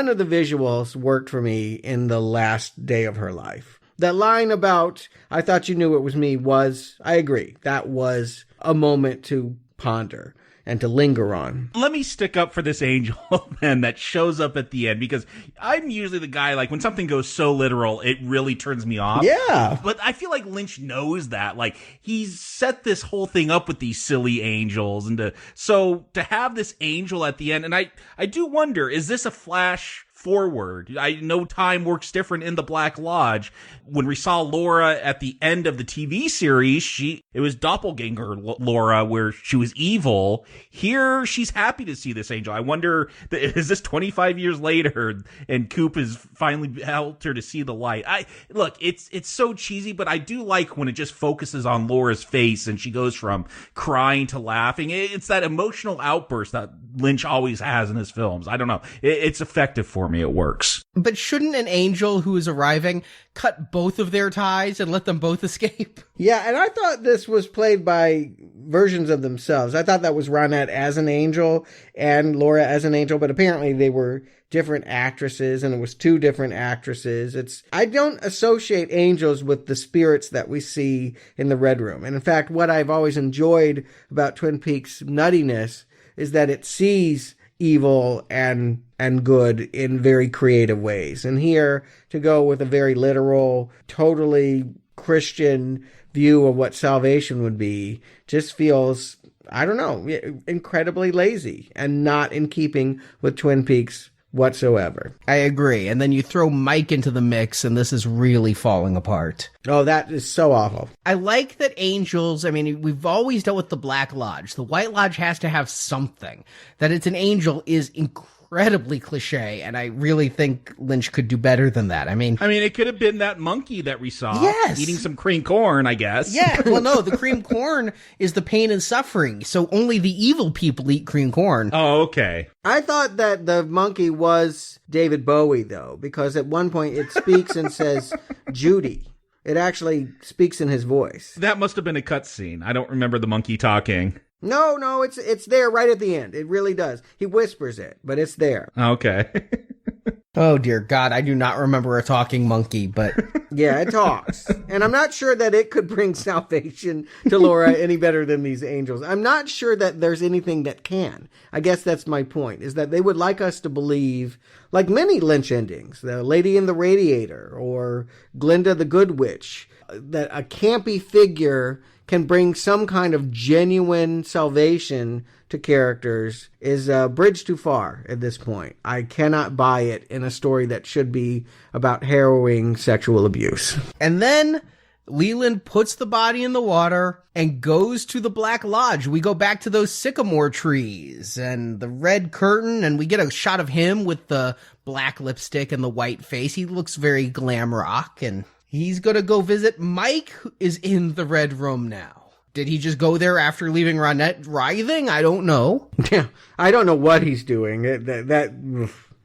of the visuals worked for me in the last day of her life. That line about, I thought you knew it was me I agree. That was a moment to ponder and to linger on.
Let me stick up for this angel, then, that shows up at the end, because I'm usually the guy, like, when something goes so literal, it really turns me off.
Yeah.
But I feel like Lynch knows that. Like, he's set this whole thing up with these silly angels, and so to have this angel at the end, and I do wonder, is this a flash forward? I know time works different in the Black Lodge. When we saw Laura at the end of the TV series, it was doppelganger Laura, where she was evil. Here, she's happy to see this angel. I wonder, is this 25 years later and Coop has finally helped her to see the light? Look, it's so cheesy, but I do like when it just focuses on Laura's face and she goes from crying to laughing. It's that emotional outburst that Lynch always has in his films. I don't know. It's effective for me. It works.
But shouldn't an angel who is arriving cut both of their ties and let them both escape?
Yeah, and I thought this was played by versions of themselves. I thought that was Ronette as an angel and Laura as an angel, but apparently they were different actresses, and it was two different actresses. I don't associate angels with the spirits that we see in the Red Room. And in fact, what I've always enjoyed about Twin Peaks' nuttiness is that it sees evil and good in very creative ways. And here, to go with a very literal, totally Christian view of what salvation would be, just feels, I don't know, incredibly lazy and not in keeping with Twin Peaks whatsoever.
I agree. And then you throw Mike into the mix and this is really falling apart.
Oh, that is so awful.
I like that angels, I mean, we've always dealt with the Black Lodge. The White Lodge has to have something. That it's an angel is incredibly cliche, and I really think Lynch could do better than that. I mean,
it could have been that monkey that we saw.
Yes.
Eating some cream corn, I guess.
Yeah, well, no, the cream corn is the pain and suffering, so only the evil people eat cream corn.
Oh, okay.
I thought that the monkey was David Bowie, though, because at one point it speaks and says, Judy. It actually speaks in his voice.
That must have been a cutscene. I don't remember the monkey talking.
No, it's there right at the end. It really does. He whispers it, but it's there.
Okay.
Oh, dear God, I do not remember a talking monkey, but...
Yeah, it talks. And I'm not sure that it could bring salvation to Laura any better than these angels. I'm not sure that there's anything that can. I guess that's my point, is that they would like us to believe, like many Lynch endings, The Lady in the Radiator or Glinda the Good Witch, that a campy figure can bring some kind of genuine salvation to characters is a bridge too far at this point. I cannot buy it in a story that should be about harrowing sexual abuse.
And then Leland puts the body in the water and goes to the Black Lodge. We go back to those sycamore trees and the red curtain, and we get a shot of him with the black lipstick and the white face. He looks very glam rock, and he's gonna go visit Mike, who is in the Red Room now. Did he just go there after leaving Ronette writhing? I don't know.
Yeah, I don't know what he's doing.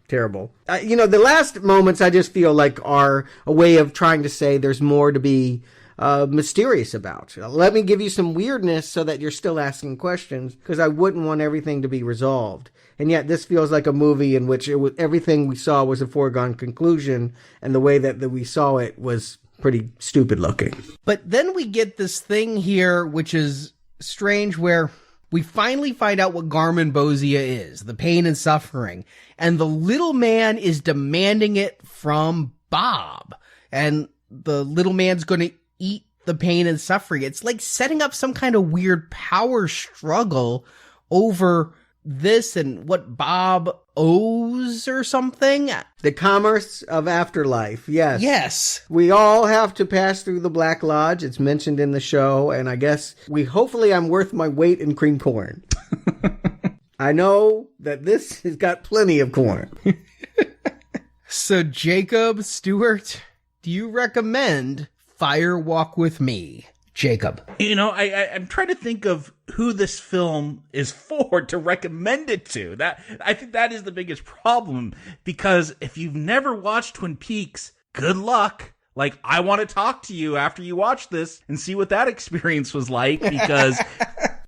Terrible. The last moments I just feel like are a way of trying to say there's more to be mysterious about. Let me give you some weirdness so that you're still asking questions, because I wouldn't want everything to be resolved. And yet this feels like a movie in which everything we saw was a foregone conclusion, and the way that we saw it was pretty stupid looking.
But then we get this thing here, which is strange, where we finally find out what Garmin Bosia is, the pain and suffering. And the little man is demanding it from Bob. And the little man's going to eat the pain and suffering. It's like setting up some kind of weird power struggle over this and what Bob owes or something.
The commerce of afterlife, yes.
Yes.
We all have to pass through the Black Lodge. It's mentioned in the show, and I guess hopefully I'm worth my weight in cream corn. I know that this has got plenty of corn.
So Jacob Stewart, do you recommend Fire Walk with Me? Jacob.
You know, I'm trying to think of who this film is for to recommend it to. I think that is the biggest problem, because if you've never watched Twin Peaks, good luck. Like, I want to talk to you after you watch this and see what that experience was like, because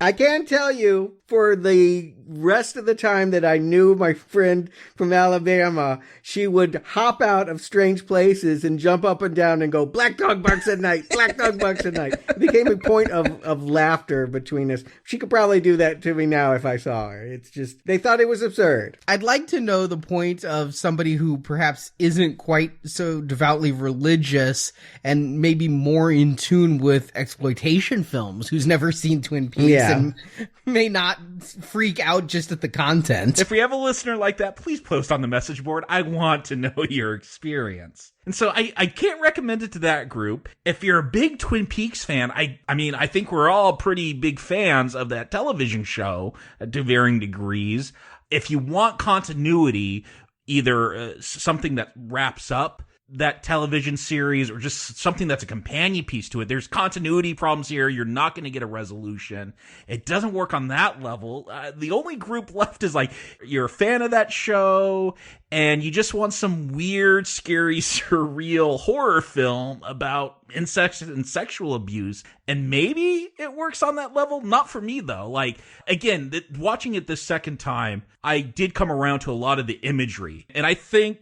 I can tell you, for the rest of the time that I knew my friend from Alabama, she would hop out of strange places and jump up and down and go, "Black dog barks at night, black dog barks at night." It became a point of laughter between us. She could probably do that to me now if I saw her. It's just, they thought it was absurd.
I'd like to know the point of somebody who perhaps isn't quite so devoutly religious and maybe more in tune with exploitation films, who's never seen Twin Peaks and may not freak out just at the content.
If we have a listener like that, please post on the message board. I want to know your experience. And so I can't recommend it to that group. If you're a big Twin Peaks fan, I mean, I think we're all pretty big fans of that television show to varying degrees. If you want continuity, either something that wraps up that television series or just something that's a companion piece to it. There's continuity problems here. You're not going to get a resolution. It doesn't work on that level. The only group left is like, you're a fan of that show and you just want some weird, scary, surreal horror film about incest and sexual abuse. And maybe it works on that level. Not for me, though. Like, again, watching it this second time, I did come around to a lot of the imagery. And I think,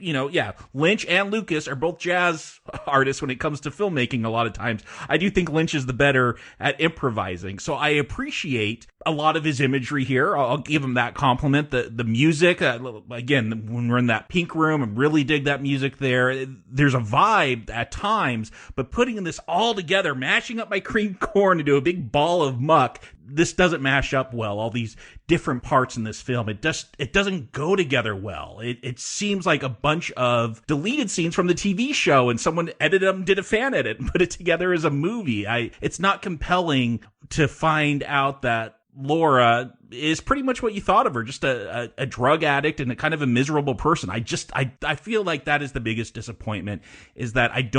Lynch and Lucas are both jazz artists when it comes to filmmaking a lot of times. I do think Lynch is the better at improvising. So I appreciate a lot of his imagery here. I'll give him that compliment. The music, again, when we're in that pink room, I really dig that music there. There's a vibe at times, but putting this all together, mashing up my cream corn into a big ball of muck, this doesn't mash up well. All these different parts in this film, it doesn't go together well. It seems like a bunch of deleted scenes from the TV show, and someone edited them, did a fan edit, and put it together as a movie. It's not compelling to find out that Laura is pretty much what you thought of her, just a drug addict and a kind of a miserable person. I feel like that is the biggest disappointment, is that I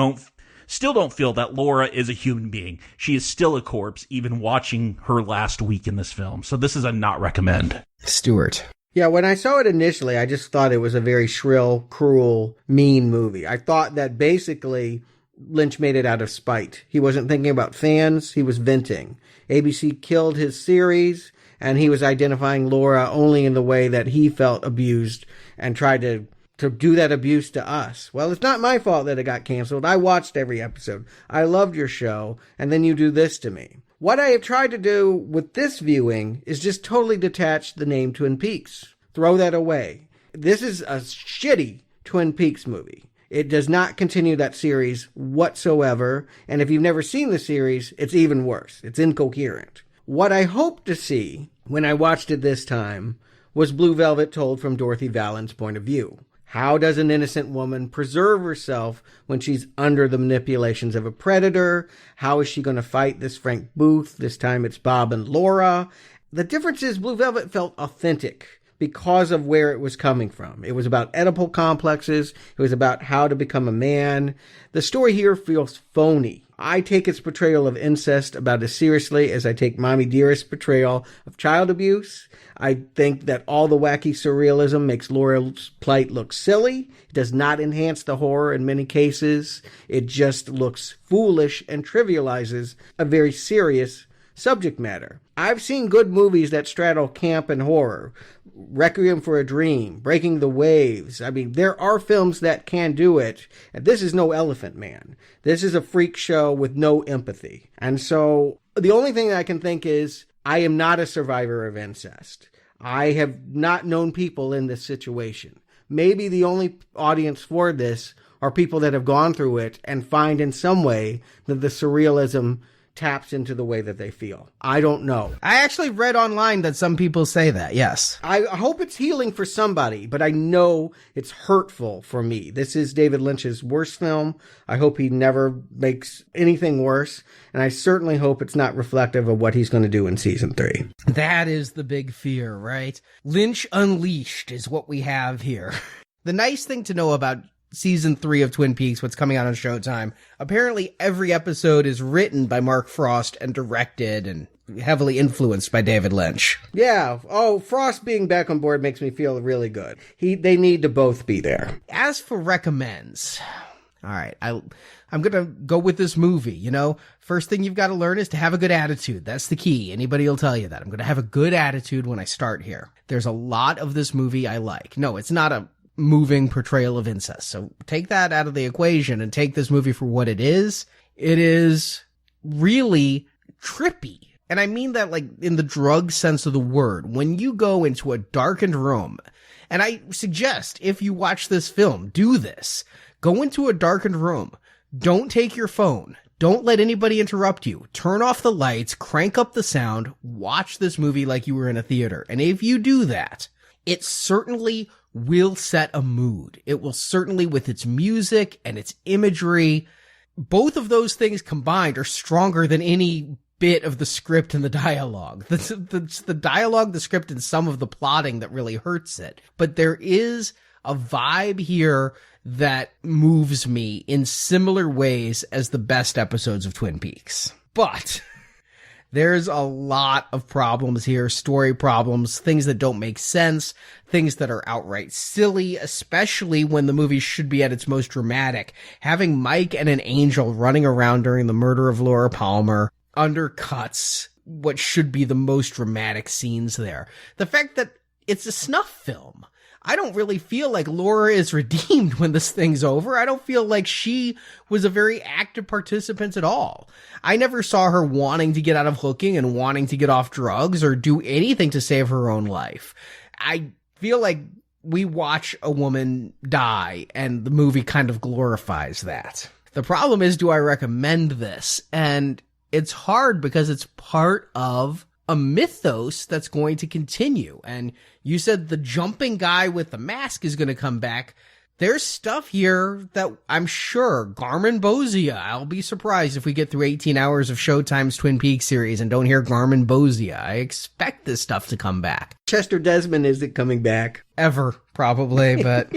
still don't feel that Laura is a human being. She is still a corpse, even watching her last week in this film. So this is a not recommend.
Stuart.
Yeah, when I saw it initially, I just thought it was a very shrill, cruel, mean movie. I thought that basically Lynch made it out of spite. He wasn't thinking about fans, he was venting. ABC killed his series, and he was identifying Laura only in the way that he felt abused and tried to do that abuse to us. Well, it's not my fault that it got canceled. I watched every episode. I loved your show, and then you do this to me. What I have tried to do with this viewing is just totally detach the name Twin Peaks. Throw that away. This is a shitty Twin Peaks movie. It does not continue that series whatsoever, and if you've never seen the series, it's even worse. It's incoherent. What I hoped to see when I watched it this time was Blue Velvet told from Dorothy Vallen's point of view. How does an innocent woman preserve herself when she's under the manipulations of a predator? How is she going to fight this Frank Booth? This time it's Bob and Laura. The difference is Blue Velvet felt authentic because of where it was coming from. It was about Oedipal complexes. It was about how to become a man. The story here feels phony. I take its portrayal of incest about as seriously as I take Mommy Dearest's portrayal of child abuse. I think that all the wacky surrealism makes Laura's plight look silly. It does not enhance the horror in many cases. It just looks foolish and trivializes a very serious subject matter. I've seen good movies that straddle camp and horror. Requiem for a Dream, Breaking the Waves. I mean, there are films that can do it. This is no Elephant Man. This is a freak show with no empathy. And so the only thing I can think is I am not a survivor of incest. I have not known people in this situation. Maybe the only audience for this are people that have gone through it and find in some way that the surrealism taps into the way that they feel. I don't know.
I actually read online that some people say that, yes.
I hope it's healing for somebody, but I know it's hurtful for me. This is David Lynch's worst film. I hope he never makes anything worse, and I certainly hope it's not reflective of what he's going to do in season 3.
That is the big fear, right? Lynch Unleashed is what we have here. The nice thing to know about season 3 of Twin Peaks, what's coming out on Showtime, apparently every episode is written by Mark Frost and directed and heavily influenced by David Lynch.
Yeah. Oh, Frost being back on board makes me feel really good. They need to both be there.
As for recommends, all right, I'm going to go with this movie, you know? First thing you've got to learn is to have a good attitude. That's the key. Anybody will tell you that. I'm going to have a good attitude when I start here. There's a lot of this movie I like. No, it's not a moving portrayal of incest. So take that out of the equation and take this movie for what it is. It is really trippy. And I mean that like in the drug sense of the word. When you go into a darkened room, and I suggest if you watch this film, do this. Go into a darkened room. Don't take your phone. Don't let anybody interrupt you. Turn off the lights, crank up the sound, watch this movie like you were in a theater. And if you do that, it certainly will set a mood. It will certainly, with its music and its imagery, both of those things combined are stronger than any bit of the script and the dialogue. The dialogue, the script, and some of the plotting that really hurts it. But there is a vibe here that moves me in similar ways as the best episodes of Twin Peaks. But there's a lot of problems here, story problems, things that don't make sense, things that are outright silly, especially when the movie should be at its most dramatic. Having Mike and an angel running around during the murder of Laura Palmer undercuts what should be the most dramatic scenes there. The fact that it's a snuff film. I don't really feel like Laura is redeemed when this thing's over. I don't feel like she was a very active participant at all. I never saw her wanting to get out of hooking and wanting to get off drugs or do anything to save her own life. I feel like we watch a woman die and the movie kind of glorifies that. The problem is, do I recommend this? And it's hard because it's part of a mythos that's going to continue. And you said the jumping guy with the mask is going to come back. There's stuff here that I'm sure Garmin Bozia, I'll be surprised if we get through 18 hours of Showtime's Twin Peaks series and don't hear Garmin Bozia. I expect this stuff to come back.
Chester Desmond isn't coming back.
Ever, probably, but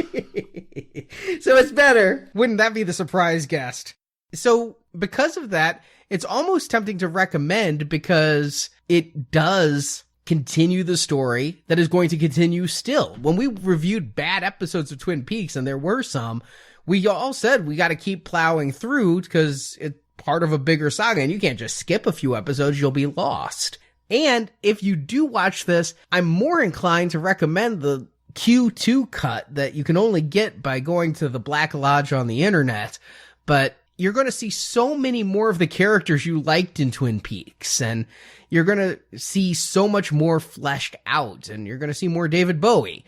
so it's better.
Wouldn't that be the surprise guest? So because of that, it's almost tempting to recommend because it does continue the story that is going to continue still. When we reviewed bad episodes of Twin Peaks, and there were some, we all said we got to keep plowing through because it's part of a bigger saga, and you can't just skip a few episodes, you'll be lost. And if you do watch this, I'm more inclined to recommend the Q2 cut that you can only get by going to the Black Lodge on the internet, but you're going to see so many more of the characters you liked in Twin Peaks, and you're going to see so much more fleshed out, and you're going to see more David Bowie.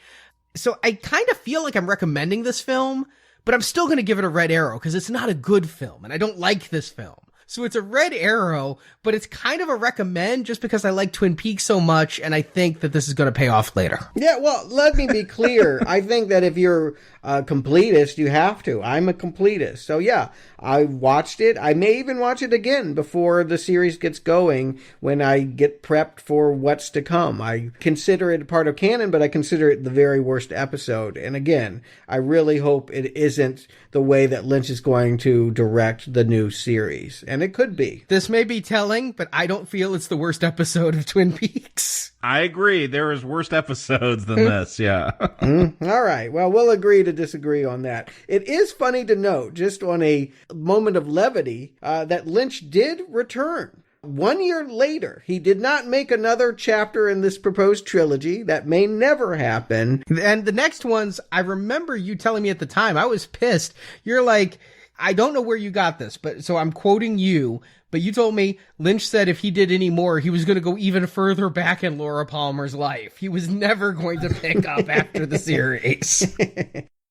So I kind of feel like I'm recommending this film, but I'm still going to give it a red arrow because it's not a good film, and I don't like this film. So it's a red arrow, but it's kind of a recommend just because I like Twin Peaks so much, and I think that this is going to pay off later.
Yeah, well, let me be clear. I think that if you're a completist, you have to. I'm a completist. So yeah, I watched it. I may even watch it again before the series gets going when I get prepped for what's to come. I consider it part of canon, but I consider it the very worst episode. And again, I really hope it isn't the way that Lynch is going to direct the new series. And it could be.
This may be telling, but I don't feel it's the worst episode of Twin Peaks.
I agree. There is worse episodes than this, yeah.
All right. Well, we'll agree to disagree on that. It is funny to note, just on a moment of levity, that Lynch did return. 1 year later, he did not make another chapter in this proposed trilogy. That may never happen.
And the next ones, I remember you telling me at the time, I was pissed. You're like, I don't know where you got this, but so I'm quoting you, but you told me Lynch said if he did any more, he was going to go even further back in Laura Palmer's life. He was never going to pick up after the series.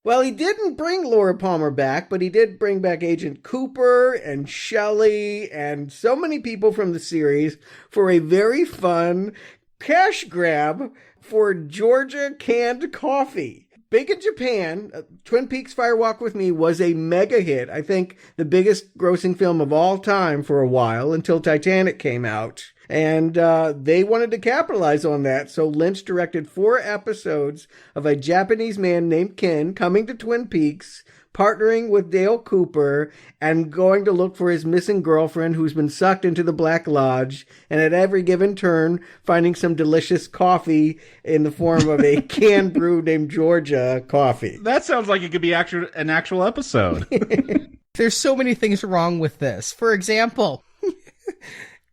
Well, he didn't bring Laura Palmer back, but he did bring back Agent Cooper and Shelley and so many people from the series for a very fun cash grab for Georgia canned coffee. Big in Japan, Twin Peaks Fire Walk with Me was a mega hit. I think the biggest grossing film of all time for a while until Titanic came out. And they wanted to capitalize on that, so Lynch directed 4 episodes of a Japanese man named Ken coming to Twin Peaks, partnering with Dale Cooper, and going to look for his missing girlfriend who's been sucked into the Black Lodge, and at every given turn, finding some delicious coffee in the form of a canned brew named Georgia coffee.
That sounds like it could be an actual episode.
There's so many things wrong with this. For example,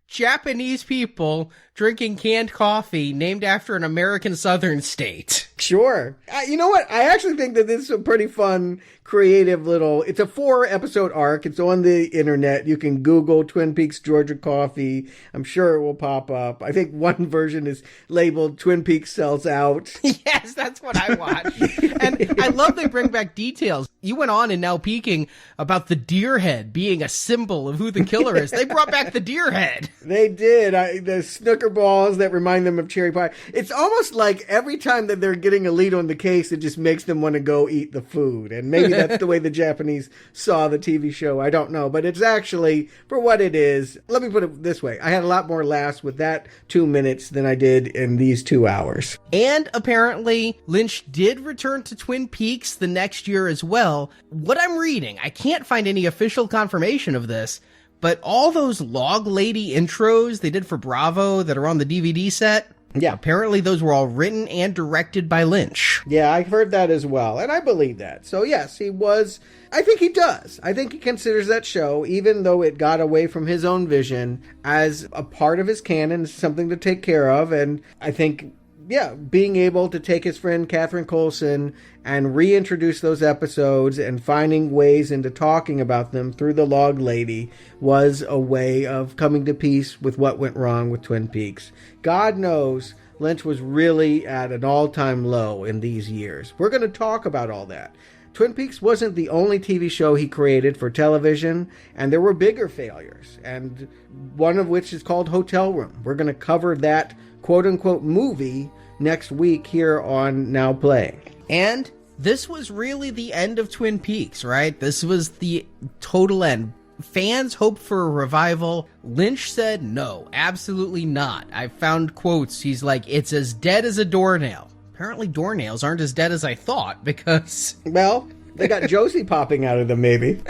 Japanese people drinking canned coffee named after an American southern state.
Sure. You know what? I actually think that this is a pretty fun, creative little... It's a 4-episode arc. It's on the internet. You can Google Twin Peaks Georgia Coffee. I'm sure it will pop up. I think one version is labeled Twin Peaks Sells Out.
Yes, that's what I watched. And I love they bring back details. You went on in Now Peeking about the deer head being a symbol of who the killer is. They brought back the deer head.
They did. The snooker balls that remind them of cherry pie. It's almost like every time that they're getting a lead on the case, it just makes them want to go eat the food. And maybe that's the way the Japanese saw the TV show. I don't know. But it's actually, for what it is, let me put it this way. I had a lot more laughs with that 2 minutes than I did in these 2 hours.
And apparently, Lynch did return to Twin Peaks the next year as well. What I'm reading, I can't find any official confirmation of this, but all those Log Lady intros they did for Bravo that are on the DVD set,
yeah,
apparently those were all written and directed by Lynch.
Yeah, I've heard that as well, and I believe that. So yes, he was... I think he does. I think he considers that show, even though it got away from his own vision, as a part of his canon, something to take care of, and I think... yeah, being able to take his friend Catherine Coulson and reintroduce those episodes and finding ways into talking about them through the Log Lady was a way of coming to peace with what went wrong with Twin Peaks. God knows Lynch was really at an all-time low in these years. We're going to talk about all that. Twin Peaks wasn't the only TV show he created for television, and there were bigger failures, and one of which is called Hotel Room. We're going to cover that quote-unquote movie next week here on Now Playing.
And this was really the end of Twin Peaks, right? This was the total end. Fans hoped for a revival. Lynch said no, absolutely not. I found quotes. He's like, it's as dead as a doornail. Apparently doornails aren't as dead as I thought, because...
well, they got Josie popping out of them, maybe.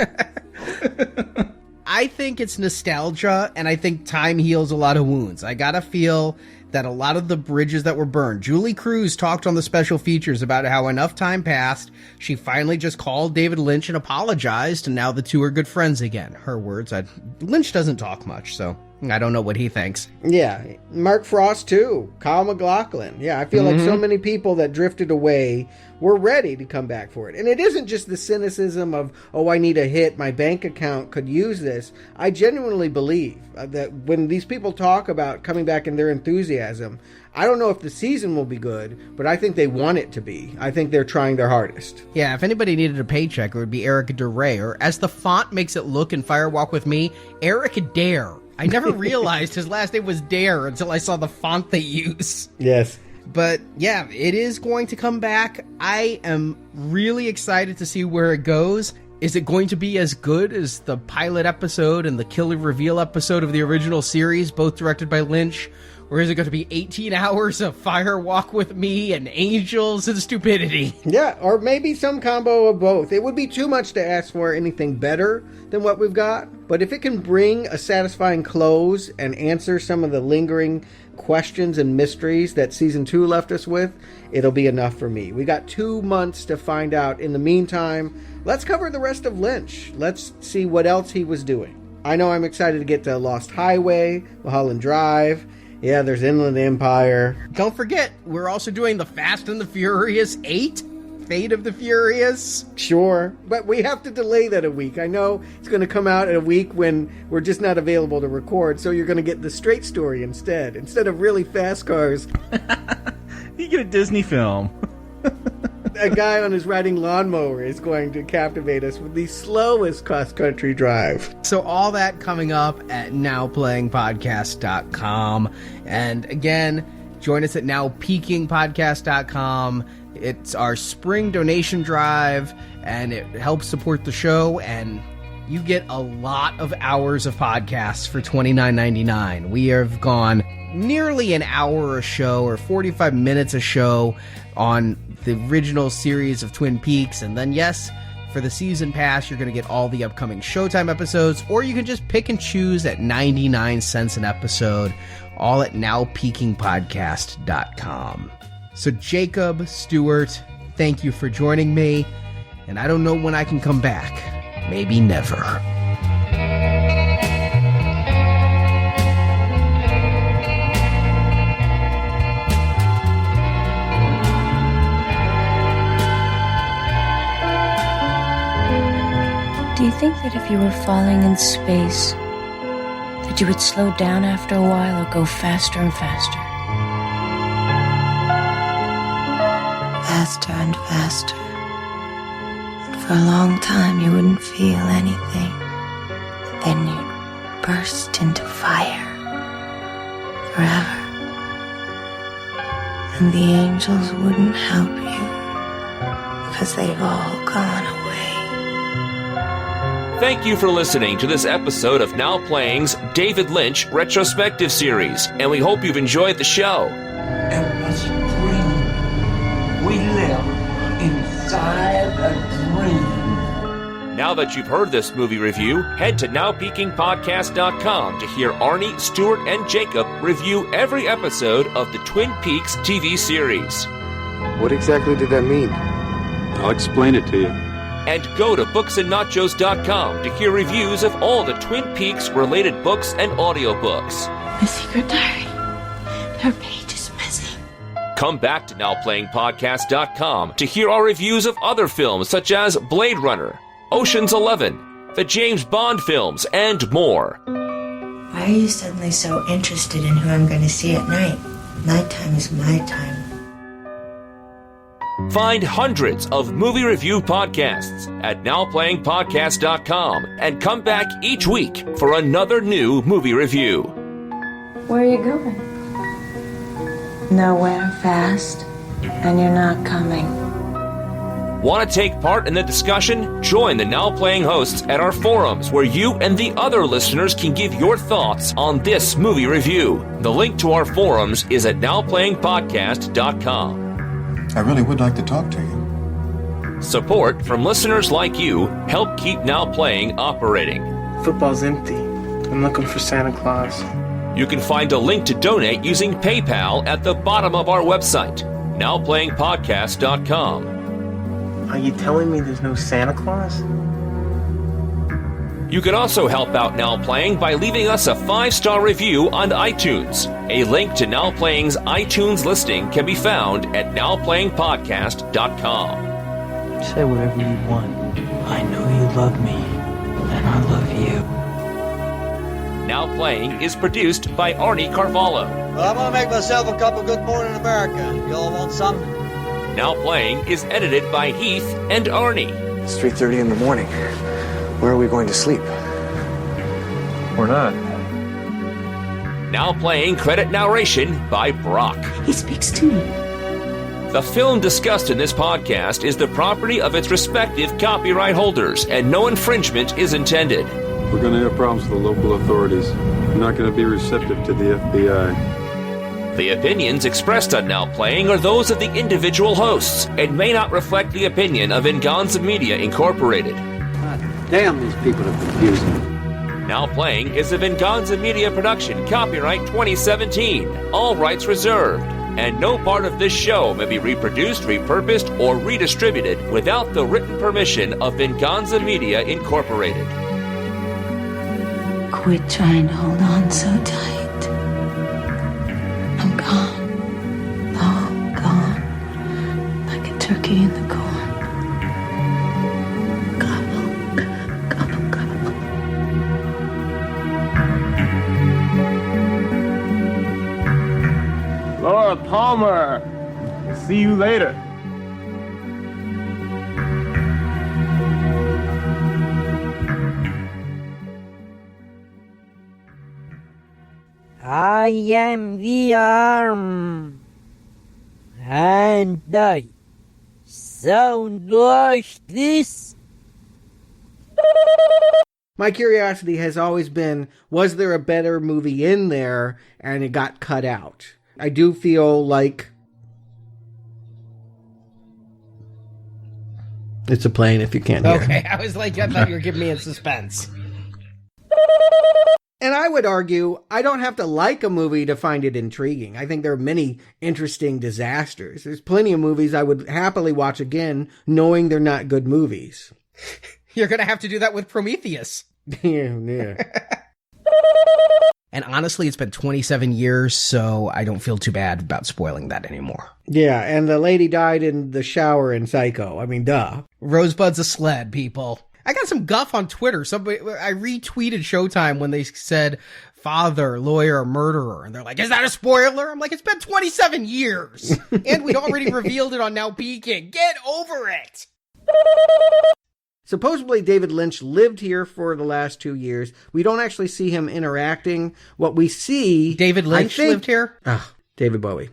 I think it's nostalgia, and I think time heals a lot of wounds. I gotta feel that a lot of the bridges that were burned. Julie Cruz talked on the special features about how enough time passed. She finally just called David Lynch and apologized, and now the two are good friends again. Her words. Lynch doesn't talk much, so I don't know what he thinks.
Yeah, Mark Frost too. Kyle MacLachlan. Yeah, I feel like so many people that drifted away were ready to come back for it. And it isn't just the cynicism of, oh, I need a hit, my bank account could use this. I genuinely believe that when these people talk about coming back in their enthusiasm, I don't know if the season will be good, but I think they want it to be. I think they're trying their hardest.
Yeah, if anybody needed a paycheck, it would be Eric DeRay, or as the font makes it look in Fire Walk With Me, Eric Dare. I never realized his last name was Dare until I saw the font they use.
Yes.
But yeah, it is going to come back. I am really excited to see where it goes. Is it going to be as good as the pilot episode and the killer reveal episode of the original series, both directed by Lynch? Or is it going to be 18 hours of Fire Walk With Me and Angels and stupidity?
Yeah, or maybe some combo of both. It would be too much to ask for anything better than what we've got. But if it can bring a satisfying close and answer some of the lingering questions and mysteries that season 2 left us with, it'll be enough for me. We got 2 months to find out. In the meantime, let's cover the rest of Lynch. Let's see what else he was doing. I know I'm excited to get to Lost Highway, Mulholland Drive. Yeah, there's Inland Empire.
Don't forget, we're also doing the Fast and the Furious 8, Fate of the Furious.
Sure, but we have to delay that a week. I know it's going to come out in a week when we're just not available to record, so you're going to get the straight story instead of really fast cars.
You get a Disney film.
A guy on his riding lawnmower is going to captivate us with the slowest cross-country drive.
So all that coming up at nowplayingpodcast.com. And again, join us at nowpeakingpodcast.com. It's our spring donation drive, and it helps support the show. And you get a lot of hours of podcasts for $29.99. We have gone nearly an hour a show or 45 minutes a show on the original series of Twin Peaks. And then, yes, for the season pass, you're going to get all the upcoming Showtime episodes, or you can just pick and choose at 99 cents an episode, all at nowpeakingpodcast.com. So Jacob, Stewart, thank you for joining me, and I don't know when I can come back. Maybe never.
Do you think that if you were falling in space, that you would slow down after a while or go faster and faster?
Faster and faster. And for a long time you wouldn't feel anything. And then you'd burst into fire. Forever. And the angels wouldn't help you because they've all gone away.
Thank you for listening to this episode of Now Playing's David Lynch Retrospective Series, and we hope you've enjoyed the show.
It was a dream. We live inside a dream.
Now that you've heard this movie review, head to nowpeakingpodcast.com to hear Arnie, Stewart, and Jacob review every episode of the Twin Peaks TV series.
What exactly did that mean? I'll explain it to you.
And go to booksandnachos.com to hear reviews of all the Twin Peaks related books and audiobooks.
My secret diary. Her page is missing.
Come back to nowplayingpodcast.com to hear our reviews of other films such as Blade Runner, Ocean's 11, the James Bond films, and more.
Why are you suddenly so interested in who I'm going to see at night? Nighttime is my time.
Find hundreds of movie review podcasts at nowplayingpodcast.com and come back each week for another new movie review.
Where are you going? Nowhere fast, and you're not coming.
Want to take part in the discussion? Join the Now Playing hosts at our forums where you and the other listeners can give your thoughts on this movie review. The link to our forums is at nowplayingpodcast.com.
I really would like to talk to you.
Support from listeners like you help keep Now Playing operating.
Football's empty. I'm looking for Santa Claus.
You can find a link to donate using PayPal at the bottom of our website, nowplayingpodcast.com.
Are you telling me there's no Santa Claus?
You can also help out Now Playing by leaving us a 5-star review on iTunes. A link to Now Playing's iTunes listing can be found at nowplayingpodcast.com.
Say whatever you want. I know you love me, and I love you.
Now Playing is produced by Arnie Carvalho.
Well, I'm gonna make myself a cup of Good Morning America. Y'all want some?
Now Playing is edited by Heath and Arnie.
It's 3:30 in the morning. Where are we going to sleep?
We're not.
Now Playing credit narration by Brock.
He speaks to me.
The film discussed in this podcast is the property of its respective copyright holders, and no infringement is intended.
We're going to have problems with the local authorities. We're not going to be receptive to the FBI.
The opinions expressed on Now Playing are those of the individual hosts and may not reflect the opinion of Venganza Media Incorporated.
Damn, these people are confusing.
Now Playing is a Venganza Media production, copyright 2017, all rights reserved, and no part of this show may be reproduced, repurposed, or redistributed without the written permission of Venganza Media Incorporated.
Quit trying to hold on so tight. I'm gone. Long gone. Like a turkey in the corn.
Laura Palmer. See you later.
I am the arm, and I sound like this.
My curiosity has always been, was there a better movie in there and it got cut out? I do feel like it's a plane if you can't hear.
Okay, I was like, I thought you were giving me a suspense.
And I would argue, I don't have to like a movie to find it intriguing. I think there are many interesting disasters. There's plenty of movies I would happily watch again, knowing they're not good movies.
You're going to have to do that with Prometheus.
Yeah.
And honestly, it's been 27 years, so I don't feel too bad about spoiling that anymore.
Yeah, and the lady died in the shower in Psycho. I mean, duh.
Rosebud's a sled, people. I got some guff on Twitter. I retweeted Showtime when they said father, lawyer, murderer. And they're like, is that a spoiler? I'm like, it's been 27 years. And we'd already revealed it on Now Peeking. Get over it.
Supposedly, David Lynch lived here for the last 2 years. We don't actually see him interacting. What we see...
David Lynch lived here?
David Bowie.